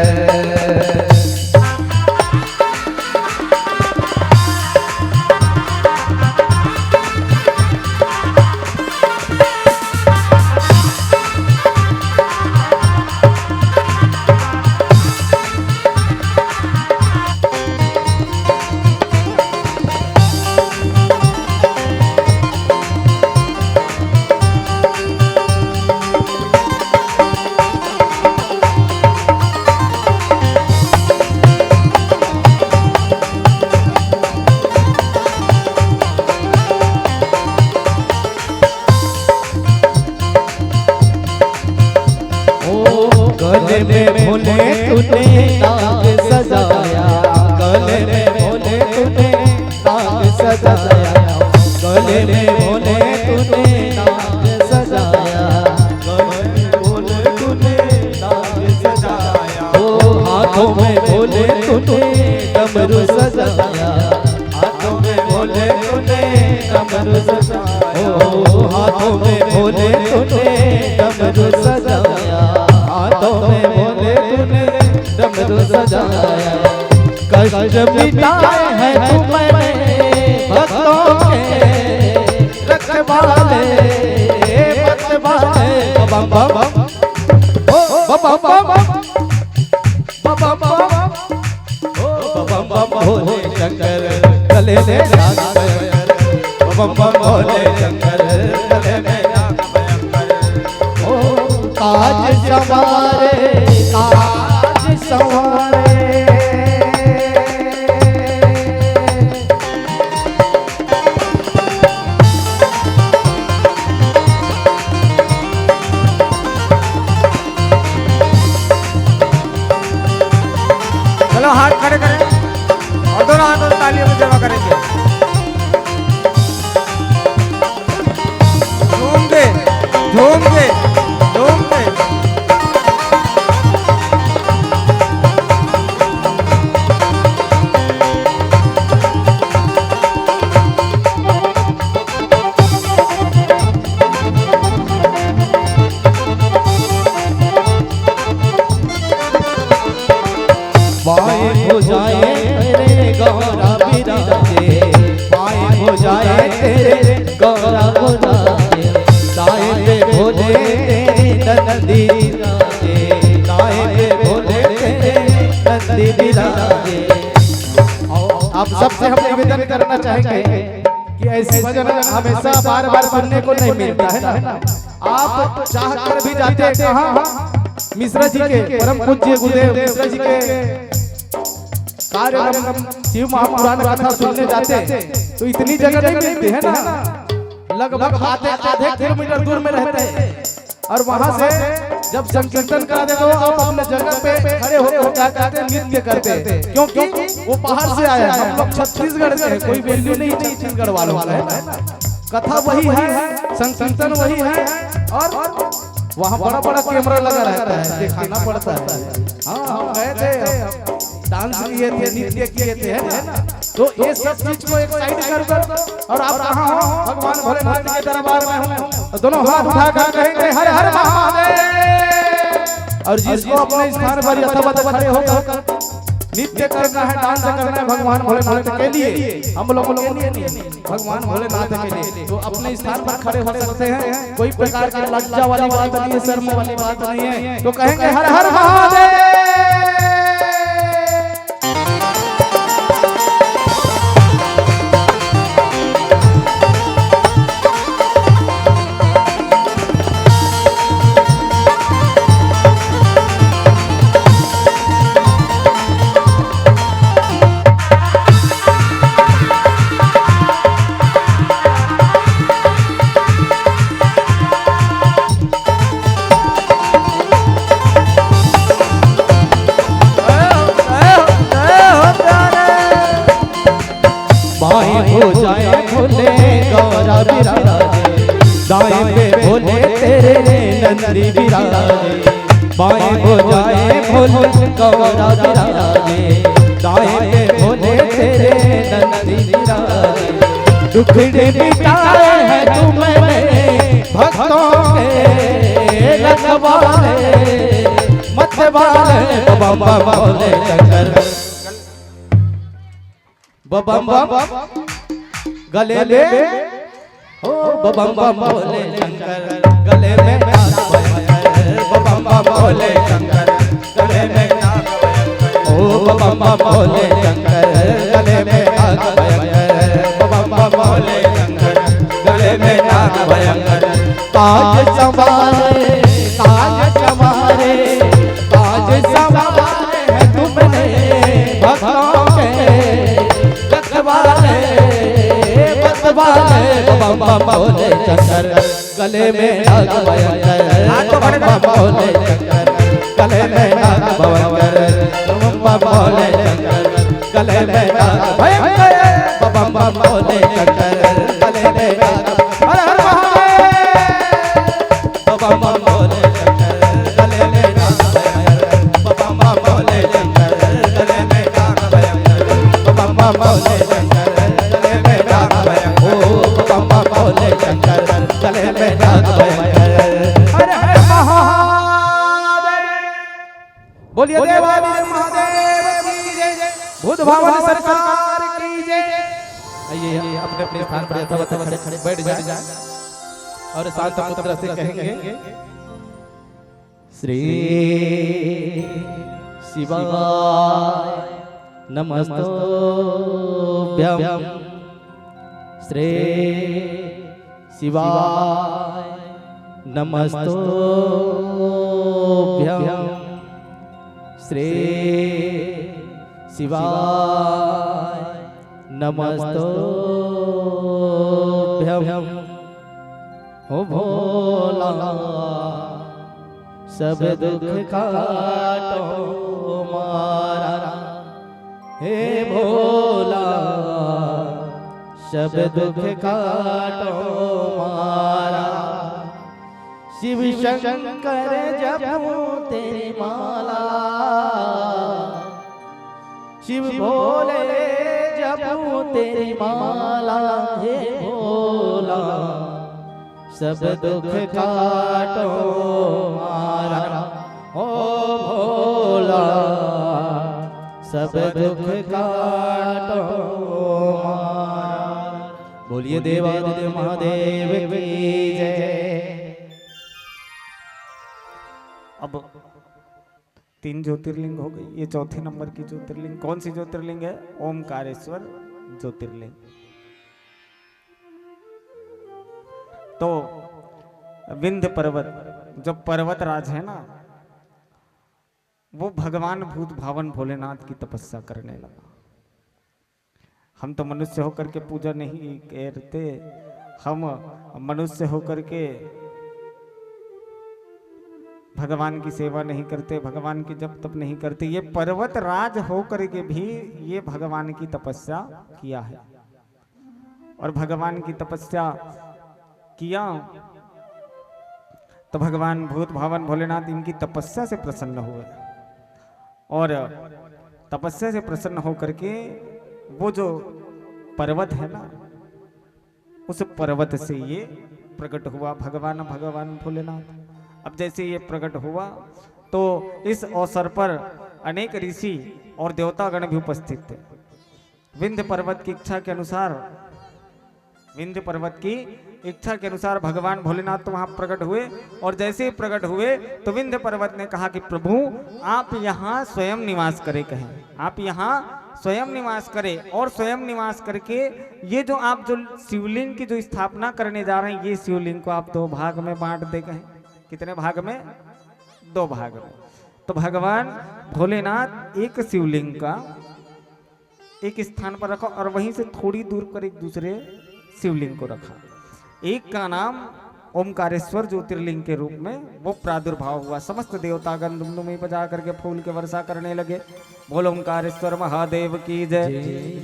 गले में भोले तूने नाग सजाया, गले में भोले तूने नाग सजाया, गले में भोले तूने नाग सजाया, गले में भोले तूने नाग सजाया। ओ हाथों में भोले तूने डमरू सजाया, हाथों में भोले तूने डमरू सजाया, ओ हाथों में भोले तूने डमरू सजाया, हाथों में भोले तूने डमरू सजाया। कष्ट मिटाए हैं तुमने भक्तों के रखवाले, रखवाले बम बम बम बम बम बम बम भोले शंकर गले में नाग भयंकर, बम बम भोले शंकर गले में नाग भयंकर। ओ काज सवारे, काज सवारे, चलो हाथ खड़े करें और दोनों हाथों से तालियों में जमा करेंगे। झूम के झूम के झूम के बाएं हो जाए तेरे गौरा बिराजे, बाएं हो जाए तेरे गौरा बिराजे, दाएं पे भोले तेरे नंदी बिराजे, दाएं पे भोले तेरे नंदी बिराजे। आप सबसे हम निवेदन करना चाहेंगे कि ऐसी भजन हमेशा बार बार सुनने को नहीं मिलता है ना। आप चाह कर भी जाते हैं कहाँ, मिश्रा जी के परम पूज्य गुरुदेव मिश्रा जी के कार्यक्रम शिव महापुराण गाथा सुनने जाते तो इतनी जगह नहीं मिलती है ना, लगभग आधे किलोमीटर दूर में रहते हैं। और वहां से जब संकीर्तन कराते तो आप अपने जगह पे खड़े होकर क्या कहते हैं, नृत्य करते हैं, क्योंकि वो बाहर से आया है, हम लोग छत्तीसगढ़ से हैं, कोई वैल्यू नहीं छत्तीसगढ़ वालों का है ना। कथा वही है, संकीर्तन वही है, और वहाँ बड़ा बड़ा कैमरा लगा रहता है, दिखाना पड़ता है। हाँ हम गए थे, डांस किए थे, नृत्य किए थे, है ना। तो ये सब चीज को एक साइड कर और आप कहाँ हो, भगवान भोलेनाथ के दरबार में हो, दोनों हाथ उठा कर कहेंगे हर हर महादेव। और जिसको अपने स्थान पर यथावत खड़े होकर नृत्य करना है, डांस करना है भगवान भोलेनाथ के लिए, हम लोगों के लिए नहीं, भगवान भोलेनाथ के लिए, तो अपने स्थान पर खड़े हो सकते हैं। कोई प्रकार की लज्जा वाली बात नहीं है, शर्म वाली बात नहीं है, तो कहेंगे हर हर महादेव। हो जाए भोले गौरा बिराजे, दाएं पे भोले तेरे नंदी बिराजे, बाएं हो जाए भोले गौरा बिराजे, दाएं पे भोले तेरे नंदी बिराजे। दुखड़े मिटाए हैं तुमने भक्तों के रखवाले मतवाले बम बम भोले शंकर बम बम गले में ओ बम बम भोले शंकर गले में नाग भयंकर बम बम भोले शंकर गले में नाग भयंकर ओ बम बम भोले शंकर गले में नाग भयंकर बम बम भोले शंकर गले में नाग भयंकर ताज संवारे ताज संवारे ताज संवारे है तुमने भक्तों के रखवाले मतवाले बम बम भोले शंकर गले में नाग भयंकर बम बम भोले शंकर गले में नाग भयंकर बम बम भोले शंकर गले में नाग भयंकर बम बम भोले शंकर गले में नाग हर हर महादेव बम बम भोले शंकर गले में नाग भयंकर बम बम भोले शंकर गले में नाग भयंकर बम बम भोले शंकर गले में नाग भयंकर ओ बम बम भोले शंकर गले में नाग भयंकर हर हर महादेव बोलिए देवादिदेव महादेव की जय बुद्ध भगवान सरकार की जय। आइए अपने अपने स्थान पर यथावत खड़े बैठ जाए और शांत मुद्रा से कहेंगे श्री शिवाय नमस्तुभ्यं श्री शिवाय नमस्तुभ्यं श्री शिवाय नमस्तुभ्यं हो भोला सब दुख काटो मारा हे भोला सब दुख काटो मारा शिव शंकर जपो तेरी माला शिव भोले जपो तेरी माला हे भोला सब दुख काटो मारा ओ भोला सब दुख काटो मारा। बोलिए देवादिदेव महादेव की जय। अब 3 ज्योतिर्लिंग हो गई, ये चौथे नंबर की ज्योतिर्लिंग कौन सी ज्योतिर्लिंग है? ओमकारेश्वर ज्योतिर्लिंग। तो विंध्य पर्वत जो पर्वत राज है ना, वो भगवान भूत भावन भोलेनाथ की तपस्या करने लगा। हम तो मनुष्य होकर के पूजा नहीं करते, हम मनुष्य होकर के भगवान की सेवा नहीं करते, भगवान की जप तप नहीं करते। ये पर्वत राज होकर के भी ये भगवान की तपस्या किया है, और भगवान की तपस्या किया तो भगवान भूत भावन भोलेनाथ इनकी तपस्या से प्रसन्न हुए, और तपस्या से प्रसन्न होकर के वो जो पर्वत है ना, उस पर्वत से ये प्रकट हुआ भगवान भोलेनाथ। अब जैसे ये प्रकट हुआ तो इस अवसर पर अनेक ऋषि और देवतागण भी उपस्थित थे। विंध्य पर्वत की इच्छा के अनुसार, विंध्य पर्वत की इच्छा के अनुसार भगवान भोलेनाथ तो वहां प्रकट हुए, और जैसे ही प्रकट हुए तो विंध्य पर्वत ने कहा कि प्रभु आप यहाँ स्वयं निवास करें, कहें आप यहाँ स्वयं निवास करें, और स्वयं निवास करके ये जो आप जो शिवलिंग की जो स्थापना करने जा रहे हैं, ये शिवलिंग को आप 2 भाग में बांट दे, कहें कितने भाग में? 2 भाग में। तो भगवान भोलेनाथ एक शिवलिंग का एक स्थान पर रखा, और वहीं से थोड़ी दूर पर एक दूसरे शिवलिंग को रखा। एक का नाम ओमकारेश्वर ज्योतिर्लिंग के रूप में वो प्रादुर्भाव हुआ। समस्त देवतागण दुमदुमी बजा करके फूल के वर्षा करने लगे। बोल ओमकारेश्वर महादेव की जय।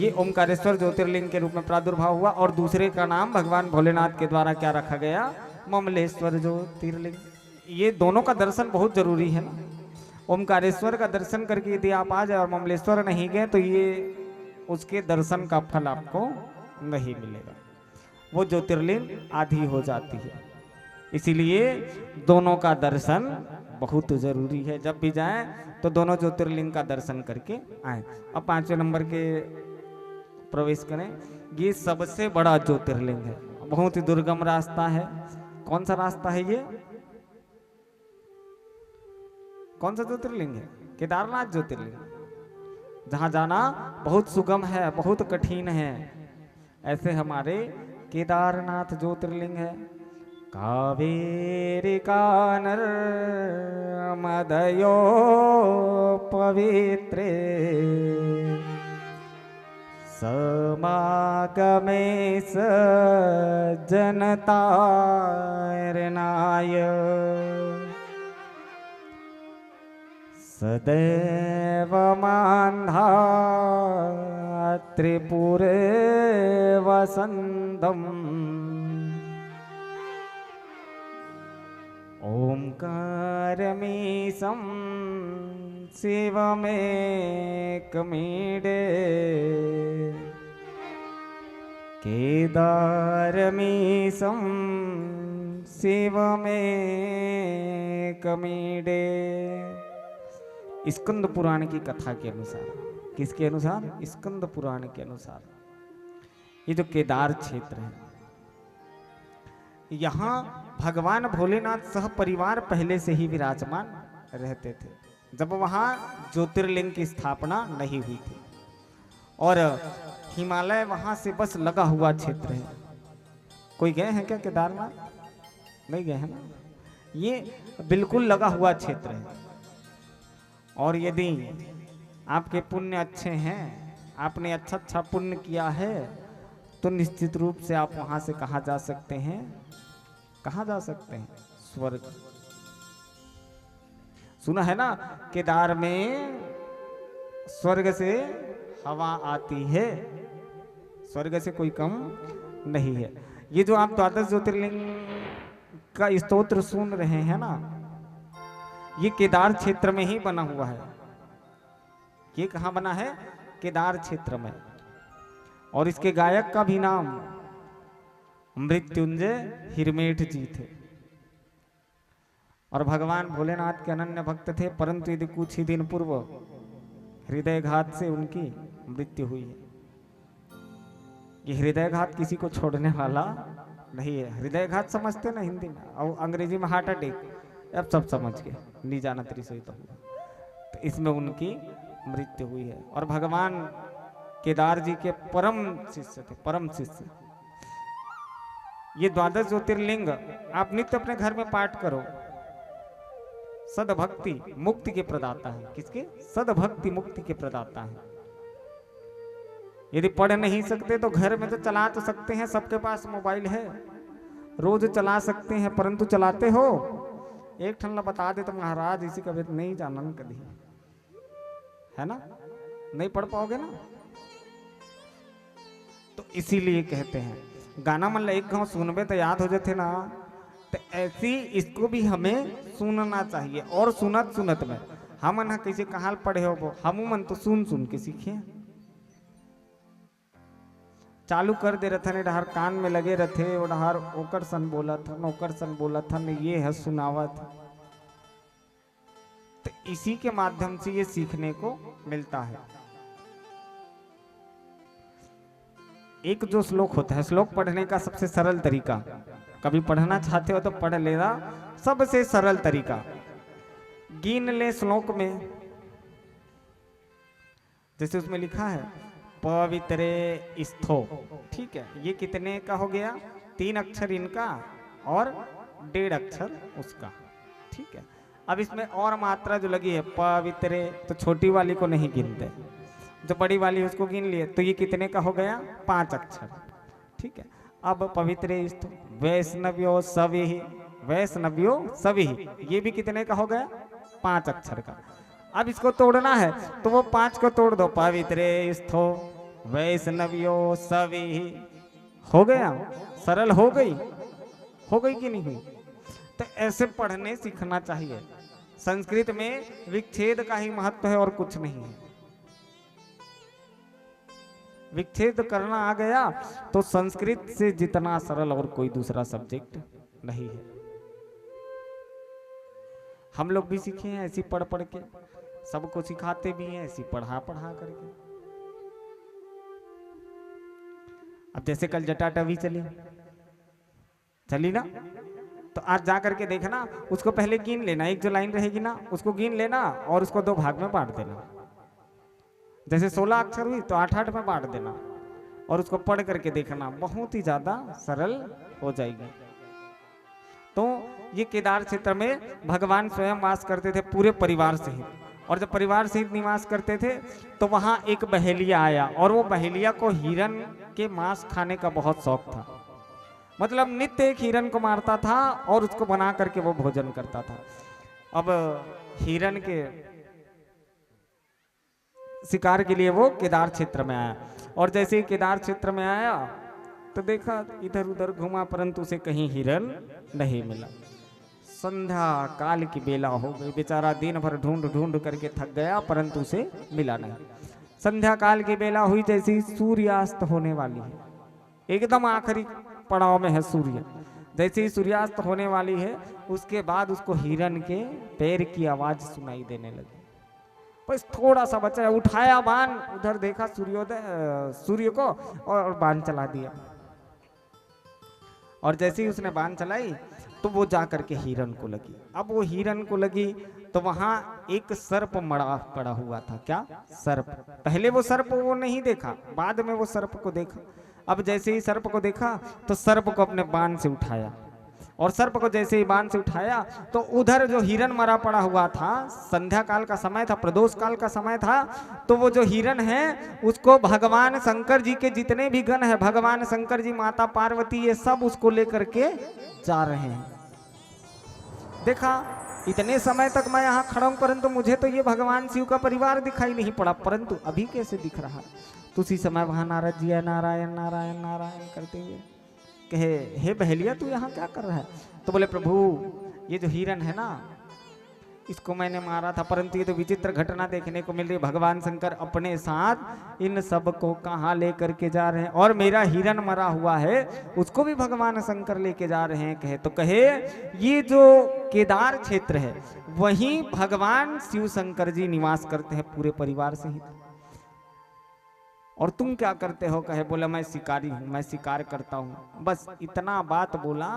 ये ओमकारेश्वर ज्योतिर्लिंग के रूप में प्रादुर्भाव हुआ, और दूसरे का नाम भगवान भोलेनाथ के द्वारा क्या रखा गया? ममलेश्वर ज्योतिर्लिंग। ये दोनों का दर्शन बहुत जरूरी है ना। ओमकारेश्वर का दर्शन करके यदि आप आ जाए और ममलेश्वर नहीं गए तो ये उसके दर्शन का फल आपको नहीं मिलेगा। वो ज्योतिर्लिंग आधी हो जाती है। इसीलिए दोनों का दर्शन बहुत जरूरी है। जब भी जाएं तो दोनों ज्योतिर्लिंग का दर्शन करके आए। अब 5वें नंबर के प्रवेश करें। ये सबसे बड़ा ज्योतिर्लिंग है, बहुत ही दुर्गम रास्ता है। कौन सा रास्ता है ये? कौन सा ज्योतिर्लिंग है? केदारनाथ ज्योतिर्लिंग। जहां जाना बहुत सुगम है, बहुत कठिन है, ऐसे हमारे केदारनाथ ज्योतिर्लिंग है। कावेरी कानर मदयो पवित्रे समागमे सज्जनतारणाय सदैव मान्धा त्रिपुरे वसन्तम् ओंकारमीशं शिवमेकमीडे केदारमीशं शिवमेकमीडे। स्कंद पुराण की कथा के अनुसार, किसके अनुसार? स्कंद पुराण के अनुसार ये जो केदार क्षेत्र है, यहाँ भगवान भोलेनाथ सह परिवार पहले से ही विराजमान रहते थे, जब वहाँ ज्योतिर्लिंग की स्थापना नहीं हुई थी। और हिमालय वहाँ से बस लगा हुआ क्षेत्र है। कोई गए हैं क्या केदारनाथ? नहीं गए हैं ना? ये बिल्कुल लगा हुआ क्षेत्र है। और यदि आपके पुण्य अच्छे हैं, आपने अच्छा पुण्य किया है, तो निश्चित रूप से आप वहां से कहाँ जा सकते हैं? कहाँ जा सकते हैं? स्वर्ग। सुना है ना, केदार में स्वर्ग से हवा आती है, स्वर्ग से कोई कम नहीं है। ये जो आप द्वादश ज्योतिर्लिंग का स्तोत्र सुन रहे हैं ना, ये केदार क्षेत्र में ही बना हुआ है। ये कहाँ बना है? केदार क्षेत्र में। और इसके गायक का भी नाम मृत्युंजय हिरमेठ जी थे। और भगवान भोलेनाथ के अनन्य भक्त थे, परंतु यदि कुछ ही दिन पूर्व हृदयघात से उनकी मृत्यु हुई है। ये हृदयघात किसी को छोड़ने वाला नहीं है। हृदयघात समझते ना हिंदी में, और अंग्रेजी में हार्ट अटैक, अब सब समझ गए, नी जाना तेरी सही तो इसमें उनकी मृत्यु हुई है। और भगवान केदार जी के परम शिष्य थे, परम शिष्य। ये द्वादश ज्योतिर्लिंग आप नित्य अपने घर में पाठ करो। सदभक्ति मुक्ति के प्रदाता है। किसके? सदभक्ति मुक्ति के प्रदाता है। यदि पढ़ नहीं सकते तो घर में तो चला तो सकते हैं, सबके पास मोबाइल है, रोज चला सकते हैं, परंतु चलाते हो? एक ठन बता दे तो महाराज इसी का वेद नहीं जानन कभी, है ना? नहीं पढ़ पाओगे ना। तो इसीलिए कहते हैं गाना मन एक गाँव सुनबे तो याद हो जाते ना, तो ऐसी इसको भी हमें सुनना चाहिए। और सुनत सुनत में हम कैसे कहाल पढ़े हो, हम मन तो सुन सुन के सीखे। चालू कर दे रहे डहार कान में लगे रथे, वो डहार ओकर सन बोला था, ओकर सन बोला था, ये है सुनावत। तो इसी के माध्यम से ये सीखने को मिलता है। एक जो श्लोक होता है, श्लोक पढ़ने का सबसे सरल तरीका, कभी पढ़ना चाहते हो तो पढ़ लेना, सबसे सरल तरीका गिन ले श्लोक में। जैसे उसमें लिखा है पवित्रे स्थो, ठीक है, ये कितने का हो गया? 3 अक्षर इनका और 1.5 अक्षर उसका, ठीक है। अब इसमें और मात्रा जो लगी है पवित्रे, तो छोटी वाली को नहीं गिनते, जो बड़ी वाली है उसको गिन लिए, तो ये कितने का हो गया? 5 अक्षर, ठीक है। अब पवित्रे स्थो वैष्णव्यो सविहि, वैष्णव्यो सविहि, ये भी कितने का हो गया? 5 अक्षर का। अब इसको तोड़ना है तो वो 5 को तोड़ दो, पवित्रे स्थो वैष्णव्यो सविहि, हो गया, सरल हो गई कि नहीं हुई? तो ऐसे पढ़ने सीखना चाहिए। संस्कृत में विच्छेद का ही महत्व है और कुछ नहीं है। विच्छेद करना आ गया तो संस्कृत से जितना सरल और कोई दूसरा सब्जेक्ट नहीं है। हम लोग भी सीखे हैं ऐसी पढ़ पढ़ के, सबको सिखाते भी हैं ऐसी पढ़ा पढ़ा करके। अब जैसे कल जटाटवी चली ना, तो आज जा करके देखना, उसको पहले गिन लेना, एक जो लाइन रहेगी ना उसको गिन लेना और उसको 2 भाग में बांट देना। जैसे 16 अक्षर हुई तो 8-8 में बांट देना और उसको पढ़ करके देखना, बहुत ही ज्यादा सरल हो जाएगी। तो ये केदार क्षेत्र में भगवान स्वयं वास करते थे पूरे परिवार सहित, और जब परिवार सहित निवास करते थे तो वहां एक बहेलिया आया, और वो बहेलिया को हिरन के मांस खाने का बहुत शौक था। मतलब नित्य एक हिरन को मारता था और उसको बना करके वो भोजन करता था। अब हिरन के शिकार के लिए वो केदार क्षेत्र में आया, और जैसे ही केदार क्षेत्र में आया तो देखा इधर उधर घुमा परंतु उसे कहीं हिरन नहीं मिला। संध्या काल की बेला हो गई, बेचारा दिन भर ढूंढ ढूंढ करके थक गया परंतु उसे मिला नहीं। संध्या काल की बेला हुई, जैसे ही सूर्यास्त होने वाली है, एकदम आखिरी पड़ाव में है सूर्य, जैसे ही सूर्यास्त होने वाली है उसके बाद उसको हिरन के पैर की आवाज सुनाई देने लगी। बस थोड़ा सा बचा, उठाया बाण, उधर देखा सूर्य को और बाण चला दिया, और जैसे ही उसने बाण चलाई तो वो जा करके हिरन को लगी। अब वो हिरन को लगी तो वहां एक सर्प मड़ा पड़ा हुआ था। क्या सर्प? पहले वो सर्प वो नहीं देखा, बाद में वो सर्प को देखा। अब जैसे ही सर्प को देखा तो सर्प को अपने बाण से उठाया, और सर्प को जैसे ही बाण से उठाया तो उधर जो हिरन मरा पड़ा हुआ था, संध्या काल का समय था, प्रदोष काल का समय था, तो वो जो हिरन है उसको भगवान शंकर जी के जितने भी गण है, भगवान शंकर जी, माता पार्वती, ये सब उसको लेकर के जा रहे हैं। देखा इतने समय तक मैं यहाँ खड़ा हूं परंतु मुझे तो ये भगवान शिव का परिवार दिखाई नहीं पड़ा, परंतु अभी कैसे दिख रहा है? तो उसी समय वहां नारद जी नारायण नारायण नारायण करते हुए कहे, हे बहेलिया तू यहाँ क्या कर रहा है? तो बोले प्रभु ये जो हिरन है ना इसको मैंने मारा था, परंतु ये तो विचित्र घटना देखने को मिल रही, भगवान शंकर अपने साथ इन सब को कहाँ लेकर के जा रहे हैं, और मेरा हिरन मरा हुआ है उसको भी भगवान शंकर लेके जा रहे हैं। कहे तो कहे ये जो केदार क्षेत्र है वहीं भगवान शिव शंकर जी निवास करते हैं पूरे परिवार से ही, और तुम क्या करते हो? कहे बोला मैं शिकारी हूं, मैं शिकार करता हूं। बस इतना बात बोला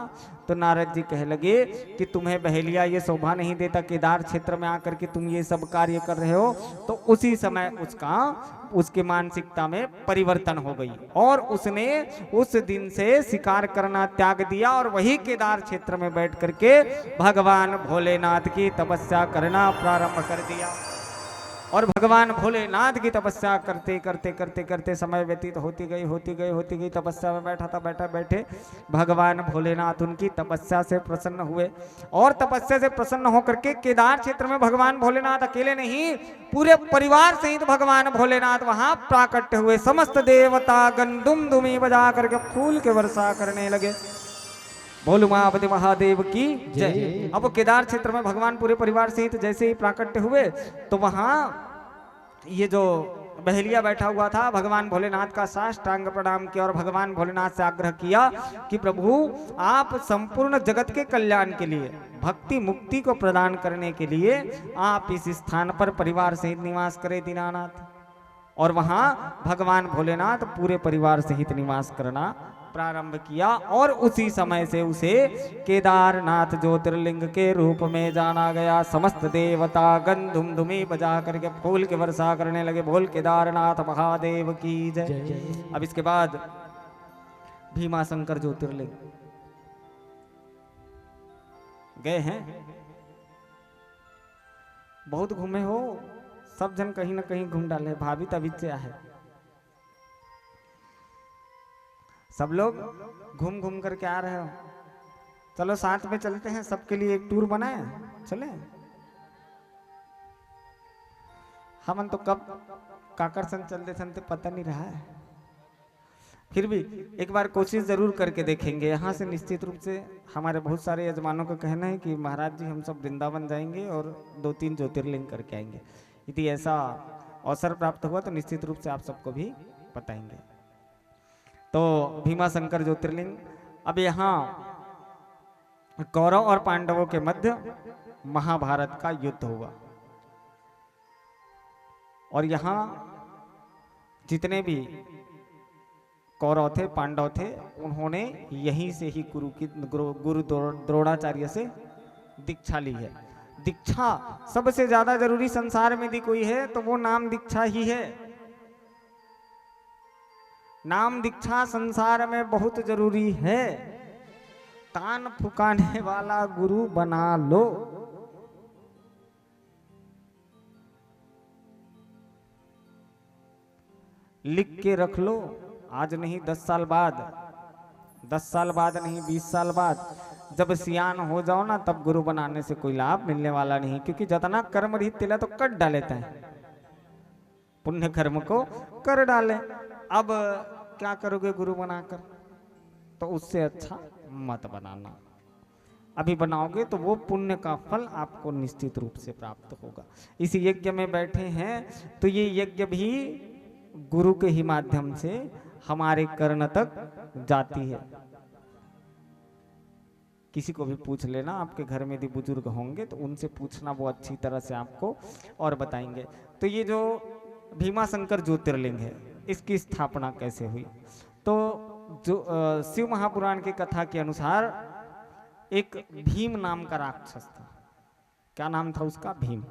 तो नारद जी कहे लगे कि तुम्हें बहेलिया ये शोभा नहीं देता केदार क्षेत्र में आकर के तुम ये सब कार्य कर रहे हो। तो उसी समय उसके मानसिकता में परिवर्तन हो गई, और उसने उस दिन से शिकार करना त्याग दिया, और वही केदार क्षेत्र में बैठ करके भगवान भोलेनाथ की तपस्या करना प्रारंभ कर दिया। और भगवान भोलेनाथ की तपस्या करते करते करते करते समय व्यतीत होती गई तपस्या में बैठा था। बैठे भगवान भोलेनाथ उनकी तपस्या से प्रसन्न हुए, और तपस्या से प्रसन्न होकर के केदार क्षेत्र में भगवान भोलेनाथ अकेले नहीं पूरे परिवार सहित भगवान भोलेनाथ वहां प्राकट्य हुए। समस्त देवता गण दुम-दुमी बजा करके फूल के वर्षा करने लगे। बोलो महापति महादेव की जय। अब केदार क्षेत्र में भगवान पूरे परिवार सहित जैसे ही प्राकट्य हुए तो वहां ये जो बहेलिया बैठा हुआ था भगवान भोलेनाथ का साष्टांग प्रणाम किया, और भगवान भोलेनाथ से आग्रह किया कि प्रभु आप संपूर्ण जगत के कल्याण के लिए, भक्ति मुक्ति को प्रदान करने के लिए आप इस स्थान पर परिवार सहित निवास करें दीनानाथ। और वहां भगवान भोलेनाथ पूरे परिवार सहित निवास करना प्रारंभ किया, और उसी समय से उसे केदारनाथ ज्योतिर्लिंग के रूप में जाना गया। समस्त देवता गण धुमधुमी बजा करके फूल के वर्षा करने लगे। बोल केदारनाथ महादेव की जय। अब इसके बाद भीमाशंकर ज्योतिर्लिंग गए हैं, बहुत घूमे हो, सब जन कहीं ना कहीं घूम डाले, भाभी तभी से है, सब लोग घूम घूम करके आ रहे हो। चलो साथ में चलते हैं, सबके लिए एक टूर बनाए, चले। हम तो कब काकर संग चलते थे पता नहीं रहा है, फिर भी एक बार कोशिश जरूर करके देखेंगे। यहाँ से निश्चित रूप से हमारे बहुत सारे यजमानों का कहना है कि महाराज जी हम सब वृंदावन जाएंगे और 2-3 ज्योतिर्लिंग करके आएंगे। यदि ऐसा अवसर प्राप्त हुआ तो निश्चित रूप से आप सबको भी बताएंगे। तो भीमा शंकर ज्योतिर्लिंग। अब यहाँ कौरव और पांडवों के मध्य महाभारत का युद्ध हुआ और यहाँ जितने भी कौरव थे पांडव थे उन्होंने यहीं से ही गुरु द्रोणाचार्य से दीक्षा ली है। दीक्षा सबसे ज्यादा जरूरी संसार में यदि कोई है तो वो नाम दीक्षा ही है। नाम दीक्षा संसार में बहुत जरूरी है। तान फुकाने वाला गुरु बना लो। लिख के रख लो, आज नहीं 10 साल बाद, 10 साल बाद नहीं 20 साल बाद जब सियान हो जाओ ना तब गुरु बनाने से कोई लाभ मिलने वाला नहीं, क्योंकि जितना कर्म रहित तिला तो कट डालेता है, पुण्य कर्म को कर डाले। अब क्या करोगे गुरु बनाकर, तो उससे अच्छा मत बनाना। अभी बनाओगे तो वो पुण्य का फल आपको निश्चित रूप से प्राप्त होगा। इस यज्ञ में बैठे हैं तो ये यज्ञ भी गुरु के ही माध्यम से हमारे कर्ण तक जाती है। किसी को भी पूछ लेना, आपके घर में यदि बुजुर्ग होंगे तो उनसे पूछना, वो अच्छी तरह से आपको और बताएंगे। तो ये जो भीमा शंकर ज्योतिर्लिंग है इसकी स्थापना कैसे हुई, तो जो शिव महापुराण की कथा के अनुसार एक भीम नाम का राक्षस था। क्या नाम था उसका? भीम।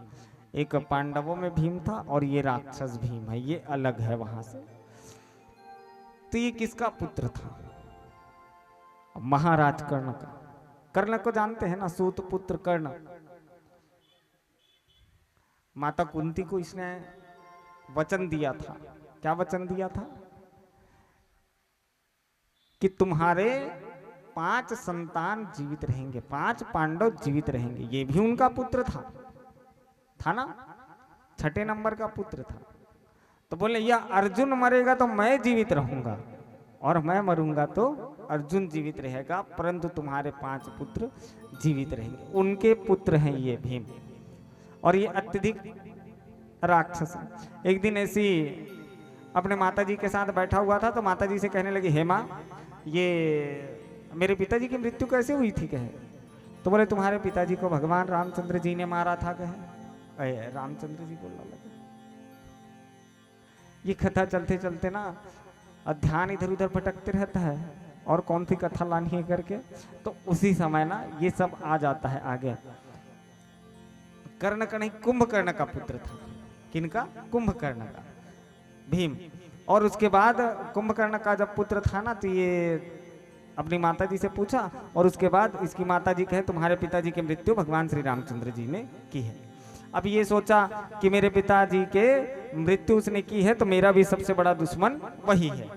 एक पांडवों में भीम था और ये राक्षस भीम है, ये अलग है वहां से। तो ये किसका पुत्र था? महाराज कर्ण का। कर्ण को जानते हैं ना, सूत पुत्र कर्ण। माता कुंती को इसने वचन दिया था। क्या वचन दिया था? कि तुम्हारे 5 संतान जीवित रहेंगे, 5 पांडव जीवित रहेंगे। ये भी उनका पुत्र था ना, 6ठे नंबर का पुत्र था। तो बोले या अर्जुन मरेगा तो मैं जीवित रहूंगा और मैं मरूंगा तो अर्जुन जीवित रहेगा, परंतु तुम्हारे 5 पुत्र जीवित रहेंगे। उनके पुत्र हैं ये भीम, और ये अत्यधिक राक्षस है। एक दिन ऐसी अपने माताजी के साथ बैठा हुआ था तो माताजी से कहने लगी, हे माँ, ये मेरे पिताजी की मृत्यु कैसे हुई थी? कहे तो बोले तुम्हारे पिताजी को भगवान रामचंद्र जी ने मारा था। कहे रामचंद्र जी बोलने लगे। ये कथा चलते चलते ना ध्यान इधर उधर भटकते रहता है और कौन सी कथा लानी है करके, तो उसी समय ना ये सब आ जाता है आगे। कर्ण का नहीं, कुंभकर्ण का पुत्र था। किनका? कुंभकर्ण का, भीम। और उसके बाद कुंभकर्ण का जब पुत्र था ना तो ये अपनी माताजी से पूछा, और उसके बाद इसकी माताजी कहे तुम्हारे पिताजी की मृत्यु भगवान श्री रामचंद्र जी ने की है। अब ये सोचा कि मेरे पिताजी के मृत्यु उसने की है तो मेरा भी सबसे बड़ा दुश्मन वही है,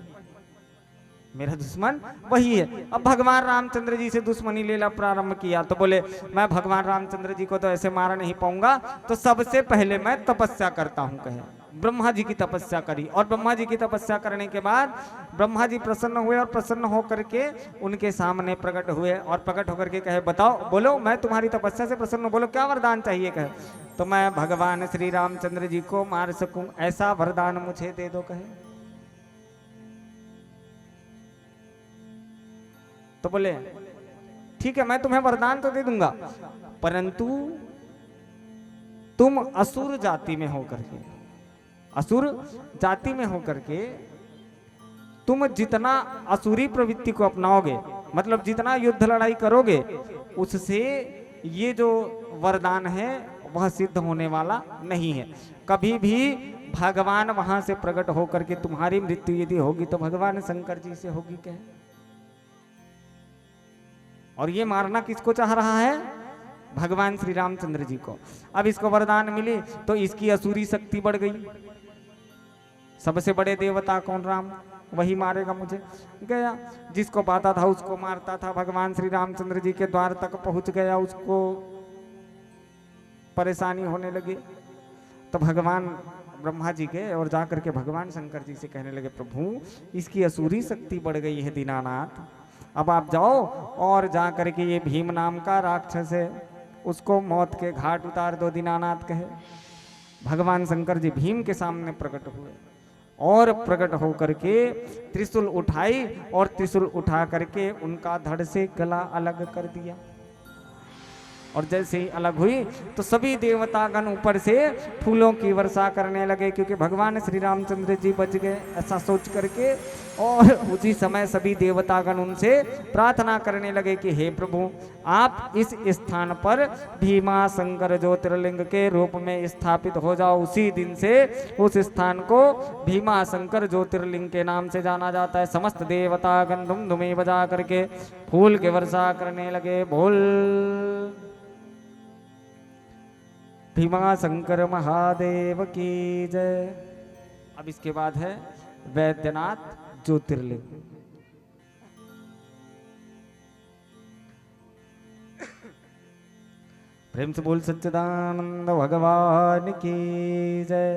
मेरा दुश्मन वही है। अब भगवान रामचंद्र जी से दुश्मनी लेना प्रारंभ किया। तो बोले मैं भगवान रामचंद्र जी को तो ऐसे मार नहीं पाऊंगा, तो सबसे पहले मैं तपस्या करता हूं। कहे ब्रह्मा जी की तपस्या करी, और ब्रह्मा जी की तपस्या करने के बाद ब्रह्मा जी प्रसन्न हुए और प्रसन्न होकर के उनके सामने प्रकट हुए और प्रकट होकर के कहे बताओ, बोलो मैं तुम्हारी तपस्या से प्रसन्न हूं, बोलो क्या वरदान चाहिए? कहे तो मैं भगवान श्री रामचंद्र जी को मार सकूं ऐसा वरदान मुझे दे दो। कहे तो बोले ठीक है मैं तुम्हें वरदान तो दे दूंगा, परंतु तुम असुर जाति में होकर के, असुर जाति में होकर के तुम जितना असुरी प्रवृत्ति को अपनाओगे, मतलब जितना युद्ध लड़ाई करोगे, उससे ये जो वरदान है वह सिद्ध होने वाला नहीं है। कभी भी भगवान वहां से प्रकट होकर के तुम्हारी मृत्यु यदि होगी तो भगवान शंकर जी से होगी। क्या? और ये मारना किसको चाह रहा है? भगवान श्री रामचंद्र जी को। अब इसको वरदान मिली तो इसकी असुरी शक्ति बढ़ गई। सबसे बड़े देवता कौन? राम, वही मारेगा मुझे। गया, जिसको पाता था उसको मारता था। भगवान श्री रामचंद्र जी के द्वार तक पहुंच गया, उसको परेशानी होने लगी। तो भगवान ब्रह्मा जी के और जाकर के भगवान शंकर जी से कहने लगे प्रभु इसकी असुरी शक्ति बढ़ गई है दीनानाथ, अब आप जाओ और जाकर के ये भीम नाम का राक्षस है उसको मौत के घाट उतार दो दीनानाथ। कहे भगवान शंकर जी भीम के सामने प्रकट हुए और प्रकट होकर के त्रिशूल उठाई और त्रिशूल उठा करके उनका धड़ से गला अलग कर दिया। और जैसे ही अलग हुई तो सभी देवतागण ऊपर से फूलों की वर्षा करने लगे, क्योंकि भगवान श्री रामचंद्र जी बच गए ऐसा सोच करके। और उसी समय सभी देवतागण उनसे प्रार्थना करने लगे कि हे प्रभु, आप इस स्थान पर भीमा शंकर ज्योतिर्लिंग के रूप में स्थापित हो जाओ। उसी दिन से उस स्थान को भीमा शंकर ज्योतिर्लिंग के नाम से जाना जाता है। समस्त देवतागण धुम धुमी बजा करके फूल की वर्षा करने लगे। बोल भीमा शंकर महादेव की जय। अब इसके बाद है वैद्यनाथ ज्योतिर्लिंग। प्रेम से बोल सच्चिदानंद भगवान की जय।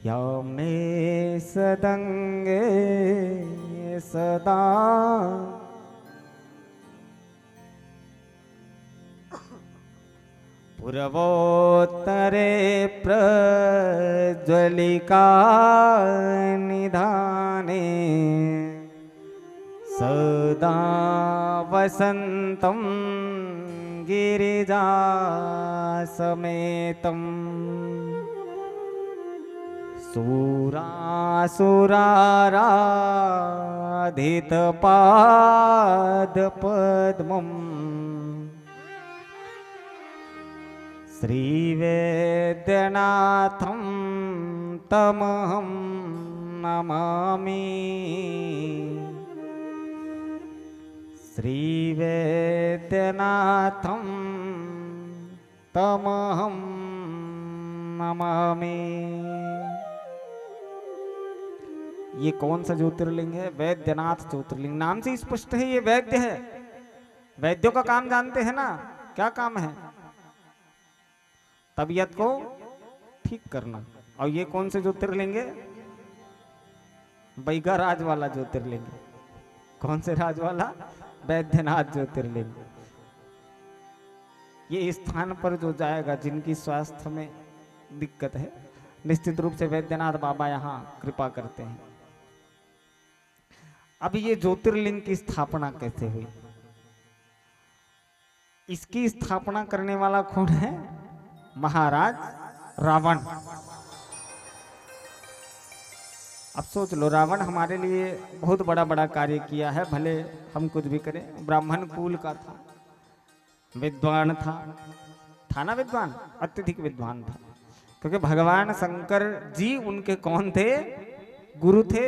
यामे सदंगे सदा पूर्वोत्तरे प्रज्वलिका निधाने सदा वसन्तं गिरिजा समेतं सुरासुराराधितपादपद्मम् श्रीवेद्यनाथं तमहं नमामि। श्रीवेद्यनाथं तमहं नमामि। ये कौन सा ज्योतिर्लिंग है? वैद्यनाथ ज्योतिर्लिंग। नाम से स्पष्ट है ये वैद्य है। वैद्यों का काम जानते हैं ना, क्या काम है? तबीयत को ठीक करना। और ये कौन से ज्योतिर्लिंग है? बैगा राज वाला ज्योतिर्लिंग। कौन से राज वाला? वैद्यनाथ ज्योतिर्लिंग। ये स्थान पर जो जाएगा, जिनकी स्वास्थ्य में दिक्कत है, निश्चित रूप से वैद्यनाथ बाबा यहाँ कृपा करते हैं। अब ये ज्योतिर्लिंग की स्थापना कैसे हुई? इसकी स्थापना करने वाला कौन है? महाराज रावण। अब सोच लो, रावण हमारे लिए बहुत बड़ा बड़ा कार्य किया है, भले हम कुछ भी करें। ब्राह्मण कुल का था, विद्वान था ना, विद्वान, अत्यधिक विद्वान था, क्योंकि भगवान शंकर जी उनके कौन थे? गुरु थे।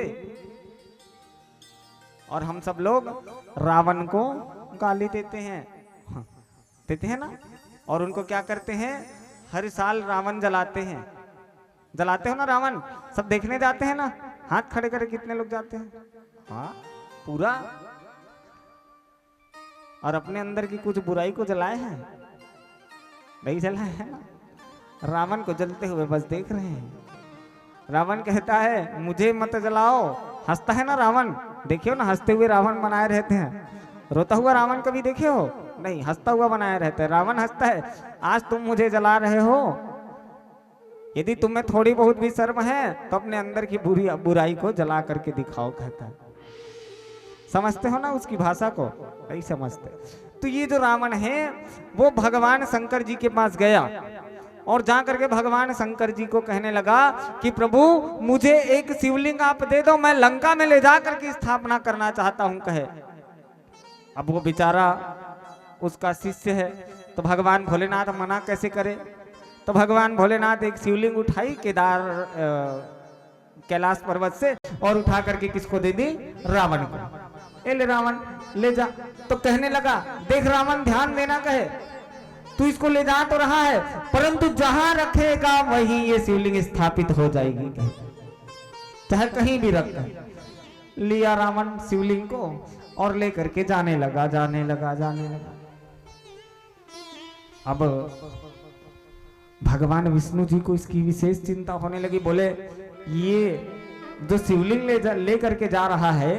और हम सब लोग रावण को गाली देते हैं, देते हैं ना। और उनको क्या करते हैं? हर साल रावण जलाते हैं। जलाते हो ना रावण? सब देखने जाते हैं ना, हाथ खड़े करे कितने लोग जाते हैं? हाँ, पूरा। और अपने अंदर की कुछ बुराई को जलाए हैं? नहीं जलाए है ना। रावण को जलते हुए बस देख रहे हैं। रावण कहता है मुझे मत जलाओ। हंसता है ना रावण, देखियो ना, हंसते हुए रावण बनाए रहते हैं। रोता हुआ रावण कभी देखे हो? नहीं, हंसता हुआ बनाए रहता है। रावण हंसता है, आज तुम मुझे जला रहे हो, यदि तुम्हें थोड़ी बहुत भी शर्म है तो अपने अंदर की बुराई को जला करके दिखाओ, कहता है। समझते हो ना उसकी भाषा को? नहीं समझते। तो ये जो रावण है वो भगवान शंकर जी के पास गया और जा करके भगवान शंकर जी को कहने लगा कि प्रभु मुझे एक शिवलिंग आप दे दो, मैं लंका में ले जा करके स्थापना करना चाहता हूं, कहे। अब वो बेचारा उसका शिष्य है, तो भगवान भोलेनाथ मना कैसे करे? तो भगवान भोलेनाथ एक शिवलिंग उठाई कैलाश पर्वत से और उठा करके किसको दे दी? रावण को। ए ले रावण, ले जा। तो कहने लगा, देख रावण, ध्यान देना, कहे तू इसको ले जा तो रहा है, परंतु जहां रखेगा वहीं ये शिवलिंग स्थापित हो जाएगी, कहे, चाहे कहीं भी रख। लिया रावण शिवलिंग को और लेकर के जाने लगा। अब भगवान विष्णु जी को इसकी विशेष चिंता होने लगी। बोले ये जो शिवलिंग ले करके जा रहा है,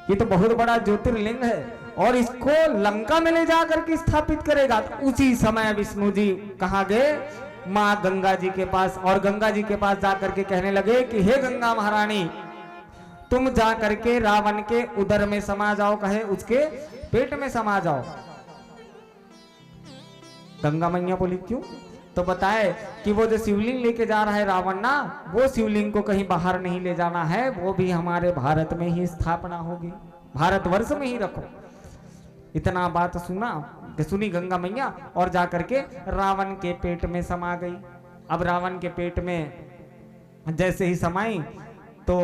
ये तो बहुत बड़ा ज्योतिर्लिंग है और इसको लंका में ले जा करके स्थापित करेगा। तो उसी समय विष्णु जी कहाँ गए? माँ गंगा जी के पास, और गंगा जी के पास जाकर के कहने लगे कि हे गंगा महारानी, तुम जा करके रावण के उदर में समा जाओ, कहे उसके पेट में समा जाओ। गंगा मैया बोली क्यों? तो बताए कि वो जो शिवलिंग लेके जा रहा है रावण ना, वो शिवलिंग को कहीं बाहर नहीं ले जाना है, वो भी हमारे भारत में ही स्थापना होगी, भारतवर्ष में ही रखो। इतना बात सुनी गंगा मैया और जाकर के रावण के पेट में समा गई। अब रावण के पेट में जैसे ही समाई तो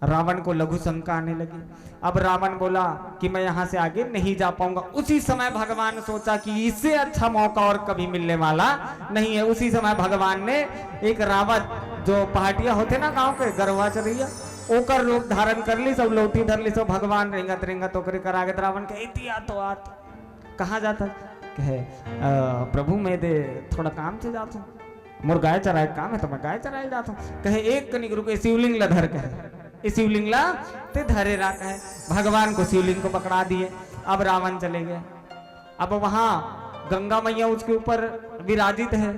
रावण को लघु शंका आने लगी। अब रावण बोला कि मैं यहाँ से आगे नहीं जा पाऊंगा। उसी समय भगवान सोचा कि इससे अच्छा मौका और कभी मिलने वाला नहीं है। उसी समय भगवान ने एक रावत, जो पहाटिया होते ना गांव के, गरवा चरैया, ओकर रूप धारण कर ली, सब लोटी धर ली, सब भगवान रेंगत रेंगत ओकरे कर आगे। रावण कहे इतिया तो आत कहाँ जाता? कहे प्रभु मैं दे थोड़ा काम से जाता हूँ, मोर गाय चराए काम है तो मैं गाय चराए जाता हूँ। कहे एक कनिक रुके, शिवलिंग ला धर, कहे शिवलिंग ला ते धरे रा, कहे भगवान को शिवलिंग को पकड़ा दिए। अब रावण चले गए। अब वहां गंगा मैया उसके ऊपर विराजित है।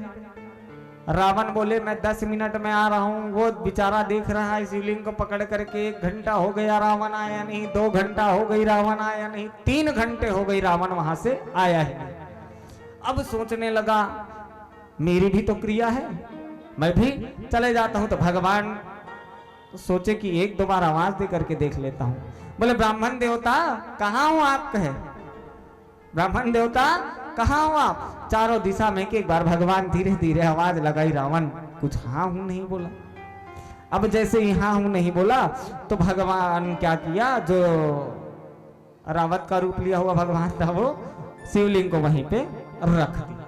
रावण बोले मैं 10 मिनट में आ रहा हूँ। वो बेचारा देख रहा है शिवलिंग को पकड़ करके, 1 घंटा हो गया रावण आया नहीं, 2 घंटा हो गई रावण आया नहीं, 3 घंटे हो गई रावण वहां से आया ही नहीं। अब सोचने लगा मेरी भी तो क्रिया है, मैं भी चले जाता हूं। तो भगवान सोचे कि 1-2 बार आवाज दे करके देख लेता हूं। बोले ब्राह्मण देवता कहाँ हो आप? कहे ब्राह्मण देवता कहाँ हो आप? चारों दिशा में के एक बार भगवान धीरे धीरे आवाज लगाई। रावण कुछ हाँ हूं नहीं बोला। अब जैसे ही हाँ हूं नहीं बोला तो भगवान क्या किया, जो रावत का रूप लिया हुआ भगवान था वो शिवलिंग को वहीं पे रख दिया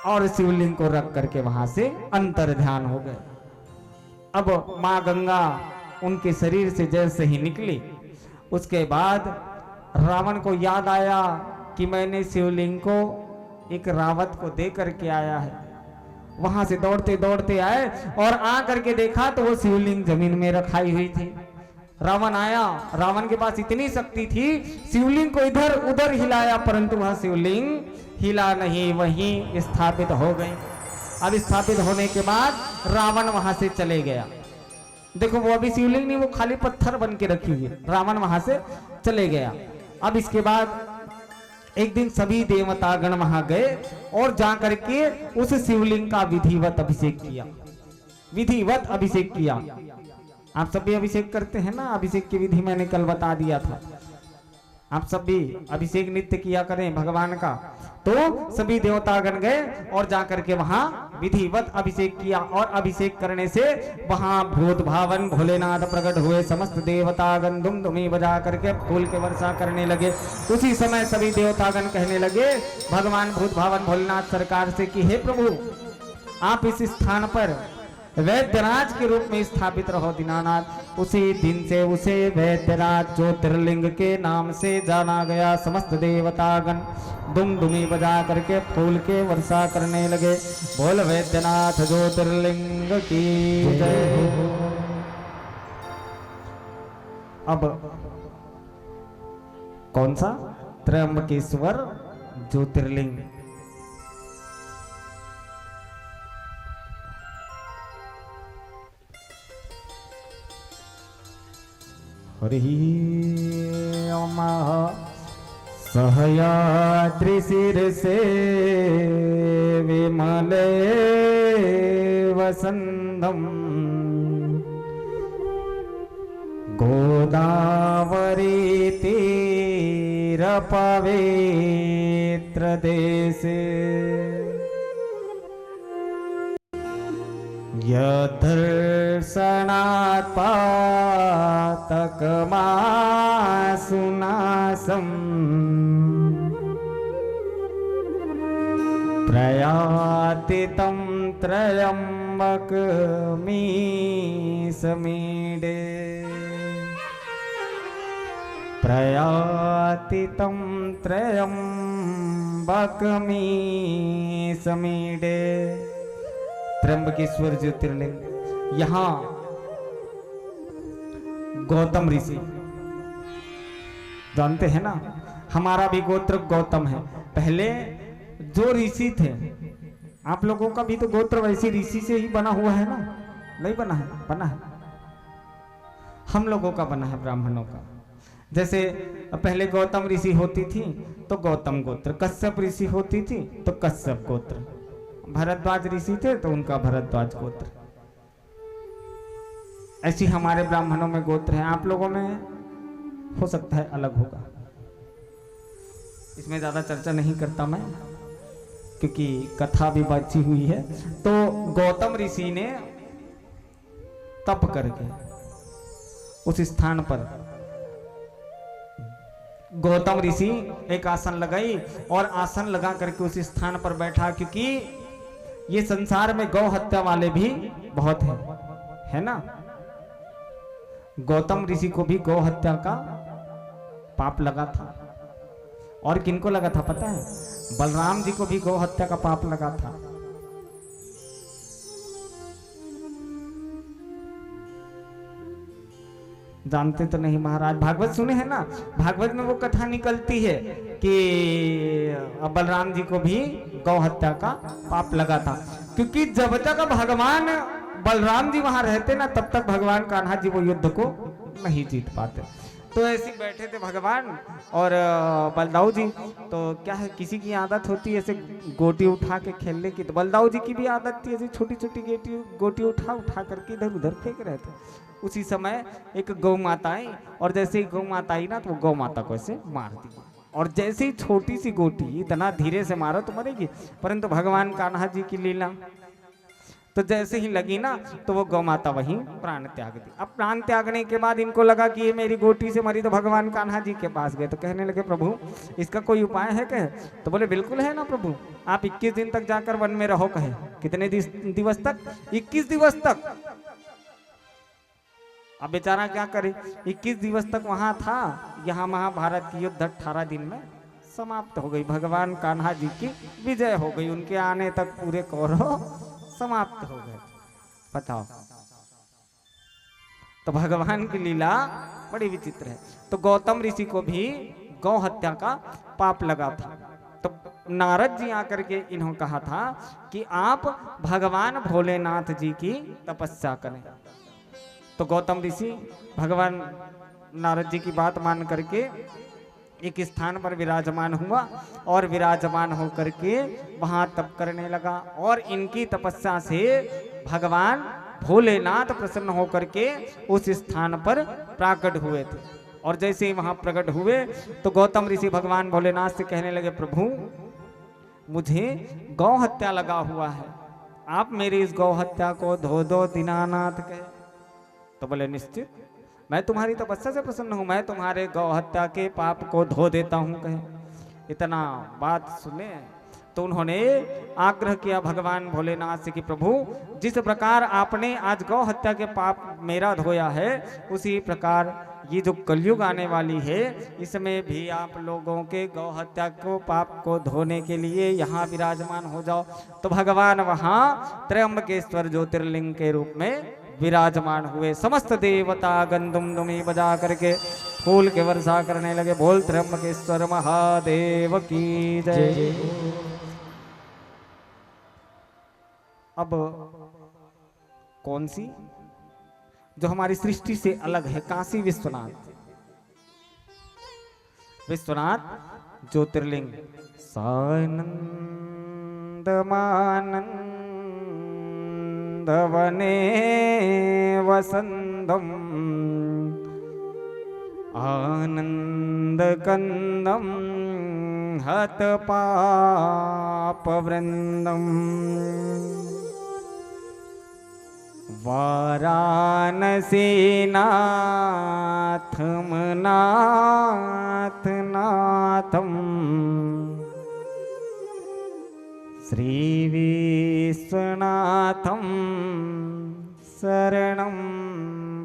और शिवलिंग को रख करके वहां से अंतर ध्यान हो गए। अब माँ गंगा उनके शरीर से जैसे ही निकली, उसके बाद रावण को याद आया कि मैंने शिवलिंग को एक रावत को दे करके आया है। वहां से दौड़ते दौड़ते आए और आ करके देखा तो वो शिवलिंग जमीन में रखाई हुई थी। रावण आया, रावण के पास इतनी शक्ति थी, शिवलिंग को इधर उधर हिलाया परंतु वह शिवलिंग हिला नहीं, वहीं स्थापित हो गई। अब स्थापित होने के बाद रावण वहां से चले गया। देखो वो अभी शिवलिंग नहीं, वो खाली पत्थर बन के रखी हुई है। रावण वहां से चले गया। अब इसके बाद एक दिन सभी देवतागण वहां गए और जाकर के उस शिवलिंग का विधिवत अभिषेक किया। विधिवत अभिषेक किया। आप सब भी अभिषेक करते हैं ना, अभिषेक की विधि मैंने कल बता दिया था। आप सब भी अभिषेक नित्य किया करें भगवान का। तो सभी देवतागण गए और जाकर के वहां विधिवत अभिषेक किया और अभिषेक करने से वहां भूत भावन भोलेनाथ प्रकट हुए। समस्त देवतागण दुमदुमी बजा करके फूल के वर्षा करने लगे। उसी समय सभी देवतागण कहने लगे भगवान भूत भावन भोलेनाथ सरकार से कि हे प्रभु, आप इस स्थान पर वैद्यराज के रूप में स्थापित रहो दीनानाथ। उसी दिन से उसे वैद्यराज ज्योतिर्लिंग के नाम से जाना गया। समस्त देवतागण दुमदुमी बजा करके फूल के वर्षा करने लगे। बोल वैद्यनाथ ज्योतिर्लिंग की जय। अब कौन सा? त्र्यंबकेश्वर ज्योतिर्लिंग। हरि ओम सहयाद्रि शीर्षे विमले वसंतम गोदावरी तीर पवित्र देशे यदर्शनात् पातकमासुनासम् प्रयाति तं त्र्यम्बकमीशमीडे प्रयाति तं त्र्यम्बकमीशमीडे। त्र्यंबकेश्वर ज्योतिर्लिंग। यहाँ गौतम ऋषि, जानते हैं ना, हमारा भी गोत्र गौतम है। पहले जो ऋषि थे आप लोगों का भी तो गोत्र वैसी ऋषि से ही बना हुआ है ना? नहीं बना है? बना है। हम लोगों का बना है ब्राह्मणों का। जैसे पहले गौतम ऋषि होती थी तो गौतम गोत्र, कश्यप ऋषि होती थी तो कश्यप गोत्र, भरद्वाज ऋषि थे तो उनका भरद्वाज गोत्र। ऐसी हमारे ब्राह्मणों में गोत्र है। आप लोगों में हो सकता है अलग होगा। इसमें ज्यादा चर्चा नहीं करता मैं, क्योंकि कथा भी बची हुई है। तो गौतम ऋषि ने तप करके उस स्थान पर गौतम ऋषि एक आसन लगाई और आसन लगा करके उस स्थान पर बैठा, क्योंकि ये संसार में गौ हत्या वाले भी बहुत हैं, है ना? गौतम ऋषि को भी गौ हत्या का पाप लगा था। और किनको लगा था पता है? बलराम जी को भी गौ हत्या का पाप लगा था। जानते तो नहीं महाराज, भागवत सुने हैं ना? भागवत में वो कथा निकलती है कि बलराम जी को भी गौ हत्या का पाप लगा था, क्योंकि जब तक भगवान बलराम जी वहां रहते ना तब तक भगवान कान्हा जी वो युद्ध को नहीं जीत पाते। तो ऐसे बैठे थे भगवान और बलदाऊ जी। तो क्या है, किसी की आदत होती है ऐसे गोटी उठा के खेलने की, तो बलदाऊ जी की भी आदत थी ऐसी छोटी छोटी गोटी उठा उठा करके इधर उधर फेंक रहे थे। उसी समय एक गौ माता आई और जैसे ही गौ माता आई ना तो वो गौ माता को ऐसे मार दी। और जैसे ही छोटी सी गोटी इतना धीरे से मारो तो मरेगी, परंतु भगवान कान्हा जी की लीला, तो जैसे ही लगी ना तो वो गौ माता वहीं प्राण त्याग दी। अब प्राण त्यागने के बाद इनको लगा कि ये मेरी गोटी से मरी, तो भगवान कान्हा जी के पास गए। तो कहने लगे प्रभु इसका कोई उपाय है कहे? तो बोले बिल्कुल है ना प्रभु, आप 21 दिन तक जाकर वन में रहो। कहे कितने दिवस तक? 21 दिवस तक। अब बेचारा क्या करे, 21 दिवस तक वहां था। यहाँ महाभारत की युद्ध 18 दिन में समाप्त हो गई। भगवान कान्हा जी की विजय हो गई, उनके आने तक पूरे कौरव समाप्त हो गए। बताओ, तो भगवान की लीला बड़ी विचित्र है। तो गौतम ऋषि को भी गौ हत्या का पाप लगा था। तो नारद जी आकर के इन्होंने कहा था कि आप भगवान भोलेनाथ जी की तपस्या करें। तो गौतम ऋषि भगवान नारद जी की बात मान करके एक स्थान पर विराजमान हुआ और विराजमान होकर के वहां तप करने लगा। और इनकी तपस्या से भगवान भोलेनाथ प्रसन्न होकर के उस स्थान पर प्रकट हुए थे। और जैसे ही वहां प्रकट हुए तो गौतम ऋषि भगवान भोलेनाथ से कहने लगे प्रभु मुझे गौ हत्या लगा हुआ है, आप मेरी इस गौ हत्या को धो दो दीनानाथ कहे। तो बोले निश्चित, मैं तुम्हारी तपस्या से प्रसन्न हूं, मैं तुम्हारे गौ हत्या के पाप को धो देता हूं कहे। इतना बात सुने तो उन्होंने आग्रह किया भगवान भोलेनाथ से कि प्रभु जिस प्रकार आपने आज गौ हत्या के पाप मेरा धोया है, उसी प्रकार ये जो कलयुग आने वाली है इसमें भी आप लोगों के गौ हत्या को पाप को धोने के लिए यहाँ विराजमान हो जाओ। तो भगवान वहाँ त्र्यंबकेश्वर ज्योतिर्लिंग के रूप में विराजमान हुए। समस्त देवता गंदुम दुमी बजा करके फूल के वर्षा करने लगे। बोल त्र्यंबकेश्वर महादेव की जय। अब कौन सी जो हमारी सृष्टि से अलग है, काशी विश्वनाथ, विश्वनाथ ज्योतिर्लिंग सानंदमानंदवने वसंतम आनंदकंदम हतपापवृंदम वाराणसीनाथम नाथ नाथम श्री विश्वनाथम शरणं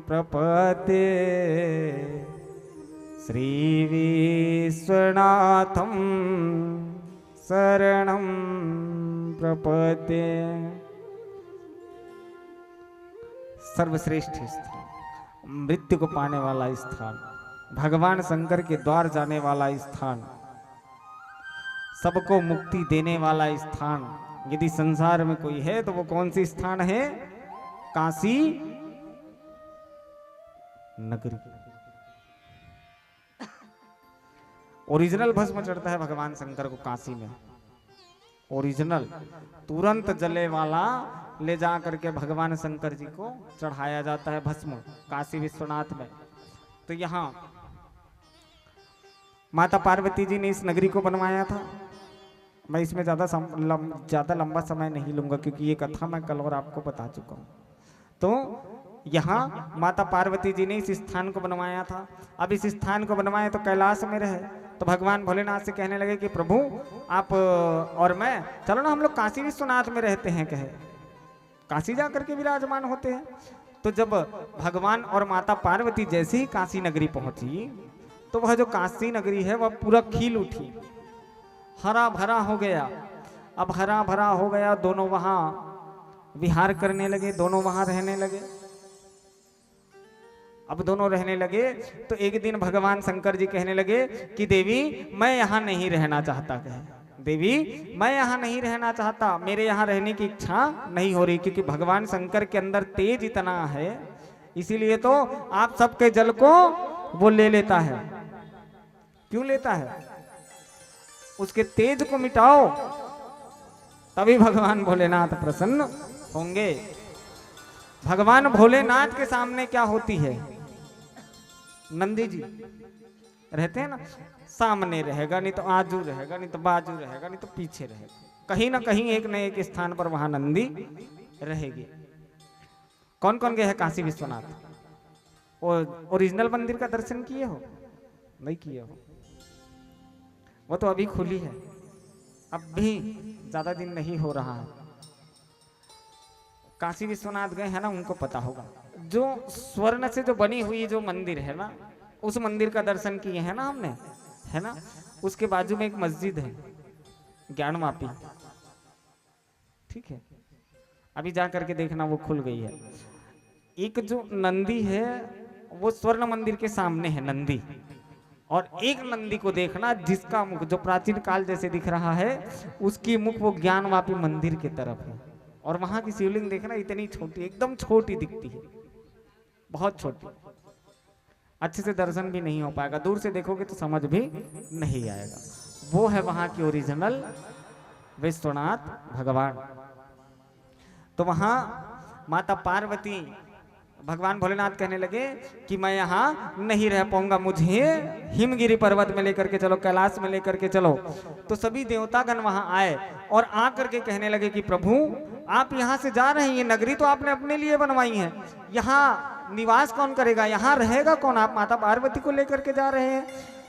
प्रपद्ये। श्री विश्वनाथम शरणं प्रपद्ये। सर्वश्रेष्ठ स्थान, मृत्यु को पाने वाला स्थान, भगवान शंकर के द्वार जाने वाला स्थान, सबको मुक्ति देने वाला स्थान, यदि संसार में कोई है तो वो कौन सी स्थान है? काशी नगरी। ओरिजिनल भस्म चढ़ता है भगवान शंकर को काशी में, ओरिजिनल तुरंत जले वाला ले जा करके भगवान शंकर जी को चढ़ाया जाता है भस्म काशी विश्वनाथ में। तो यहाँ माता पार्वती जी ने इस नगरी को बनवाया था। मैं इसमें ज़्यादा लंबा समय नहीं लूंगा क्योंकि ये कथा मैं कल और आपको बता चुका हूँ। तो यहाँ माता पार्वती जी ने इस स्थान को बनवाया था। अब इस स्थान को बनवाया तो कैलाश में रहे, तो भगवान भोलेनाथ से कहने लगे कि प्रभु आप और मैं चलो ना हम लोग काशी विश्वनाथ में रहते हैं, कहे काशी जा करके विराजमान होते हैं। तो जब भगवान और माता पार्वती जैसे ही काशी नगरी पहुंची तो वह जो काशी नगरी है वह पूरा खिल उठी, हरा भरा हो गया। अब हरा भरा हो गया, दोनों वहां विहार करने लगे, दोनों वहां रहने लगे। अब दोनों रहने लगे तो एक दिन भगवान शंकर जी कहने लगे कि देवी मैं यहाँ नहीं रहना चाहता, कहे देवी मैं यहाँ नहीं रहना चाहता, मेरे यहाँ रहने की इच्छा नहीं हो रही, क्योंकि भगवान शंकर के अंदर तेज इतना है, इसीलिए तो आप सबके जल को वो ले लेता है। क्यों लेता है? उसके तेज को मिटाओ तभी भगवान भोलेनाथ प्रसन्न होंगे। भगवान भोलेनाथ के सामने क्या होती है? नंदी जी रहते हैं ना, सामने रहेगा नहीं तो आजू रहेगा, नहीं तो बाजू रहेगा, नहीं तो पीछे रहेगा, कहीं ना कहीं एक न एक स्थान पर वहां नंदी रहेगी। कौन कौन गए हैं काशी विश्वनाथ? और ओरिजिनल मंदिर का दर्शन किए हो? नहीं किए हो? वो तो अभी खुली है, अब भी ज्यादा दिन नहीं हो रहा है। काशी विश्वनाथ गए हैं ना, उनको पता होगा। जो स्वर्ण से जो बनी हुई जो मंदिर है ना, उस मंदिर का दर्शन किए हैं ना हमने, है ना। उसके बाजू में एक मस्जिद है ज्ञानवापी, ठीक है, अभी जा करके देखना वो खुल गई है। एक जो नंदी है वो स्वर्ण मंदिर के सामने है नंदी, और एक नंदी को देखना जिसका मुख जो प्राचीन काल जैसे दिख रहा है, उसकी मुख वो ज्ञानवापी मंदिर की तरफ है। और वहां की शिवलिंग देखना इतनी छोटी, एकदम छोटी दिखती है, बहुत छोटी, अच्छे से दर्शन भी नहीं हो पाएगा, दूर से देखोगे तो समझ भी नहीं आएगा। वो है वहां की ओरिजिनल विश्वनाथ भगवान। तो वहां माता पार्वती भगवान भोलेनाथ कहने लगे कि मैं यहाँ नहीं रह पाऊंगा, मुझे हिमगिरी पर्वत में लेकर के चलो, कैलाश में लेकर के चलो। तो सभी देवतागण वहां आए और आकर के कहने लगे कि प्रभु आप यहाँ से जा रहे हैं, ये नगरी तो आपने अपने लिए बनवाई है, यहाँ निवास कौन करेगा, यहाँ रहेगा कौन? आप माता पार्वती को लेकर के जा रहे हैं।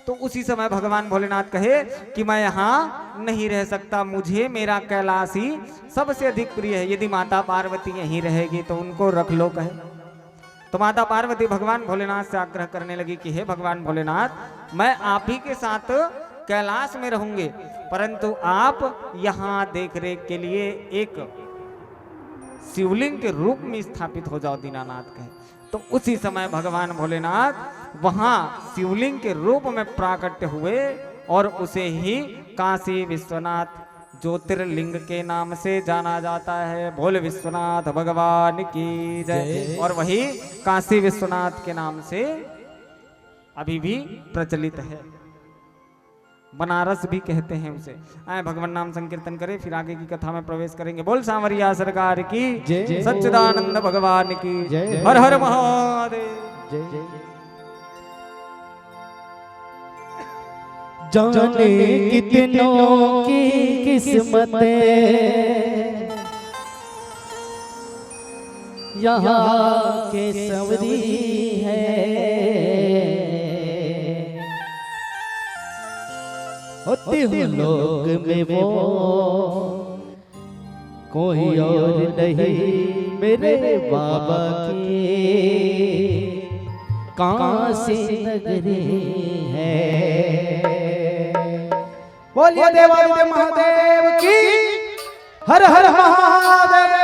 तो उसी समय भगवान भोलेनाथ कहे कि मैं यहाँ नहीं रह सकता, मुझे मेरा कैलाश ही सबसे अधिक प्रिय है, यदि माता पार्वती यहीं रहेगी तो उनको रख लो, कहे। तो माता पार्वती भगवान भोलेनाथ से आग्रह करने लगी कि हे भगवान भोलेनाथ, मैं आप ही के साथ कैलाश में रहूंगे, परंतु आप यहाँ देख रेख के लिए एक शिवलिंग के रूप में स्थापित हो जाओ, दीनानाथ कहे। तो उसी समय भगवान भोलेनाथ वहां शिवलिंग के रूप में प्राकट्य हुए और उसे ही काशी विश्वनाथ ज्योतिर्लिंग के नाम से जाना जाता है। भोले विश्वनाथ भगवान की जय। और वही काशी विश्वनाथ के नाम से अभी भी प्रचलित है, बनारस भी कहते हैं उसे। आए भगवान नाम संकीर्तन करें, फिर आगे की कथा में प्रवेश करेंगे। बोल सांवरिया सरकार की जय, सच्चिदानंद भगवान की जय, हर हर महादेव जय। जाने कितनों की किस्मतें यहाँ के सवरी है, होते हुए लोग में वो कोई और नहीं मेरे बाबा की काशी नगरी है। बोलिए देवादिदेव महादेव की हर हर महादेव।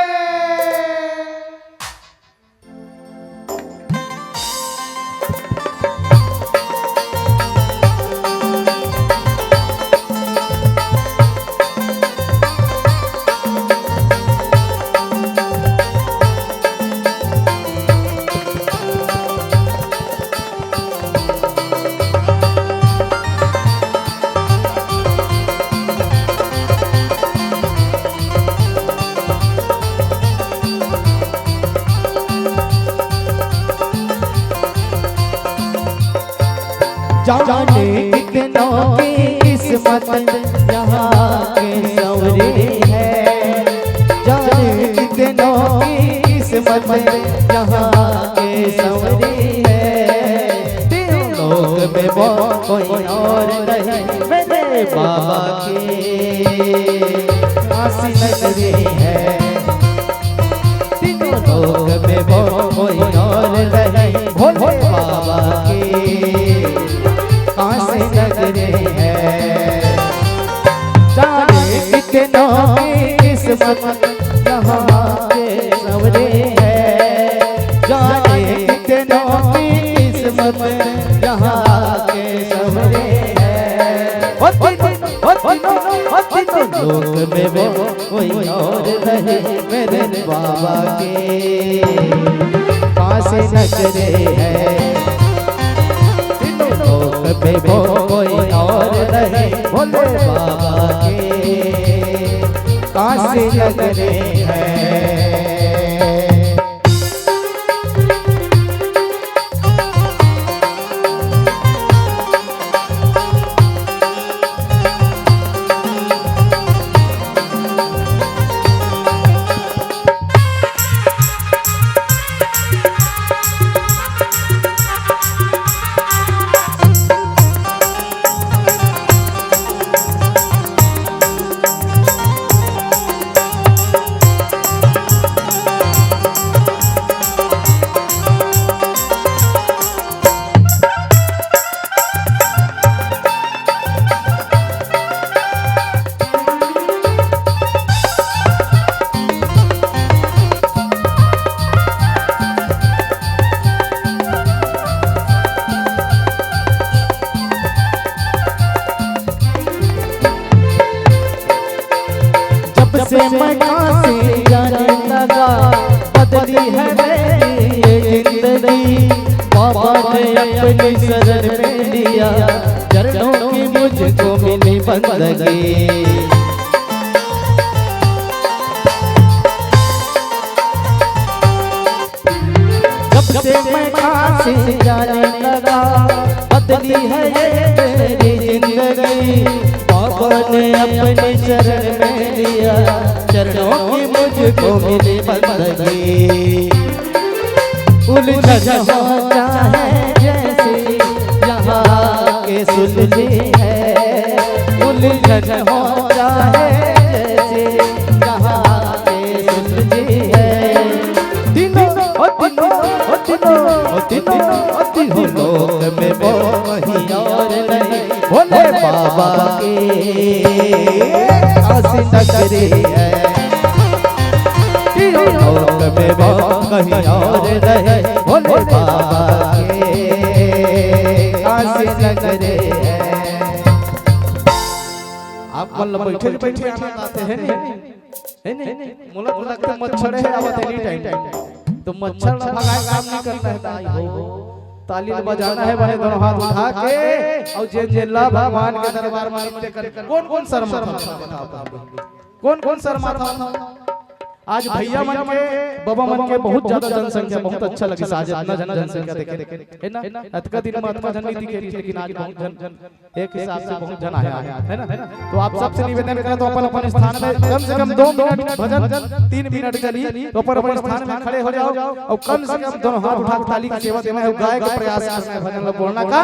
जाने कितनों की किस्मत यहाँ के सवरे है, जाने कितनों की किस्मत यहाँ के सवरे है। तीनों लोग में वो कोई और नहीं मेरे बाबा के काशी नगरी है। तीनों लोग में वो कोई और नहीं भोले बाबा के काशी नगरी है। जाने कितनों की किस्मत यहाँ के सवरे है, जाने कितनों की किस्मत यहाँ के सवरे है। तीनों लोग में वो कोई और नहीं मेरे बाबा के काशी नगरी है। तीनों लोग में वो कोई और नहीं भोले बाबा के काशी नगरी है। से मैं काशी जाने लगा बदली है मेरी ये जिंदगी। बाबा ने अपनी शरण में लिया चरणों की मुझको मिली बंदगी। जब से मैं काशी जाने लगा बदली है ये मेरी जिंदगी। बाबा ने अपनी शरण में लिया चरणों की मुझको मिली बंदगी। उलझन हो जाए जैसे यहाँ के सुलझी है, उलझन हो जाए जैसे यहाँ के सुलझी है। तीनों तीनों लोग में वो कहीं और नहीं भोले बाबा के काशी नगरी है। तीनों लोग में वो कहीं और नहीं भोले बाबा के काशी नगरी है। आप मतलब बैठे बैठे आना आते हैं नहीं मुलक मुलक तो मच्छर है आवत एनी टाइम तो मच्छर ना भगाए काम नहीं करना है। ताई हो ताली बजाना है बने दोनों हाथ उठा के और जे जे ला भगवान के दरबार में नृत्य कर। कौन कौन शर्मा था, कौन कौन शर्मा था? आज भैया मन के बाबा मन के बहुत ज्यादा जनसंख्या बहुत अच्छा लगे। आज इतना जनसंख्या देखे है ना अतका दिन में अतका जन नहीं दिखे लेकिन आज बहुत जन एक हिसाब से बहुत जन आया है ना। तो आप सबसे निवेदन करें तो अपन अपन स्थान में कम से कम 2 मिनट भजन 3 मिनट चली तो अपन अपन स्थान में खड़े हो जाओ और कम से कम दोनों हाथ उठा के ताली की सेवा देना है, गाय का प्रयास करना है, भजन में बोलना का।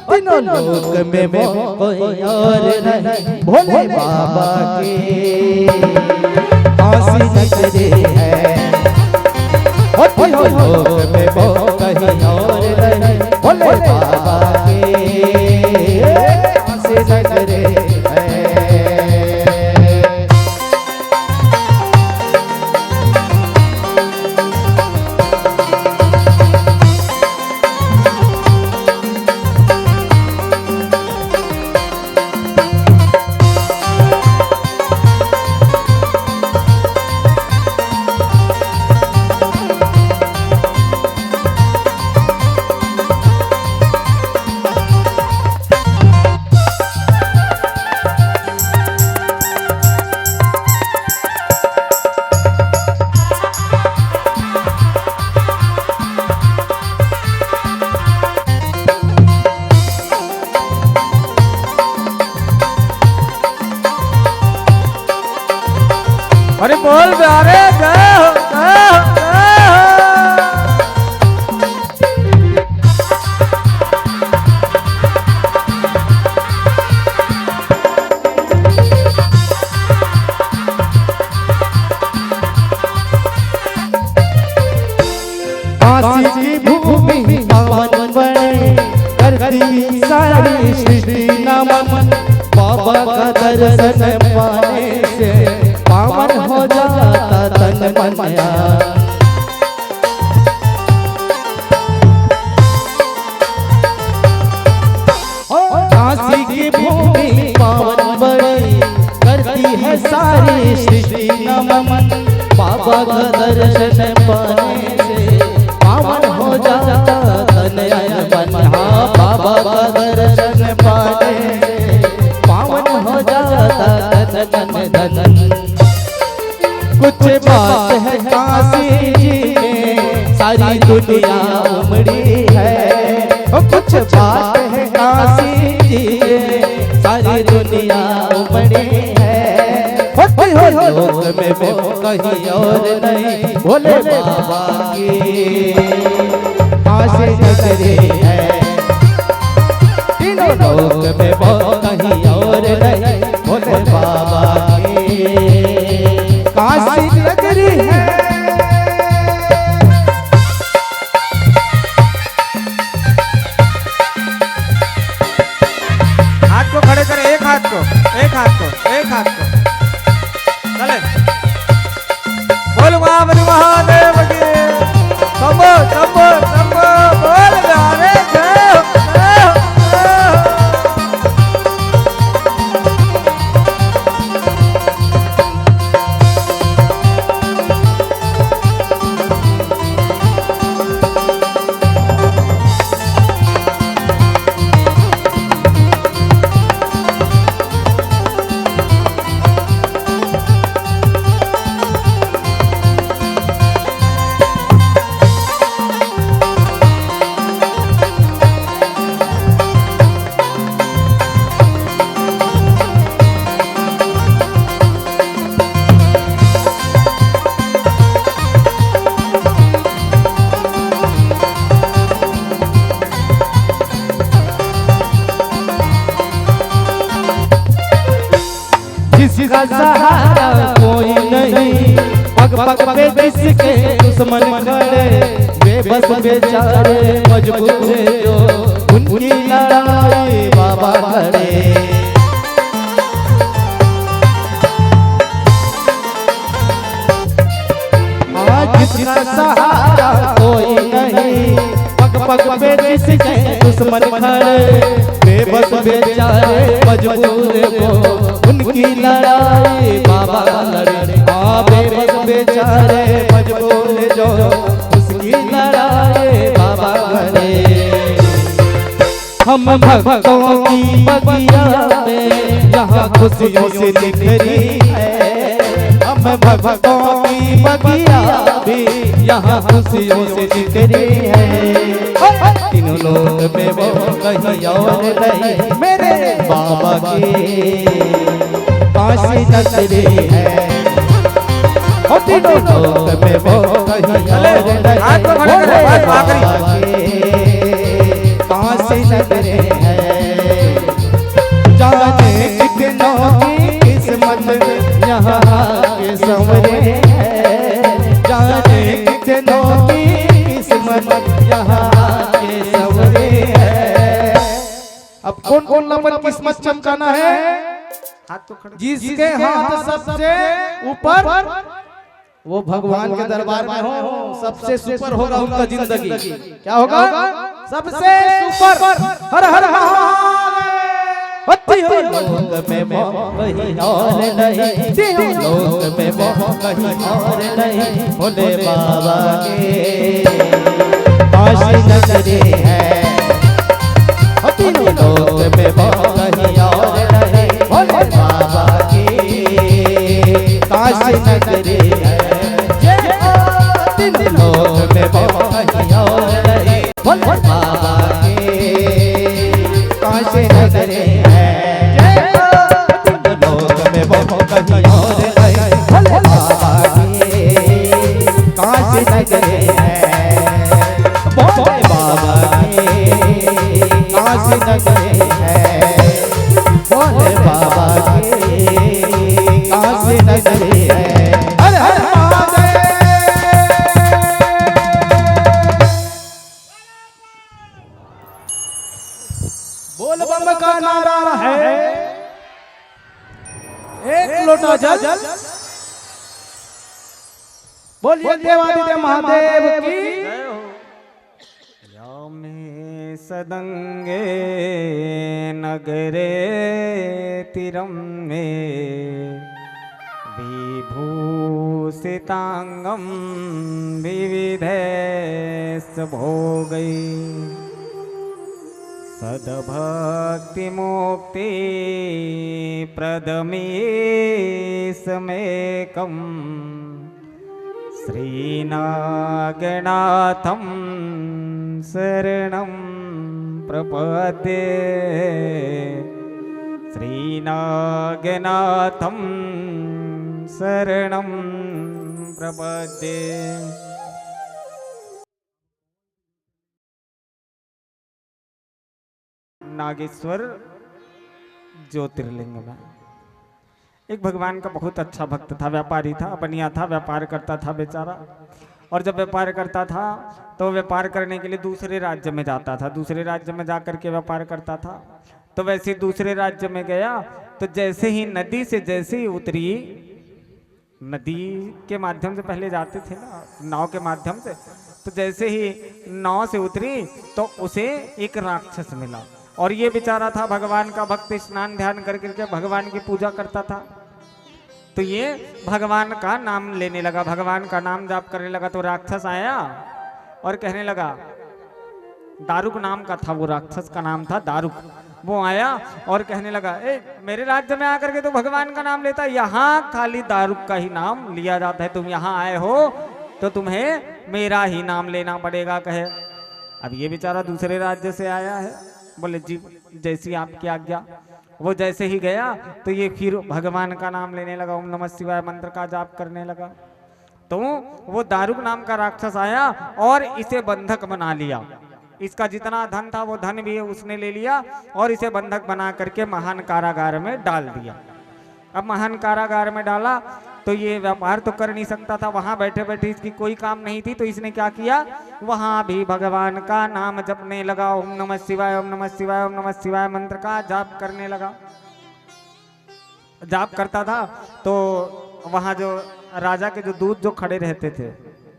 तीनों लोग में वो कोई और नहीं भोले बाबा के काशी नगरी है। तीनों लोग में वो कहीं और नहीं भोले बाबा के काशी नगरी है। सारी सृष्टि नमन, बाबा का दर्शन पाने से पावन हो जाता तन मन यार। काशी की भूमि पावन बड़ी करती है सारी सृष्टि नमन, बाबा का दर्शन पाने से पावन हो जाता तन मन। हाँ बाबा का दर्शन पाने से पावन हो जाता तन धन। कुछ बात है काशी जी में सारी दुनिया उमड़ी है, कुछ बात है काशी जी में सारी दुनिया उमड़ी है। हो लोक में वो कहीं और नहीं, भोले बाबा की काशी नगरी है। तीनों लोक में वो कहीं और नहीं, भोले बाबा की काशी नगरी है। हाथ को खड़े करें, एक हाथ को, एक हाथ को, एक हाथ को। चले बोल महादेव की शंभो शंभो शंभो बोल रे जय जिसका सहारा कोई नहीं, पग पग पे जिसके दुश्मन खड़े, बेबस बेचारे मजबूर जो उनकी लड़ाई बाबा लड़े। जिसका सहारा कोई नहीं, पग पग पे जिसके दुश्मन खड़े, बेबस बेचारे मजबूर को उनकी लड़ाई बाबा लड़े। हाँ बेबस बेचारे मजबूर जो उसकी लड़ाई बाबा लड़े। हम भक्तों की बगिया में यहाँ खुशियों से निखरी है, हम भक्तों की बगिया भी यहाँ खुशियों से निखरी है। तीनों लोग में वो कहीं और नहीं, मेरे बाबा की काशी नगरी है। तीनों लोग में वो कहीं और नहीं, भोले बाबा की काशी नगरी है। जाने कितनों की किस्मत यहाँ के संवरे है, जाने कितनों की किस्मत यहाँ के संवरे है। अब कौन कौन अपन किस्मत चमकाना है? हाथ को खड़े जिसके हाथ सबसे ऊपर वो भगवान के दरबार में हो, सबसे सुपर होगा उनका जिंदगी। क्या होगा? सबसे सुपर। हर हर महादेव। लोक में वो कहीं और नहीं, तीनों लोक में वो कहीं और नहीं, भोले बाबा के काशी नगरी है। तीनों लोक में वो कहीं और नहीं, भोले बाबा की काशी नगरी है। तीनों लोक में वो कहीं और नहीं, भोले बाबा की काशी नगरी है। कहीं और नहीं, भोले बाबा की काशी नगरी है। भोले बाबा की काशी नगरी है। भोले बाबा की काशी नगरी है। हर हर महादेव। बोल बम का नारा है, एक लोटा जल, बोलिए देवादिदेव महादेव की। यामे सदंगे नगरे तिरम में विभूषितांगम विविधेश भोगै सदभक्ति मुक्ति प्रदमेशमेकं श्रीनागनाथं शरणं प्रपद्ये श्रीनागनाथं शरणं प्रपद्ये। नागेश्वर ज्योतिर्लिंग में एक भगवान का बहुत अच्छा भक्त था, व्यापारी था, बनिया था, व्यापार करता था बेचारा। और जब व्यापार करता था तो व्यापार करने के लिए दूसरे राज्य में जाता था, दूसरे राज्य में जाकर के व्यापार करता था। तो वैसे दूसरे राज्य में गया तो जैसे ही नदी से जैसे ही उतरी, नदी के माध्यम से पहले जाते थे ना, नाव के माध्यम से, तो जैसे ही नाव से उतरी तो उसे एक राक्षस मिला। और ये बेचारा था भगवान का भक्त, स्नान ध्यान करके भगवान की पूजा करता था। तो ये भगवान का नाम लेने लगा, भगवान का नाम जाप करने लगा। तो राक्षस आया और कहने लगा, दारुक नाम का था वो राक्षस, का नाम था दारुक। वो आया और कहने लगा, ए मेरे राज्य में आकर के तो भगवान का नाम लेता है, यहाँ खाली दारुक का ही नाम लिया जाता है। तुम यहाँ आए हो तो तुम्हें मेरा ही नाम लेना पड़ेगा कहे। अब ये बेचारा दूसरे राज्य से आया है, बोले जी जैसी आपकी आज्ञा। वो जैसे ही गया तो ये फिर भगवान का नाम लेने लगा, ओम नमः शिवाय मंत्र का जाप करने लगा। तो वो दारुक नाम का राक्षस आया और इसे बंधक बना लिया। इसका जितना धन था वो धन भी उसने ले लिया और इसे बंधक बना करके महान कारागार में डाल दिया। अब महान कारागार में डाला तो ये व्यापार तो कर नहीं सकता था, वहां बैठे बैठे इसकी कोई काम नहीं थी। तो इसने क्या किया, वहां भी भगवान का नाम जपने लगा, ओम नमः शिवाय, ओम नमः शिवाय, ओम नमः शिवाय मंत्र का जाप करने लगा। जाप करता था तो वहां जो राजा के जो दूत जो खड़े रहते थे,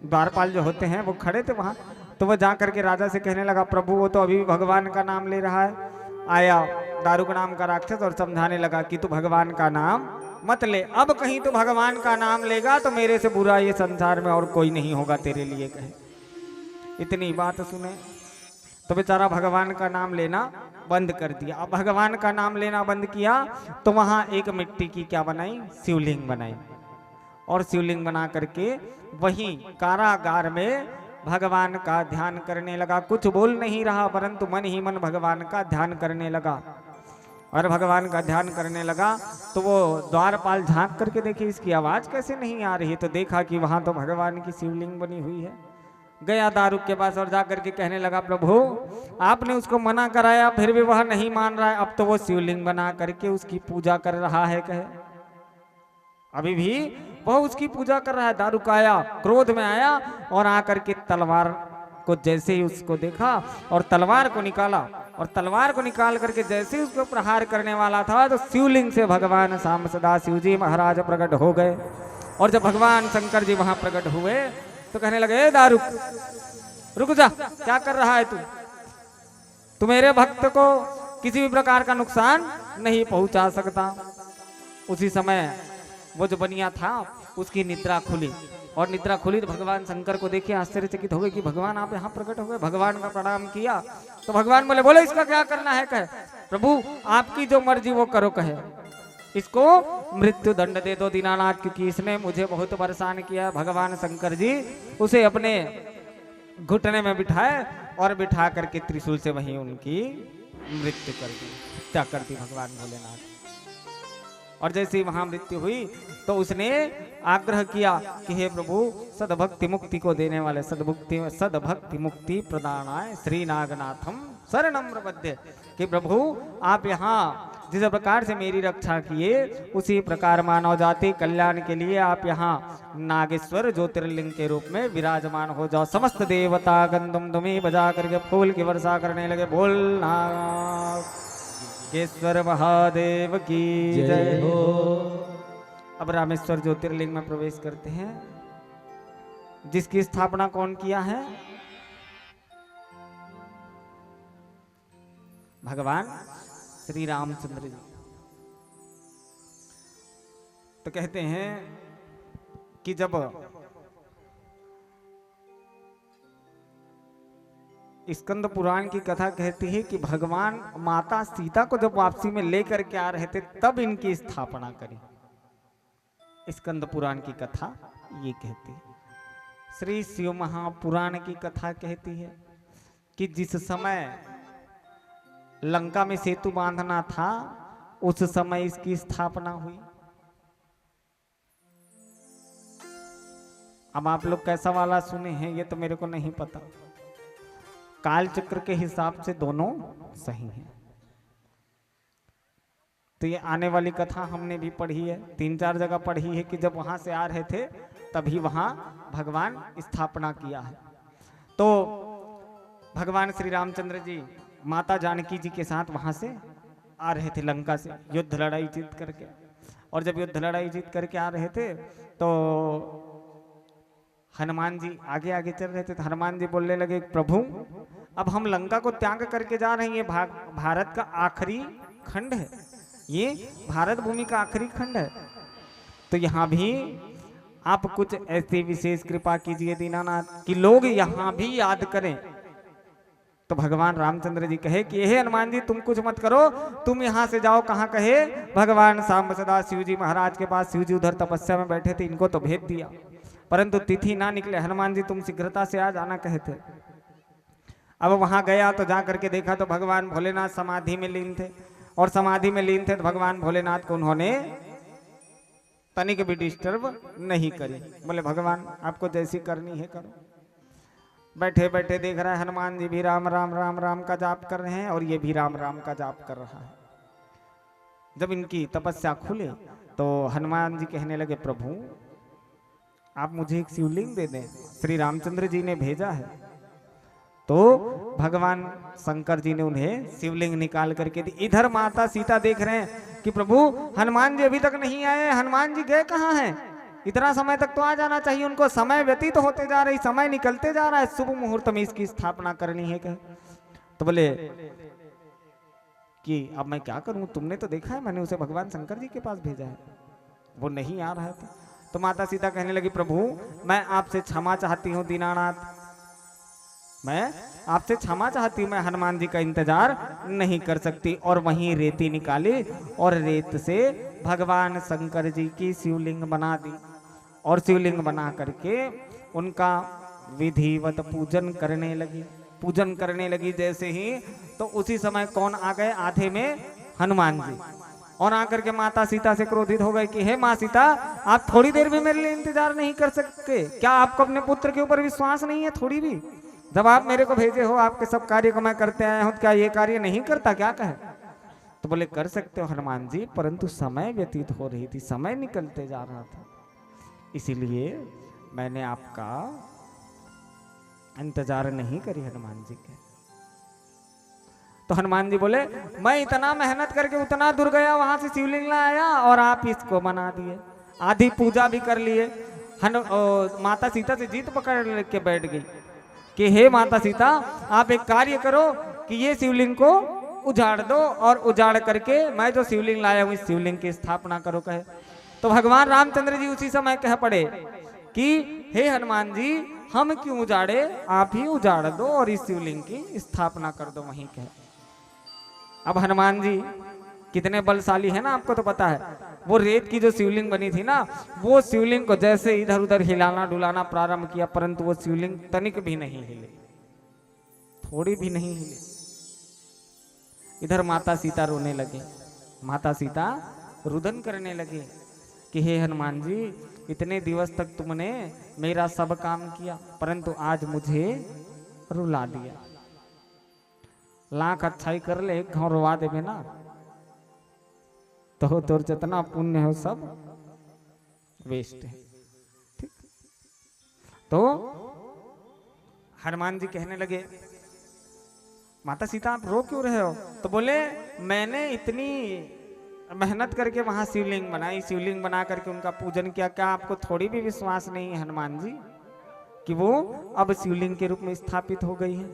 द्वारपाल जो होते हैं वो खड़े थे वहां। तो वो जा करके राजा से कहने लगा, प्रभु वो तो अभी भगवान का नाम ले रहा है। आया दारुक नाम का राक्षस और समझाने लगा कि तू भगवान का नाम मत ले, अब कहीं तो भगवान का नाम लेगा तो मेरे से बुरा ये संसार में और कोई नहीं होगा तेरे लिए कहे। इतनी बात सुने तो बेचारा भगवान का नाम लेना बंद कर दिया। अब भगवान का नाम लेना बंद किया तो वहां एक मिट्टी की क्या बनाई, शिवलिंग बनाई। और शिवलिंग बना करके वहीं कारागार में भगवान का ध्यान करने लगा। कुछ बोल नहीं रहा परंतु मन ही मन भगवान का ध्यान करने लगा। और भगवान का ध्यान करने लगा तो वो द्वारपाल झांक करके देखे इसकी आवाज कैसे नहीं आ रही है। तो देखा कि वहां तो भगवान की शिवलिंग बनी हुई है। गया दारुक के पास और जाकर के कहने लगा, प्रभु आपने उसको मना कराया फिर भी वह नहीं मान रहा है, अब तो वो शिवलिंग बना करके उसकी पूजा कर रहा है कहे। अभी भी वह उसकी पूजा कर रहा है। दारुक आया, क्रोध में आया और आकर के तलवार को जैसे ही उसको देखा और तलवार को निकाला, और तलवार को निकाल करके जैसे ही उसको प्रहार करने वाला था तो शिवलिंग से भगवान शाम सदा शिव जी महाराज प्रकट हो गए। और जब भगवान शंकर जी वहां प्रकट हुए तो कहने लगे, ए दारुक रुक जा, क्या कर रहा है तू मेरे भक्त को किसी भी प्रकार का नुकसान नहीं पहुंचा सकता। उसी समय वो जो बनिया था उसकी निद्रा खुली, और निद्रा खुली तो भगवान शंकर को देखे आश्चर्यचकित हो गए कि भगवान आप यहाँ प्रकट हो गए। भगवान का प्रणाम किया तो भगवान बोले इसका क्या करना है कहे। प्रभु आपकी जो मर्जी वो करो कहे, इसको मृत्यु दंड दे दो दीनानाथ, क्योंकि इसने मुझे बहुत परेशान किया। भगवान शंकर जी उसे अपने घुटने में बिठाए और बिठा करके त्रिशूल से वहीं उनकी मृत्यु कर दी, हत्या कर दी भगवान भोलेनाथ। और जैसे ही वहां मृत्यु हुई तो उसने आग्रह किया कि हे प्रभु सदभक्ति मुक्ति को देने वाले सदभक्ति मुक्ति प्रदानाय श्री नागनाथम शरणम प्रपद्ये, कि प्रभु आप यहाँ जिस प्रकार से मेरी रक्षा किए उसी प्रकार मानव जाति कल्याण के लिए आप यहाँ नागेश्वर ज्योतिर्लिंग के रूप में विराजमान हो जाओ। समस्त देवता गंदुम दुमी बजा करके फूल की वर्षा करने लगे। बोल नाग केश्वर महादेव की जय जय हो। अब रामेश्वर ज्योतिर्लिंग में प्रवेश करते हैं, जिसकी स्थापना कौन किया है? भगवान श्री रामचंद्र जी। तो कहते हैं कि जब स्कंद पुराण की कथा कहती है कि भगवान माता सीता को जब वापसी में लेकर के आ रहे थे तब इनकी स्थापना करी। स्कंद पुराण की कथा ये कहती है। श्री शिव महापुराण की कथा कहती है कि जिस समय लंका में सेतु बांधना था उस समय इसकी स्थापना हुई। अब आप लोग कैसा वाला सुने हैं ये तो मेरे को नहीं पता। काल चक्र के हिसाब से दोनों सही हैं। तो ये आने वाली कथा हमने भी पढ़ी है, 3-4 जगह पढ़ी है कि जब वहां से आ रहे थे तभी वहां भगवान स्थापना किया है। तो भगवान श्री रामचंद्र जी माता जानकी जी के साथ वहां से आ रहे थे लंका से युद्ध लड़ाई जीत करके। और जब युद्ध लड़ाई जीत करके आ रहे थे तो हनुमान जी आगे आगे चल रहे थे। तो हनुमान जी बोलने लगे, प्रभु अब हम लंका को त्याग करके जा रहे हैं, ये भारत का आखिरी खंड है, ये भारत भूमि का आखिरी खंड है। तो यहाँ भी आप कुछ ऐसी विशेष कृपा कीजिए दीनानाथ कि लोग यहाँ भी याद करें। तो भगवान रामचंद्र जी कहे कि हे हनुमान जी तुम कुछ मत करो, तुम यहाँ से जाओ। कहाँ कहे? भगवान सांब सदा शिव जी महाराज के पास। शिव जी उधर तपस्या में बैठे थे, इनको तो भेज दिया परंतु तिथि ना निकले। हनुमान जी तुम शीघ्रता से आ जाना कहते। अब वहां गया तो जा करके देखा तो भगवान भोलेनाथ समाधि में लीन थे। और समाधि में लीन थे तो भगवान भोलेनाथ को उन्होंने तनिक भी डिस्टर्ब नहीं करी। बोले भगवान आपको जैसी करनी है करो। बैठे बैठे देख रहा है हनुमान जी भी राम राम राम राम का जाप कर रहे हैं और ये भी राम राम का जाप कर रहा है। जब इनकी तपस्या खुले तो हनुमान जी कहने लगे, प्रभु आप मुझे एक शिवलिंग दे दें, श्री रामचंद्र जी ने भेजा है। तो भगवान शंकर जी ने उन्हें शिवलिंग निकाल करके दी। इधर माता सीता देख रहे हैं कि प्रभु हनुमान जी अभी तक नहीं आए, हनुमान जी गए कहाँ हैं? इतना समय तक तो आ जाना चाहिए उनको। समय व्यतीत तो होते जा रही, समय निकलते जा रहा है, शुभ मुहूर्त में इसकी स्थापना करनी है। तो बोले कि अब मैं क्या करूं, तुमने तो देखा है मैंने उसे भगवान शंकर जी के पास भेजा है, वो नहीं आ रहा था। तो माता सीता कहने लगी, प्रभु मैं आपसे क्षमा चाहती हूँ दीनानाथ, मैं आपसे क्षमा चाहती हूँ, मैं हनुमान जी का इंतजार नहीं कर सकती। और वहीं रेती निकाली और रेत से भगवान शंकर जी की शिवलिंग बना दी। और शिवलिंग बना करके उनका विधिवत पूजन करने लगी। पूजन करने लगी जैसे ही तो उसी समय कौन आ गए? आधे में हनुमान जी। और आकर के माता सीता से क्रोधित हो गए कि हे माँ सीता आप थोड़ी देर भी मेरे लिए इंतजार नहीं कर सकते? क्या आपको अपने पुत्र के ऊपर विश्वास नहीं है थोड़ी भी? जब आप मेरे को भेजे हो, आपके सब कार्य को मैं करते आया हूं, क्या ये कार्य नहीं करता क्या? कहे तो बोले कर सकते हो हनुमान जी, परंतु समय व्यतीत हो रही थी, समय निकलते जा रहा था, इसीलिए मैंने आपका इंतजार नहीं करी हनुमान जी के। तो हनुमान जी बोले मैं इतना मेहनत करके उतना दूर गया, वहां से शिवलिंग लाया और आप इसको बना दिए। आधी पूजा भी कर लिए। माता सीता से जीत पकड़ के बैठ गई कि हे माता सीता आप एक कार्य करो कि ये शिवलिंग को उजाड़ दो और उजाड़ करके मैं जो शिवलिंग लाया हूं इस शिवलिंग की स्थापना करो। कहे तो भगवान रामचंद्र जी उसी समय कह पड़े कि हे हनुमान जी हम क्यों उजाड़े, आप ही उजाड़ दो और इस शिवलिंग की स्थापना कर दो वहीं। कहे अब हनुमान जी कितने बलशाली है ना, आपको तो पता है। वो रेत की जो शिवलिंग बनी थी ना, वो शिवलिंग को जैसे इधर उधर हिलाना डुलाना प्रारंभ किया, परंतु वो शिवलिंग तनिक भी नहीं हिले, थोड़ी भी नहीं हिले। इधर माता सीता रोने लगे, माता सीता रुदन करने लगे कि हे हनुमान जी इतने दिवस तक तुमने मेरा सब काम किया, परंतु आज मुझे रुला दिया। लाख अच्छाई कर ले, एक घाव रुवा देवे ना तो तोर जितना पुण्य हो सब वेस्ट है। ठीक। तो हनुमान जी कहने लगे माता सीता आप रो क्यों रहे हो? तो बोले मैंने इतनी मेहनत करके वहां शिवलिंग बनाई, शिवलिंग बना करके उनका पूजन किया, क्या आपको थोड़ी भी विश्वास नहीं है हनुमान जी कि वो अब शिवलिंग के रूप में स्थापित हो गई है?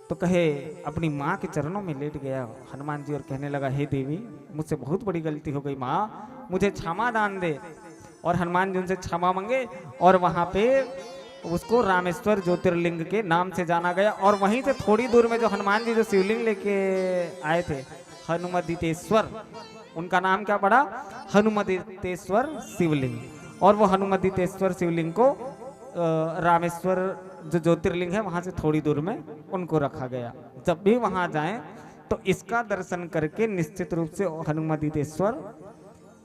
तो कहे अपनी माँ के चरणों में लेट गया हनुमान जी और कहने लगा, हे देवी, मुझसे बहुत बड़ी गलती हो गई माँ, मुझे क्षमा दान दे। और हनुमान जी उनसे क्षमा मांगे और वहां पे उसको रामेश्वर ज्योतिर्लिंग के नाम से जाना गया। और वहीं से थोड़ी दूर में जो हनुमान जी जो शिवलिंग लेके आए थे, हनुमदितेश्वर, उनका नाम क्या पड़ा? हनुमदितेश्वर शिवलिंग। और वो हनुमदितेश्वर शिवलिंग को रामेश्वर जो ज्योतिर्लिंग है वहां से थोड़ी दूर में उनको रखा गया। जब भी वहां जाएं तो इसका दर्शन करके निश्चित रूप से हनुमदितेश्वर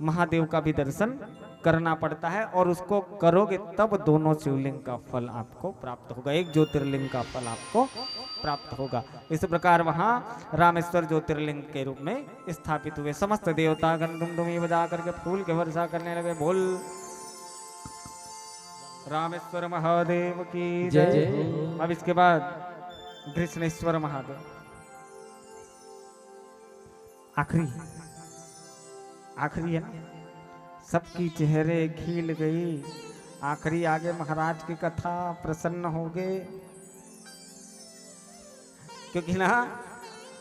महादेव का भी दर्शन करना पड़ता है, और उसको करोगे तब दोनों शिवलिंग का फल आपको प्राप्त होगा, एक ज्योतिर्लिंग का फल आपको प्राप्त होगा। इस प्रकार वहां रामेश्वर ज्योतिर्लिंग के रूप में स्थापित हुए। समस्त देवता गण दुमदुमी बजा करके फूल के वर्षा करने लगे। बोल रामेश्वर महादेव की जय। अब इसके बाद कृष्णेश्वर महादेव, आखिरी है ना, सबकी चेहरे खिल गई, आखिरी आगे महाराज की कथा, प्रसन्न हो गए। क्योंकि ना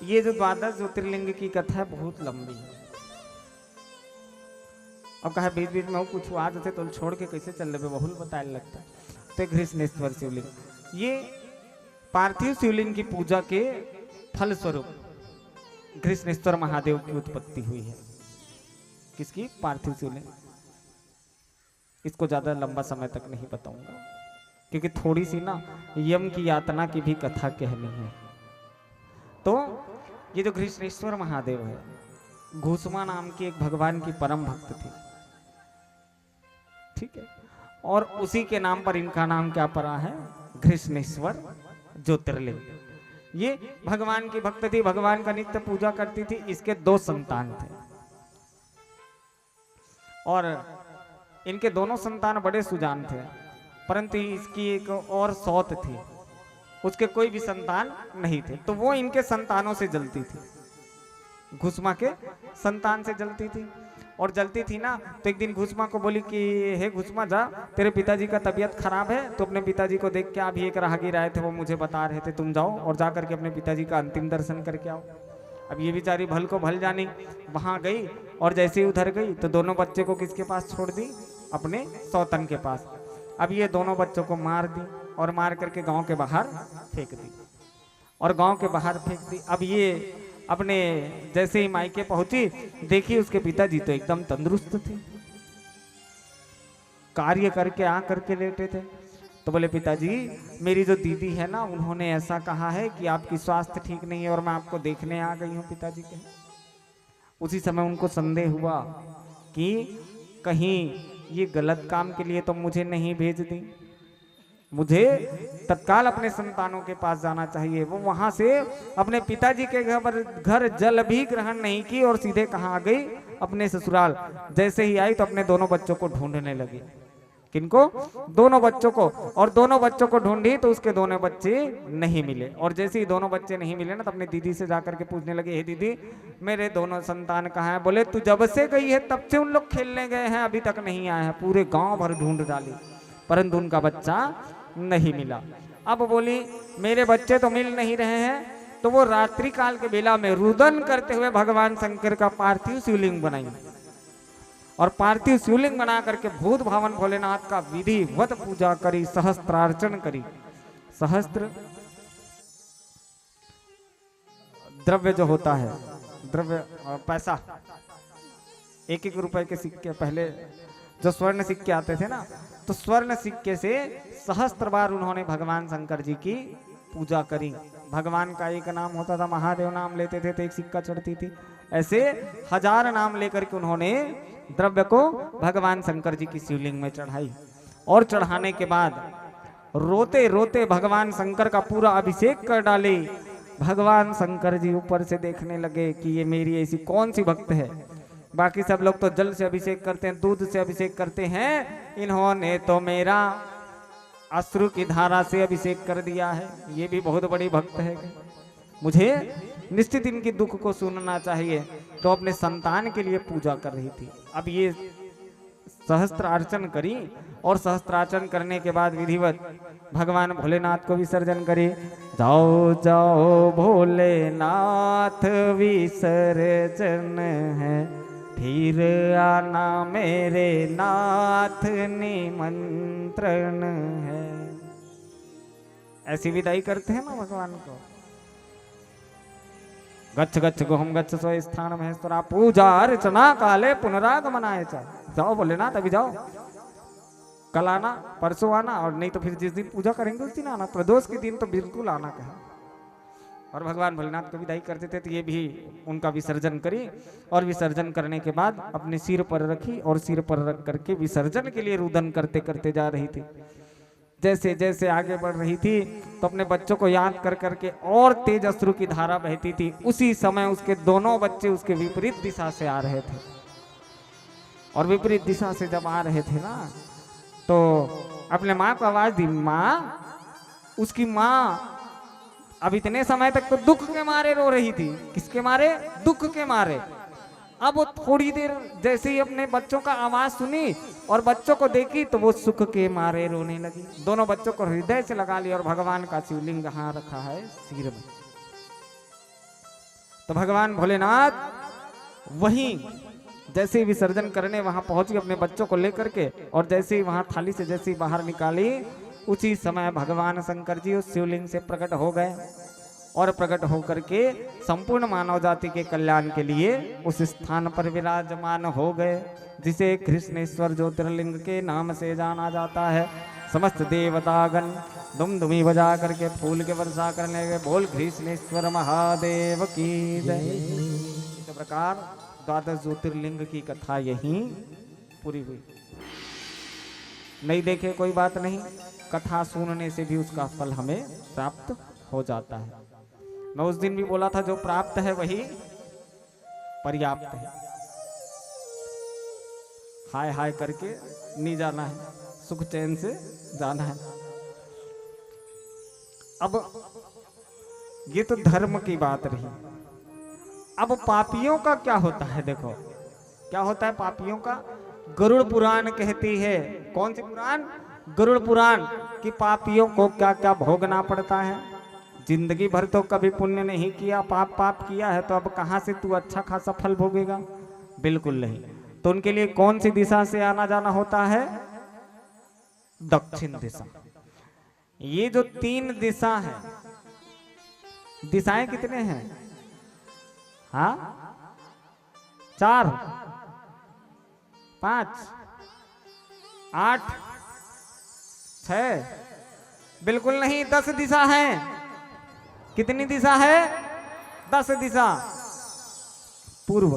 ये जो द्वादश ज्योतिर्लिंग की कथा है बहुत लंबी है। अब कहा बीच बीच में वो कुछ आज थे तो छोड़ के कैसे चल रहे, बहुल बताने लगता है। तो कृष्णेश्वर शिवलिंग, ये पार्थिव शिवलिंग की पूजा के फल स्वरूप कृष्णेश्वर महादेव की उत्पत्ति हुई है। किसकी? पार्थिव शिवलिंग। इसको ज्यादा लंबा समय तक नहीं बताऊंगा क्योंकि थोड़ी सी ना यम की यातना की भी कथा कहनी है। तो ये जो कृष्णेश्वर महादेव है, घुसमा नाम की एक भगवान की परम भक्त थी, ठीक है, और उसी के नाम पर इनका नाम क्या पड़ा है? कृष्णेश्वर ज्योतिर्लिंग। ये भगवान की भक्त थी, भगवान का नित्य पूजा करती थी। इसके 2 संतान थे और इनके दोनों संतान बड़े सुजान थे, परंतु इसकी एक और सौत थी, उसके कोई भी संतान नहीं थे। तो वो इनके संतानों से जलती थी, घुसमा के संतान से जलती थी। और जलती थी ना तो एक दिन घुसमा को बोली कि हे घुसमा, जा, तेरे पिताजी का तबीयत खराब है, तो अपने पिताजी को देख के, अभी एक राहगीर आए थे वो मुझे बता रहे थे, तुम जाओ और जा करके अपने पिताजी का अंतिम दर्शन करके आओ। अब ये बेचारी भल को भल जानी, वहां गई और जैसे ही उधर गई तो दोनों बच्चे को किसके पास छोड़ दी? अपने सौतन के पास। अब ये दोनों बच्चों को मार दी और मार करके गांव के बाहर फेंक दी, और गांव के बाहर फेंक दी। अब ये अपने जैसे ही मायके पहुंची, देखी उसके पिताजी तो एकदम तंदुरुस्त थे, कार्य करके आ करके लेटे थे। तो बोले, पिताजी, मेरी जो दीदी है ना, उन्होंने ऐसा कहा है कि आपकी स्वास्थ्य ठीक नहीं है और मैं आपको देखने आ गई हूँ। पिताजी कहे। उसी समय उनको संदेह हुआ कि कहीं ये गलत काम के लिए तो मुझे नहीं भेज दी, मुझे तत्काल अपने संतानों के पास जाना चाहिए। वो वहां से अपने पिताजी के घर जल भी ग्रहण नहीं की और सीधे कहाँ आ गई? अपने ससुराल। जैसे ही आई तो अपने दोनों बच्चों को ढूंढने लगी। किनको? दोनों बच्चों को। और दोनों बच्चों को ढूंढी तो उसके दोनों बच्चे नहीं मिले। और जैसे ही दोनों बच्चे नहीं मिले ना तो अपनी दीदी से जाकर के पूछने लगे, हे दीदी, मेरे दोनों संतान कहाँ हैं? बोले, तू जब से गई है तब से उन लोग खेलने गए हैं, अभी तक नहीं आए हैं। पूरे गांव भर ढूंढ डाली परंतु उनका बच्चा नहीं मिला। अब बोली, मेरे बच्चे तो मिल नहीं रहे हैं। तो वो रात्रि काल के बेला में रुदन करते हुए भगवान शंकर का पार्थिव शिवलिंग बनाई और पार्थिव शिवलिंग बना करके भूत भावन भोलेनाथ का विधिवत पूजा करी, सहस्त्रार्चन करी। सहस्त्र द्रव्य जो होता है, द्रव्य पैसा, 1-1 रुपए के सिक्के, पहले जो स्वर्ण सिक्के आते थे ना, तो स्वर्ण सिक्के से सहस्त्र बार उन्होंने भगवान शंकर जी की पूजा करी। भगवान का एक नाम होता था, महादेव नाम लेते थे तो एक सिक्का चढ़ती थी। ऐसे 1000 नाम लेकर के उन्होंने द्रव्य को भगवान शंकर जी की शिवलिंग में चढ़ाई। और चढ़ाने के बाद रोते रोते भगवान शंकर का पूरा अभिषेक कर डाले। भगवान शंकर जी ऊपर से देखने लगे कि ये मेरी ऐसी कौन सी भक्त है। बाकी सब लोग तो जल से अभिषेक करते हैं, दूध से अभिषेक करते हैं, इन्होंने तो मेरा अश्रु की धारा से अभिषेक कर दिया है। ये भी बहुत बड़ी भक्त है। मुझे निश्चित इनके दुख को सुनना चाहिए, तो अपने संतान के लिए पूजा कर रही थी। अब ये सहस्त्रार्चन करी और सहस्त्रार्चन करने के बाद विधिवत भगवान भोलेनाथ को विसर्जन करी। जाओ जाओ भोलेनाथ विसर्जन है, फिर आना मेरे नाथ निमंत्रण है। ऐसी विदाई करते हैं ना भगवान को। गच्छ गच्छ गोहम गच्छ स्व स्थान महेश्वरा पूजा अर्चना काले पुनरागमनाय च। जाओ भोलेनाथ अभी जाओ, कल आना, परसों आना, और नहीं तो फिर जिस दिन पूजा करेंगे उस दिन आना, प्रदोष के दिन तो बिल्कुल आना कहा। और भगवान भोलेनाथ को विदाई करते थे, तो ये भी उनका विसर्जन करी और विसर्जन करने के बाद अपने सिर पर रखी और सिर पर रख करके विसर्जन के लिए रुदन करते करते जा रही थी। जैसे जैसे आगे बढ़ रही थी तो अपने बच्चों को याद कर करके और तेज अश्रु की धारा बहती थी। उसी समय उसके दोनों बच्चे उसके विपरीत दिशा से आ रहे थे, और विपरीत दिशा से जब आ रहे थे ना, तो अपने माँ को आवाज दी। माँ, उसकी माँ अब इतने समय तक तो दुख के मारे रो रही थी। किसके मारे? दुख के मारे। अब वो थोड़ी देर जैसे ही अपने बच्चों का आवाज सुनी और बच्चों को देखी, तो वो सुख के मारे रोने लगी। दोनों बच्चों को हृदय से लगा लिया और भगवान का शिवलिंग यहाँ रखा है सिर में। तो भगवान भोलेनाथ वहीं जैसे ही विसर्जन करने वहां पहुंची अपने बच्चों को लेकर के, और जैसे ही वहां थाली से जैसे ही बाहर निकाली, उसी समय भगवान शंकर जी उस शिवलिंग से प्रकट हो गए और प्रकट होकर के संपूर्ण मानव जाति के कल्याण के लिए उस स्थान पर विराजमान हो गए, जिसे कृष्णेश्वर ज्योतिर्लिंग के नाम से जाना जाता है। समस्त देवतागण दुम दुमी बजा करके फूल के वर्षा करने के बोल कृष्णेश्वर महादेव की जय। इस प्रकार द्वादश ज्योतिर्लिंग की कथा यहीं पूरी हुई। नहीं देखे कोई बात नहीं, कथा सुनने से भी उसका फल हमें प्राप्त हो जाता है। मैं उस दिन भी बोला था, जो प्राप्त है वही पर्याप्त है। हाय हाय करके नहीं जाना है, सुख चैन से जाना है। अब ये तो धर्म की बात रही। अब पापियों का क्या होता है? देखो क्या होता है पापियों का। गरुड़ पुराण कहती है, कौन सी पुराण? गरुड़ पुराण, कि पापियों को क्या क्या भोगना पड़ता है। जिंदगी भर तो कभी पुण्य नहीं किया, पाप किया है, तो अब कहां से तू अच्छा खासा फल भोगेगा? बिल्कुल नहीं। तो उनके लिए कौन सी दिशा से आना जाना होता है? दक्षिण दिशा। ये जो 3 दिशा है, दिशाएं कितने हैं? हाँ, 4, 5, 8, 6, बिल्कुल नहीं, 10 दिशा है। कितनी दिशा है? 10 दिशा। पूर्व,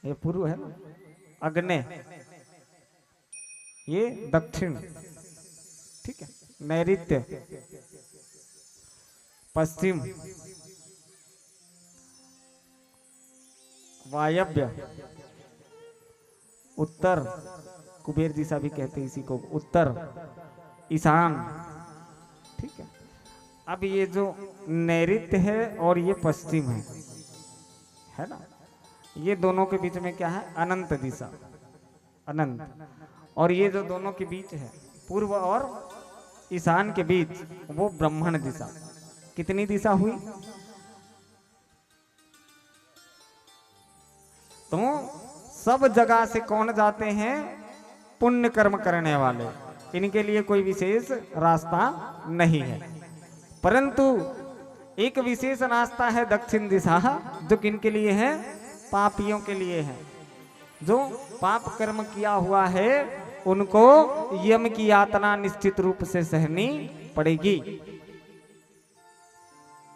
ये पूर्व है ना, अग्नि, ये दक्षिण, ठीक है, नैऋत्य, पश्चिम, वायव्य, उत्तर, कुबेर दिशा भी कहते हैं इसी को, उत्तर, ईशान, ठीक है। अब ये जो नैऋत्य है और ये पश्चिम है ना, ये दोनों के बीच में क्या है? अनंत दिशा, अनंत। और ये जो दोनों के बीच है, पूर्व और ईशान के बीच, वो ब्राह्मण दिशा। कितनी दिशा हुई? तो सब जगह से कौन जाते हैं? पुण्य कर्म करने वाले। इनके लिए कोई विशेष रास्ता नहीं है, परंतु एक विशेष रास्ता है दक्षिण दिशा, जो किनके लिए है? पापियों के लिए है। जो पाप कर्म किया हुआ है उनको यम की यातना निश्चित रूप से सहनी पड़ेगी।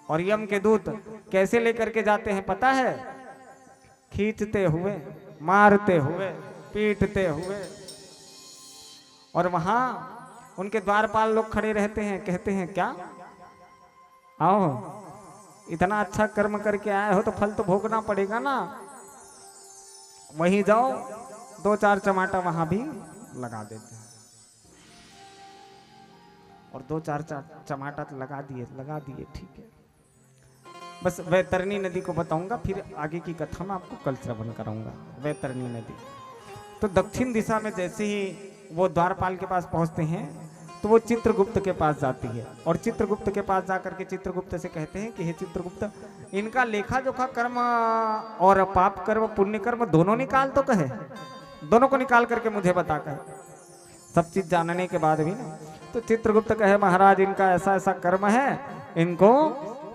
और यम के दूत कैसे लेकर के जाते हैं पता है? खींचते हुए, मारते हुए, पीटते हुए। और वहां उनके द्वारपाल लोग खड़े रहते हैं, कहते हैं क्या? आओ, इतना अच्छा कर्म करके आए हो तो फल तो भोगना पड़ेगा ना। वहीं जाओ, 2-4 चमाटा वहां भी लगा देते हैं। और 2-4 चमाटा तो लगा दिए, ठीक है। बस वैतरणी नदी को बताऊंगा, फिर आगे की कथा में आपको कल श्रवण कराऊंगा। वैतरणी नदी तो दक्षिण दिशा में जैसे ही वो द्वारपाल के पास पहुंचते हैं तो वो चित्रगुप्त के पास जाती है, और चित्रगुप्त के पास जाकर के चित्रगुप्त से कहते हैं कि हे चित्रगुप्त, इनका लेखा जोखा कर्म और पाप कर्म पुण्य कर्म दोनों निकाल तो कहे, दोनों को निकाल करके मुझे बता कहे, सब चीज जानने के बाद भी ना। तो चित्रगुप्त कहे महाराज इनका ऐसा ऐसा कर्म है, इनको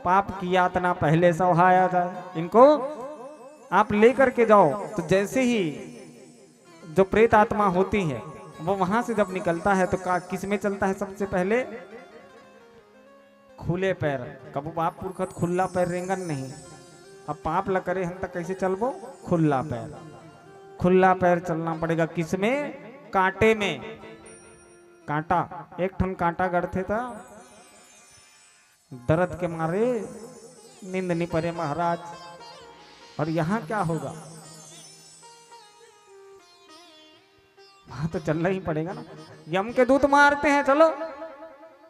पाप की यातना पहले सहाया जाए, इनको आप लेकर के जाओ। तो जैसे ही जो प्रेत आत्मा होती है वो वहां से जब निकलता है तो किस में चलता है? सबसे पहले खुले पैर। कबू बाप पुरखत खुला पैर रेंगन नहीं, अब पाप ल करे हम तक कैसे चलबो? खुला पैर, खुला पैर चलना पड़ेगा। किस में? कांटे में। कांटा, एक ठन कांटा गढ़ते था, दर्द के मारे नींद नहीं पड़े महाराज। और यहाँ क्या होगा? वहां तो चलना ही पड़ेगा ना, यम के दूत मारते हैं, चलो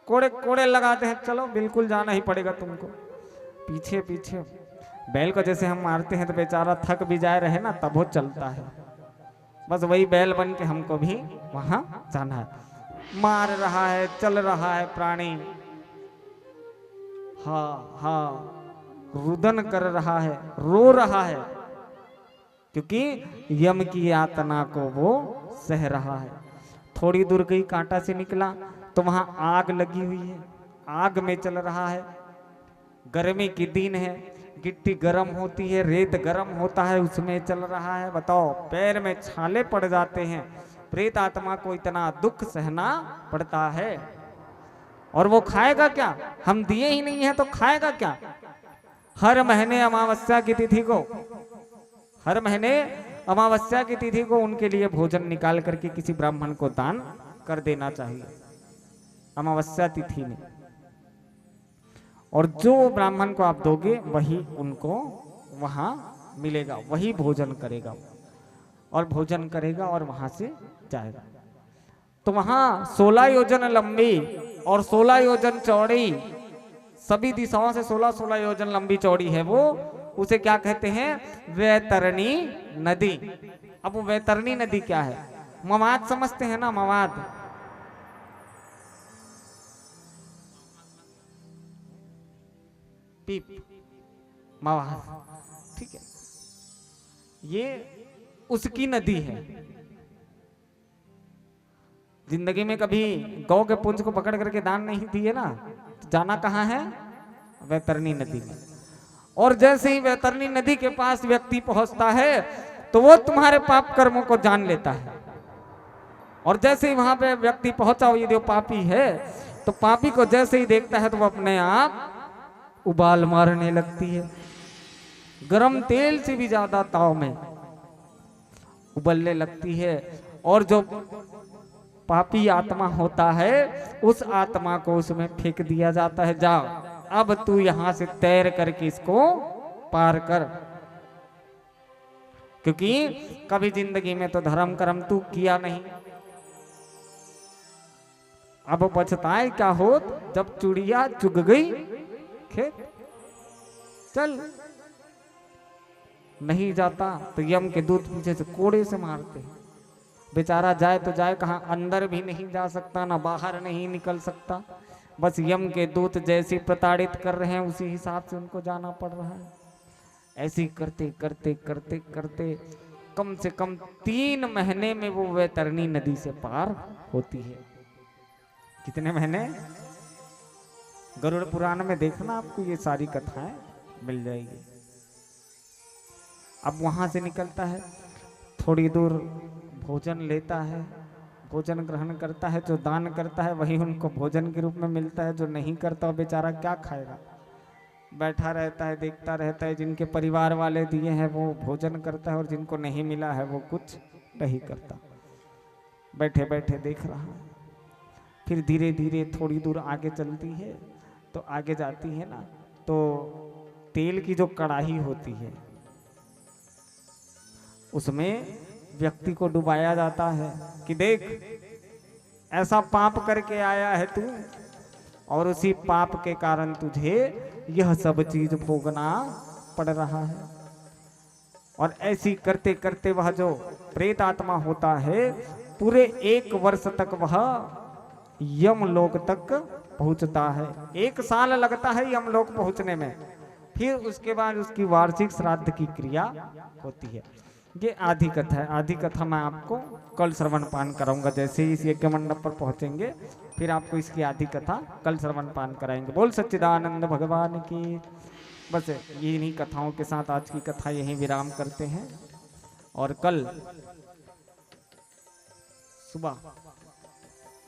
कोड़े कोड़े लगाते हैं, चलो बिल्कुल जाना ही पड़ेगा तुमको। पीछे पीछे बैल को जैसे हम मारते हैं तो बेचारा थक भी जाए रहे ना, तब वो चलता है। बस वही बैल बन के हमको भी वहां जाना है। मार रहा है, चल रहा है प्राणी, हाँ हाँ रुदन कर रहा है, रो रहा है, क्योंकि यम की यातना को वो सह रहा है। थोड़ी दूर गई, कांटा से निकला तो वहां आग लगी हुई है, आग में चल रहा है। गर्मी की दिन है, गिट्टी गर्म होती है, रेत गर्म होता है, उसमें चल रहा है। बताओ, पैर में छाले पड़ जाते हैं। प्रेत आत्मा को इतना दुख सहना पड़ता है, और वो खाएगा क्या? हम दिए ही नहीं है तो खाएगा क्या? हर महीने अमावस्या की तिथि को, हर महीने अमावस्या की तिथि को उनके लिए भोजन निकाल करके किसी ब्राह्मण को दान कर देना चाहिए अमावस्या तिथि में। और जो ब्राह्मण को आप दोगे वही उनको वहां मिलेगा, वही भोजन करेगा, और भोजन करेगा और वहां से जाएगा। तो वहां 16 योजन लंबी और 16 योजन चौड़ी, सभी दिशाओं से 16-16 योजन लंबी चौड़ी है वो। उसे क्या कहते हैं? वैतरणी नदी। अब वो वैतरणी नदी क्या है? मवाद समझते हैं ना, मवाद। पीप, मवाद, ठीक है, ये उसकी नदी है। जिंदगी में कभी गौ के पुंज को पकड़ करके दान नहीं दिए ना, तो जाना कहाँ है? वैतरणी नदी में। और जैसे ही वैतरणी नदी के पास व्यक्ति पहुंचता है तो वो तुम्हारे पाप कर्मों को जान लेता है। और जैसे ही वहां पे व्यक्ति पहुंचा, यदि वो पापी है तो पापी को जैसे ही देखता है तो वो अपने आप उबाल मारने लगती है। गरम तेल से भी ज्यादा ताव में उबलने लगती है। और जो पापी आत्मा होता है उस आत्मा को उसमें फेंक दिया जाता है, जाओ अब तू यहां से तैर करके इसको पार कर। क्योंकि कभी जिंदगी में तो धर्म कर्म तू किया नहीं, अब पछताए क्या होत जब चुड़िया चुग गई खेत। चल, नहीं जाता तो यम के दूत पीछे से कोड़े से मारते। बेचारा जाए तो जाए कहाँ, अंदर भी नहीं जा सकता, ना बाहर नहीं निकल सकता। बस यम के दूत जैसे प्रताड़ित कर रहे हैं उसी हिसाब से उनको जाना पड़ रहा है। ऐसे करते करते करते करते कम से कम 3 महीने में वो वैतरणी नदी से पार होती है। कितने महीने? गरुड़ पुराण में देखना, आपको ये सारी कथाएं मिल जाएगी। अब वहां से निकलता है, थोड़ी दूर भोजन लेता है, भोजन ग्रहण करता है। जो दान करता है वही उनको भोजन के रूप में मिलता है, जो नहीं करता वो बेचारा क्या खाएगा? बैठा रहता है, देखता रहता है। जिनके परिवार वाले दिए हैं वो भोजन करता है, और जिनको नहीं मिला है वो कुछ नहीं करता, बैठे बैठे देख रहा है। फिर धीरे धीरे थोड़ी दूर आगे चलती है, तो आगे जाती है ना, तो तेल की जो कड़ाही होती है उसमें व्यक्ति को डुबाया जाता है कि देख ऐसा पाप करके आया है तू, और उसी पाप के कारण तुझे यह सब चीज भोगना पड़ रहा है। और ऐसी करते करते वह जो प्रेत आत्मा होता है पूरे 1 वर्ष तक वह यमलोक तक पहुंचता है। 1 साल लगता है यमलोक पहुंचने में। फिर उसके बाद उसकी वार्षिक श्राद्ध की क्रिया होती है। ये आधी कथा है। आधी कथा मैं आपको कल श्रवण पान कराऊंगा। जैसे ही इस यज्ञ मंडप पर पहुंचेंगे फिर आपको इसकी आधी कथा कल श्रवण पान कराएंगे। बोल सच्चिदानंद भगवान की। बस इन्हीं कथाओं के साथ आज की कथा यहीं विराम करते हैं। और कल सुबह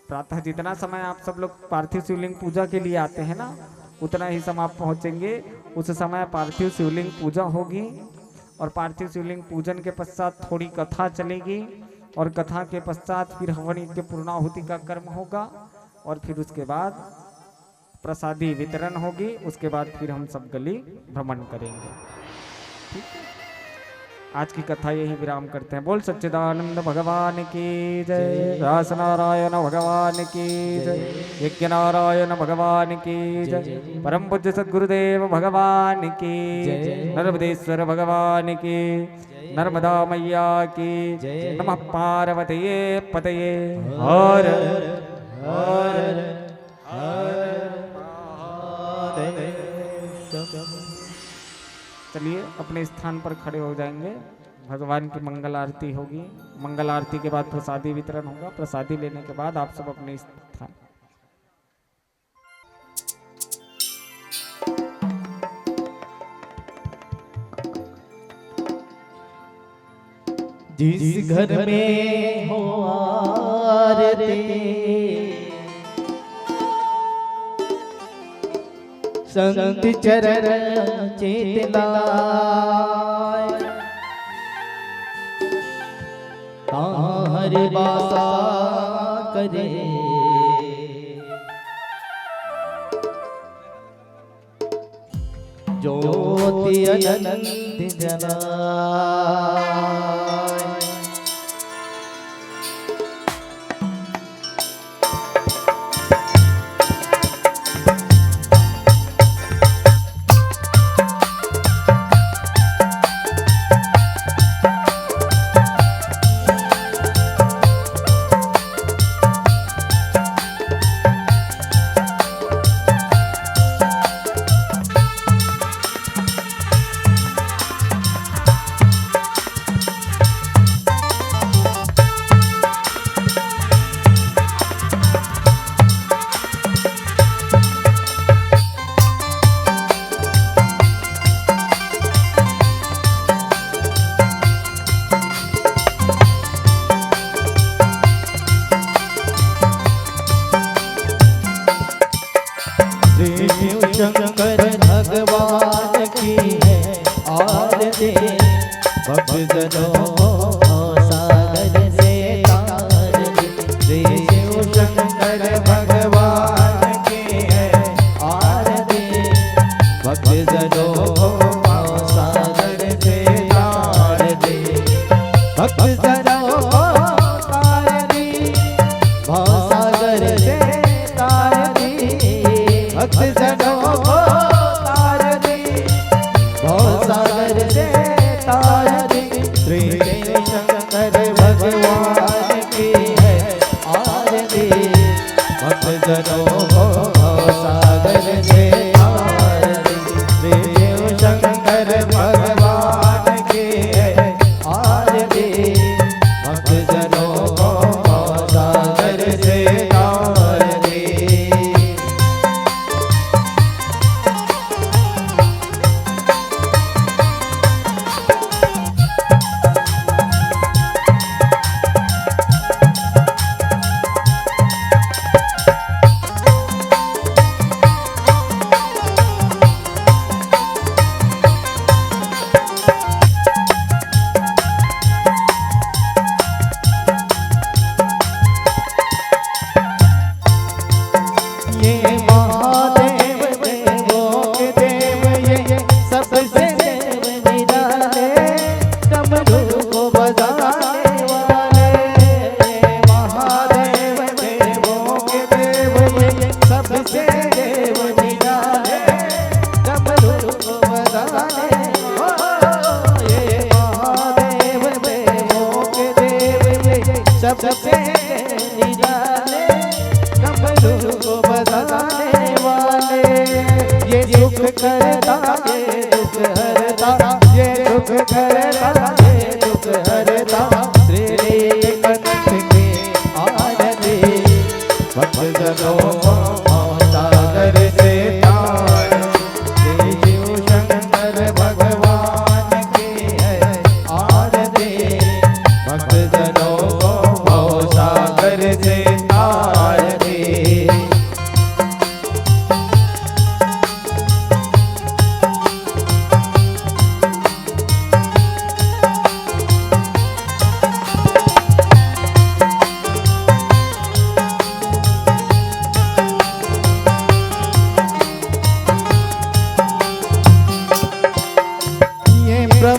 प्रातः जितना समय आप सब लोग पार्थिव शिवलिंग पूजा के लिए आते हैं ना, उतना ही समय आप पहुंचेंगे। उस समय पार्थिव शिवलिंग पूजा होगी और पार्थिव शिवलिंग पूजन के पश्चात थोड़ी कथा चलेगी और कथा के पश्चात फिर हवन यज्ञ पूर्णाहुति का कर्म होगा और फिर उसके बाद प्रसादी वितरण होगी। उसके बाद फिर हम सब गली भ्रमण करेंगे। ठीक है, आज की कथा यही विराम करते हैं। बोल सच्चिदानंद भगवान की जय। रास नारायण भगवान की जय। यज्ञ नारायण भगवान की जय। परम पूज्य सद्गुरुदेव भगवान की जय। नर्मदेश्वर भगवान की, नर्मदा मैया की। नमः पार्वतीये पतये हर हर चलिए अपने स्थान पर खड़े हो जाएंगे। भगवान की मंगल आरती होगी। मंगल आरती के बाद प्रसादी वितरण होगा। प्रसादी लेने के बाद आप सब अपने स्थान। जिस घर में हो आरती संत चरण चित लाय, ताहाँ हर बासा करे ज्योति अनंत जलाय। शंकर भगवान की है आरती, भक्त जनों सागर से तार दी। शिव शंकर भगवान की है आरती, भक्त जनों सागर से तार दी। भक्त जनों तार दी, सागर से तार दी। भक्त जनों को तार दी, सागर से तार दी। श्री शंकर भगवान की है आरती, भक्त जनों को सागर से तार दी। श्री शंकर सबसे निराले डमरू को बजाने वाले। ये सुख करता ये दुख हरता, ये दुख करता ये दुख हरता। श्री कंठ के आरती भक्त जनों सागर से तार। श्री शिव शंकर भगवान की है आरती भक्त जनों को सागर से तार दे।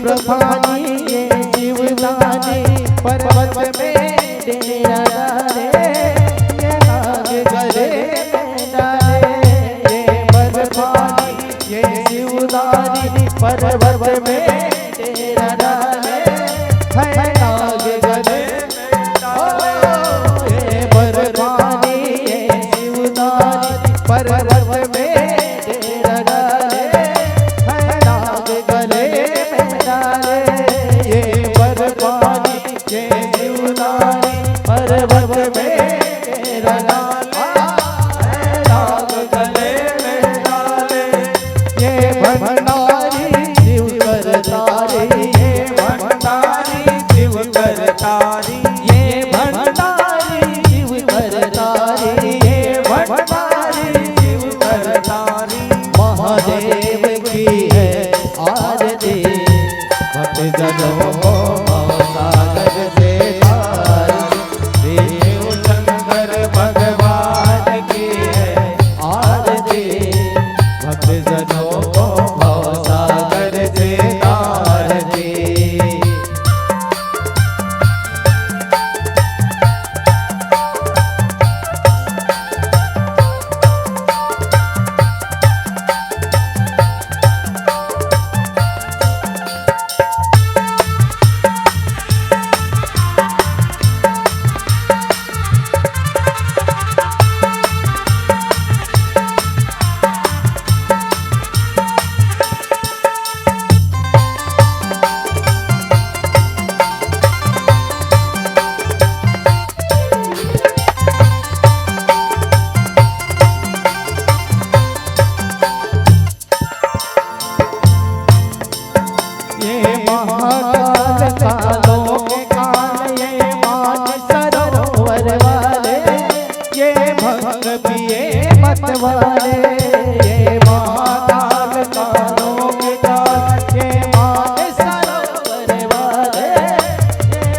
प्रभानी ये जीवदानी पर्वत में डेरा डाले। ये नाग गले में डाले। ये प्रभानी ये जीवदानी पर्वत में डेरा डाले। है नाग गले में डाले। ये प्रभानी ये जीवदानी पर्वत में डेरा डाले। है नाग गले पर्वत में तेरा नाग गले में डाले। ये भंडारी शिव कर तारी। ये भंडारी शिव कर तारी। ये भंडारी शिव कर तारी। ये भंडारी शिव कर तारी। महादेव की है आरती भक्त जनों सागर से तार। श्री शिव शंकर भगवान की है आरती भक्त जनों को सागर से तार दे। वाले ये महाकाल कालों के काल। ये मान सरोवर वाले ये भंग ये मत वाले। ये महाकाल कालों के काल। ये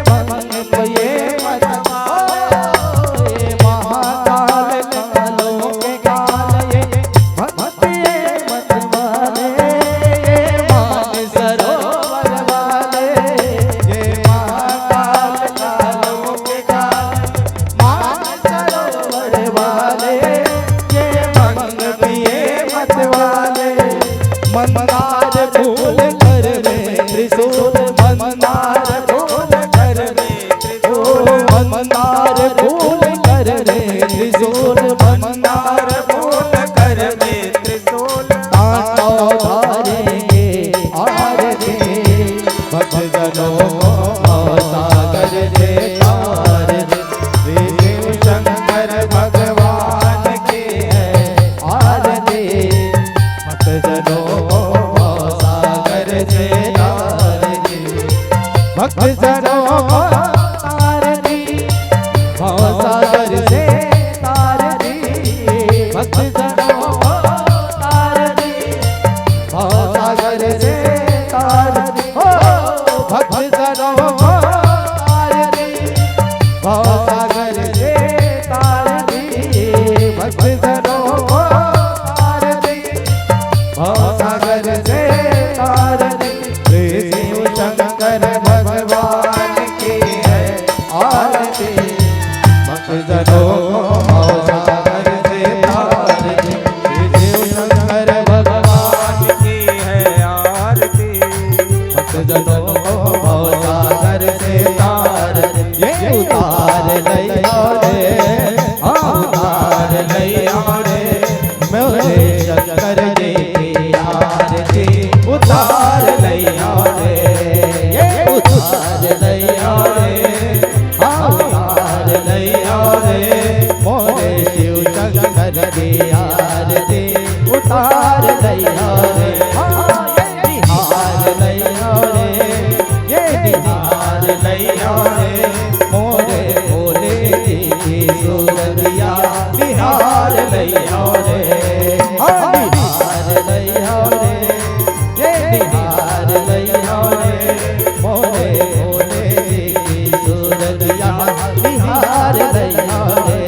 भंग ये मत वाले। ये मान सरोवर वाले ये महाकाल कालों के काल। मान सरोवर वाले वाले। मंदार फूल कर में त्रिशूल। मंदार फूल कर में त्रिशूल। मंदार फूल कर में त्रिशूल। मंदार फूल कर में त्रिशूल। तांडव धारेंगे आरती भक्त जनों को सागर से तार दे। श्री शिव शंकर भगवान की है आरती भक्त जनों को सागर से तार दे। भक्त जनों को तार दी भव सागर से तार दी। भक्त जनों को तार दी भव सागर से तार दी। भक्त जनों को तार दी भव सागर से तार दी। भक्त जनों को तार दी भव सागर से तार दी। श्री शिव शंकर भगवान की है आरती भक्त जनों को सागर से तार दी। श्री शिव शंकर भगवान की है आरती भक्त जनों को सागर से तार दे। ये उतार लैया रे अवतार लैया रे मोरे शिव शंकर के आरती उतार लैया रे निहार लैया रे ये निहार लैया रे मोरे भोले जी की सूरतिया निहार लैया रे निहार लैया रे ये निहार लैया रे मोरे भोले जी की सूरतिया निहार लैया रे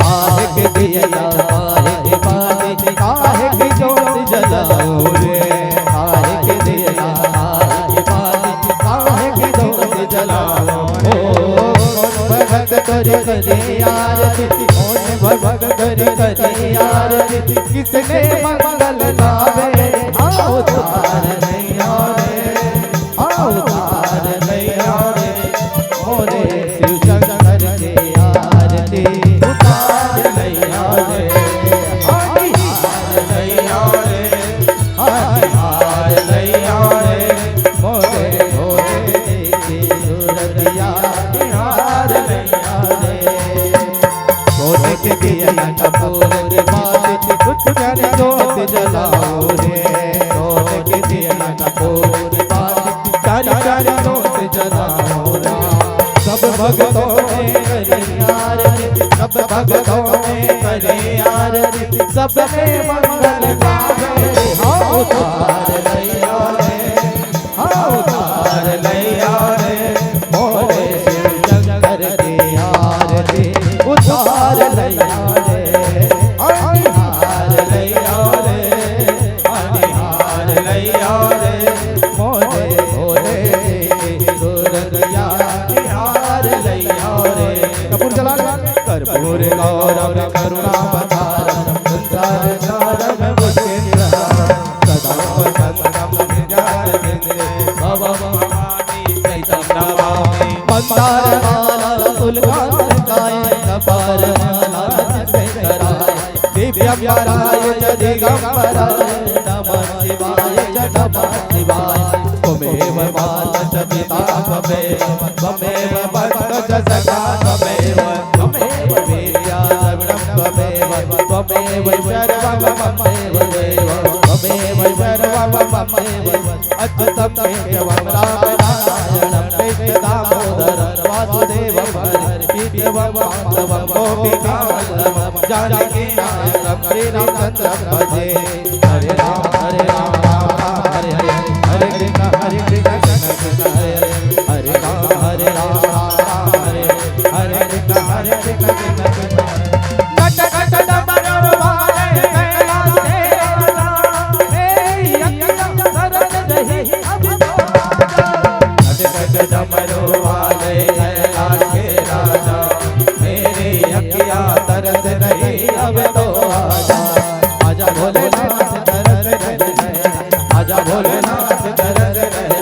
काहे के दिया काहे के बाती काहे की ज्योत जलाओ रे काहे के दिया काहे के बाती काहे की ज्योत जलाओ भगत करे आरती कौन भगत करे आरती किसने मंगल गावे अवतार लैया रे अवतार लैया रे मोरे शिव शंकर के आरती उतार लैया रे निहार लैया रे निहार लैया रे मोरे भोले की सूरतिया निहार लैया रे सोने के दिया कपूर के बात कुछ कर जोत जलाओ रे सोने के दिया कपूर के बात चारी चारी जोत जलाओ रे सब भक्तों ने करी आरती सब भक्तों ने करी आरती सब में मंगल गावे अवतार लैया रे अवतार लैया रे मोरे शिव शंकर की आरती उतार लैया रे निहार लैया रे निहार लैया रे मोरे भोले की सूरतिया निहार लैया रे कपूर जला कर्पूर गौरव करुणावतारम संसार सारम भुजगेन्द्र सदा वसंतम निजानंदे भवभवानी सहितं नमामि मंदार माला तुलगाय कपार माला कराय दिव्यंबराय च दिगंबराय नमः शिवाय च नमः शिवाय त्वमेव माता च पिता त्वमेव बन्धु च सखा त्वमेव वीर्या द्रविणं त्वमेव सर्वं ममेव देव त्वमेव सर्वं ममेव अच्युतं केशवं रामनारायणं कृष्णदामोदरं वासुदेवं हरिं माधवं गोपिकावल्लभं जानकी नायकं श्रीरामचन्द्रं भजे हरे राम राम राम हरे हरे हरे कृष्ण कृष्ण कृष्ण हरे हरे राम राम हरे हरे कृष्ण कृष्ण कृष्ण कट कट डमरू वाले कैलाश देवता मेरी अखियां तरस रही अब तो कट कट डमरू वाले कैलाश के राजा मेरी अखियां तरस रही अब तो आजा भोलेनाथ तरस रहे आजा भोलेनाथ तरस रहे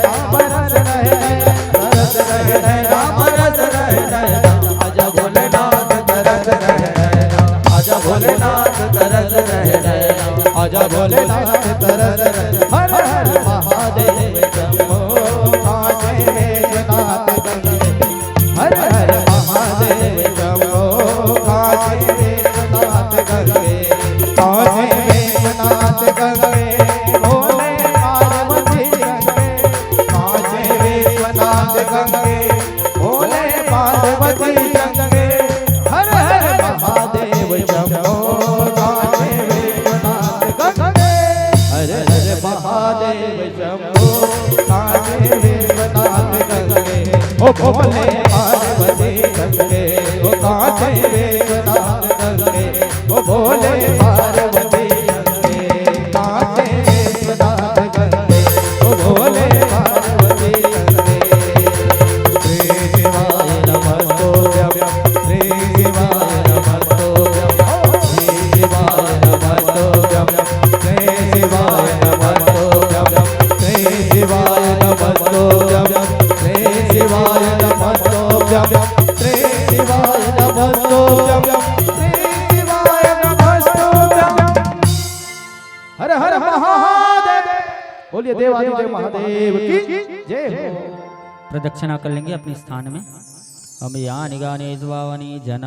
राम रस रहे तरस रहे राम रस रहे आजा भोलेनाथ तरस रहे आजा भोलेनाथ तरस रहे आजा भोलेनाथ तरस रहे हर हर महादेव शंभो काशी विश्वनाथ गंगे हर हर महादेव शंभो काशी विश्वनाथ गंगे काशी विश्वनाथ गंगे भोले पार्वती गंगे काशी विश्वनाथ गंगे भोले पार्वती गंगे हर हर महादेव शंभो काशी विश्वनाथ गंगे हर हर महादेव शंभो काशी विश्वनाथ गंगे ओ भोले पार्वती गंगे ओ काशी विश्वनाथ गंगे ओ भोले पार्वती गंगे काशी विश्वनाथ गंगे ओ भोले पार्वती गंगे श्री शिवाय नमस्तुभ्यं श्री शिवाय नमस्तुभ्यं श्री शिवाय नमस्तुभ्यं श्री शिवाय नमस्तुभ्यं श्री शिवाय नमस्तुभ्यं श्री शिवाय नमस्तुभ्यं श्री शिवाय नमस्तुभ्यं श्री शिवाय नमस्तुभ्यं देवादिदेव महादेव की जय हो। प्रदक्षिणा कर लेंगे अपने स्थान में। हम यानि गानि ज्वावनि जन्म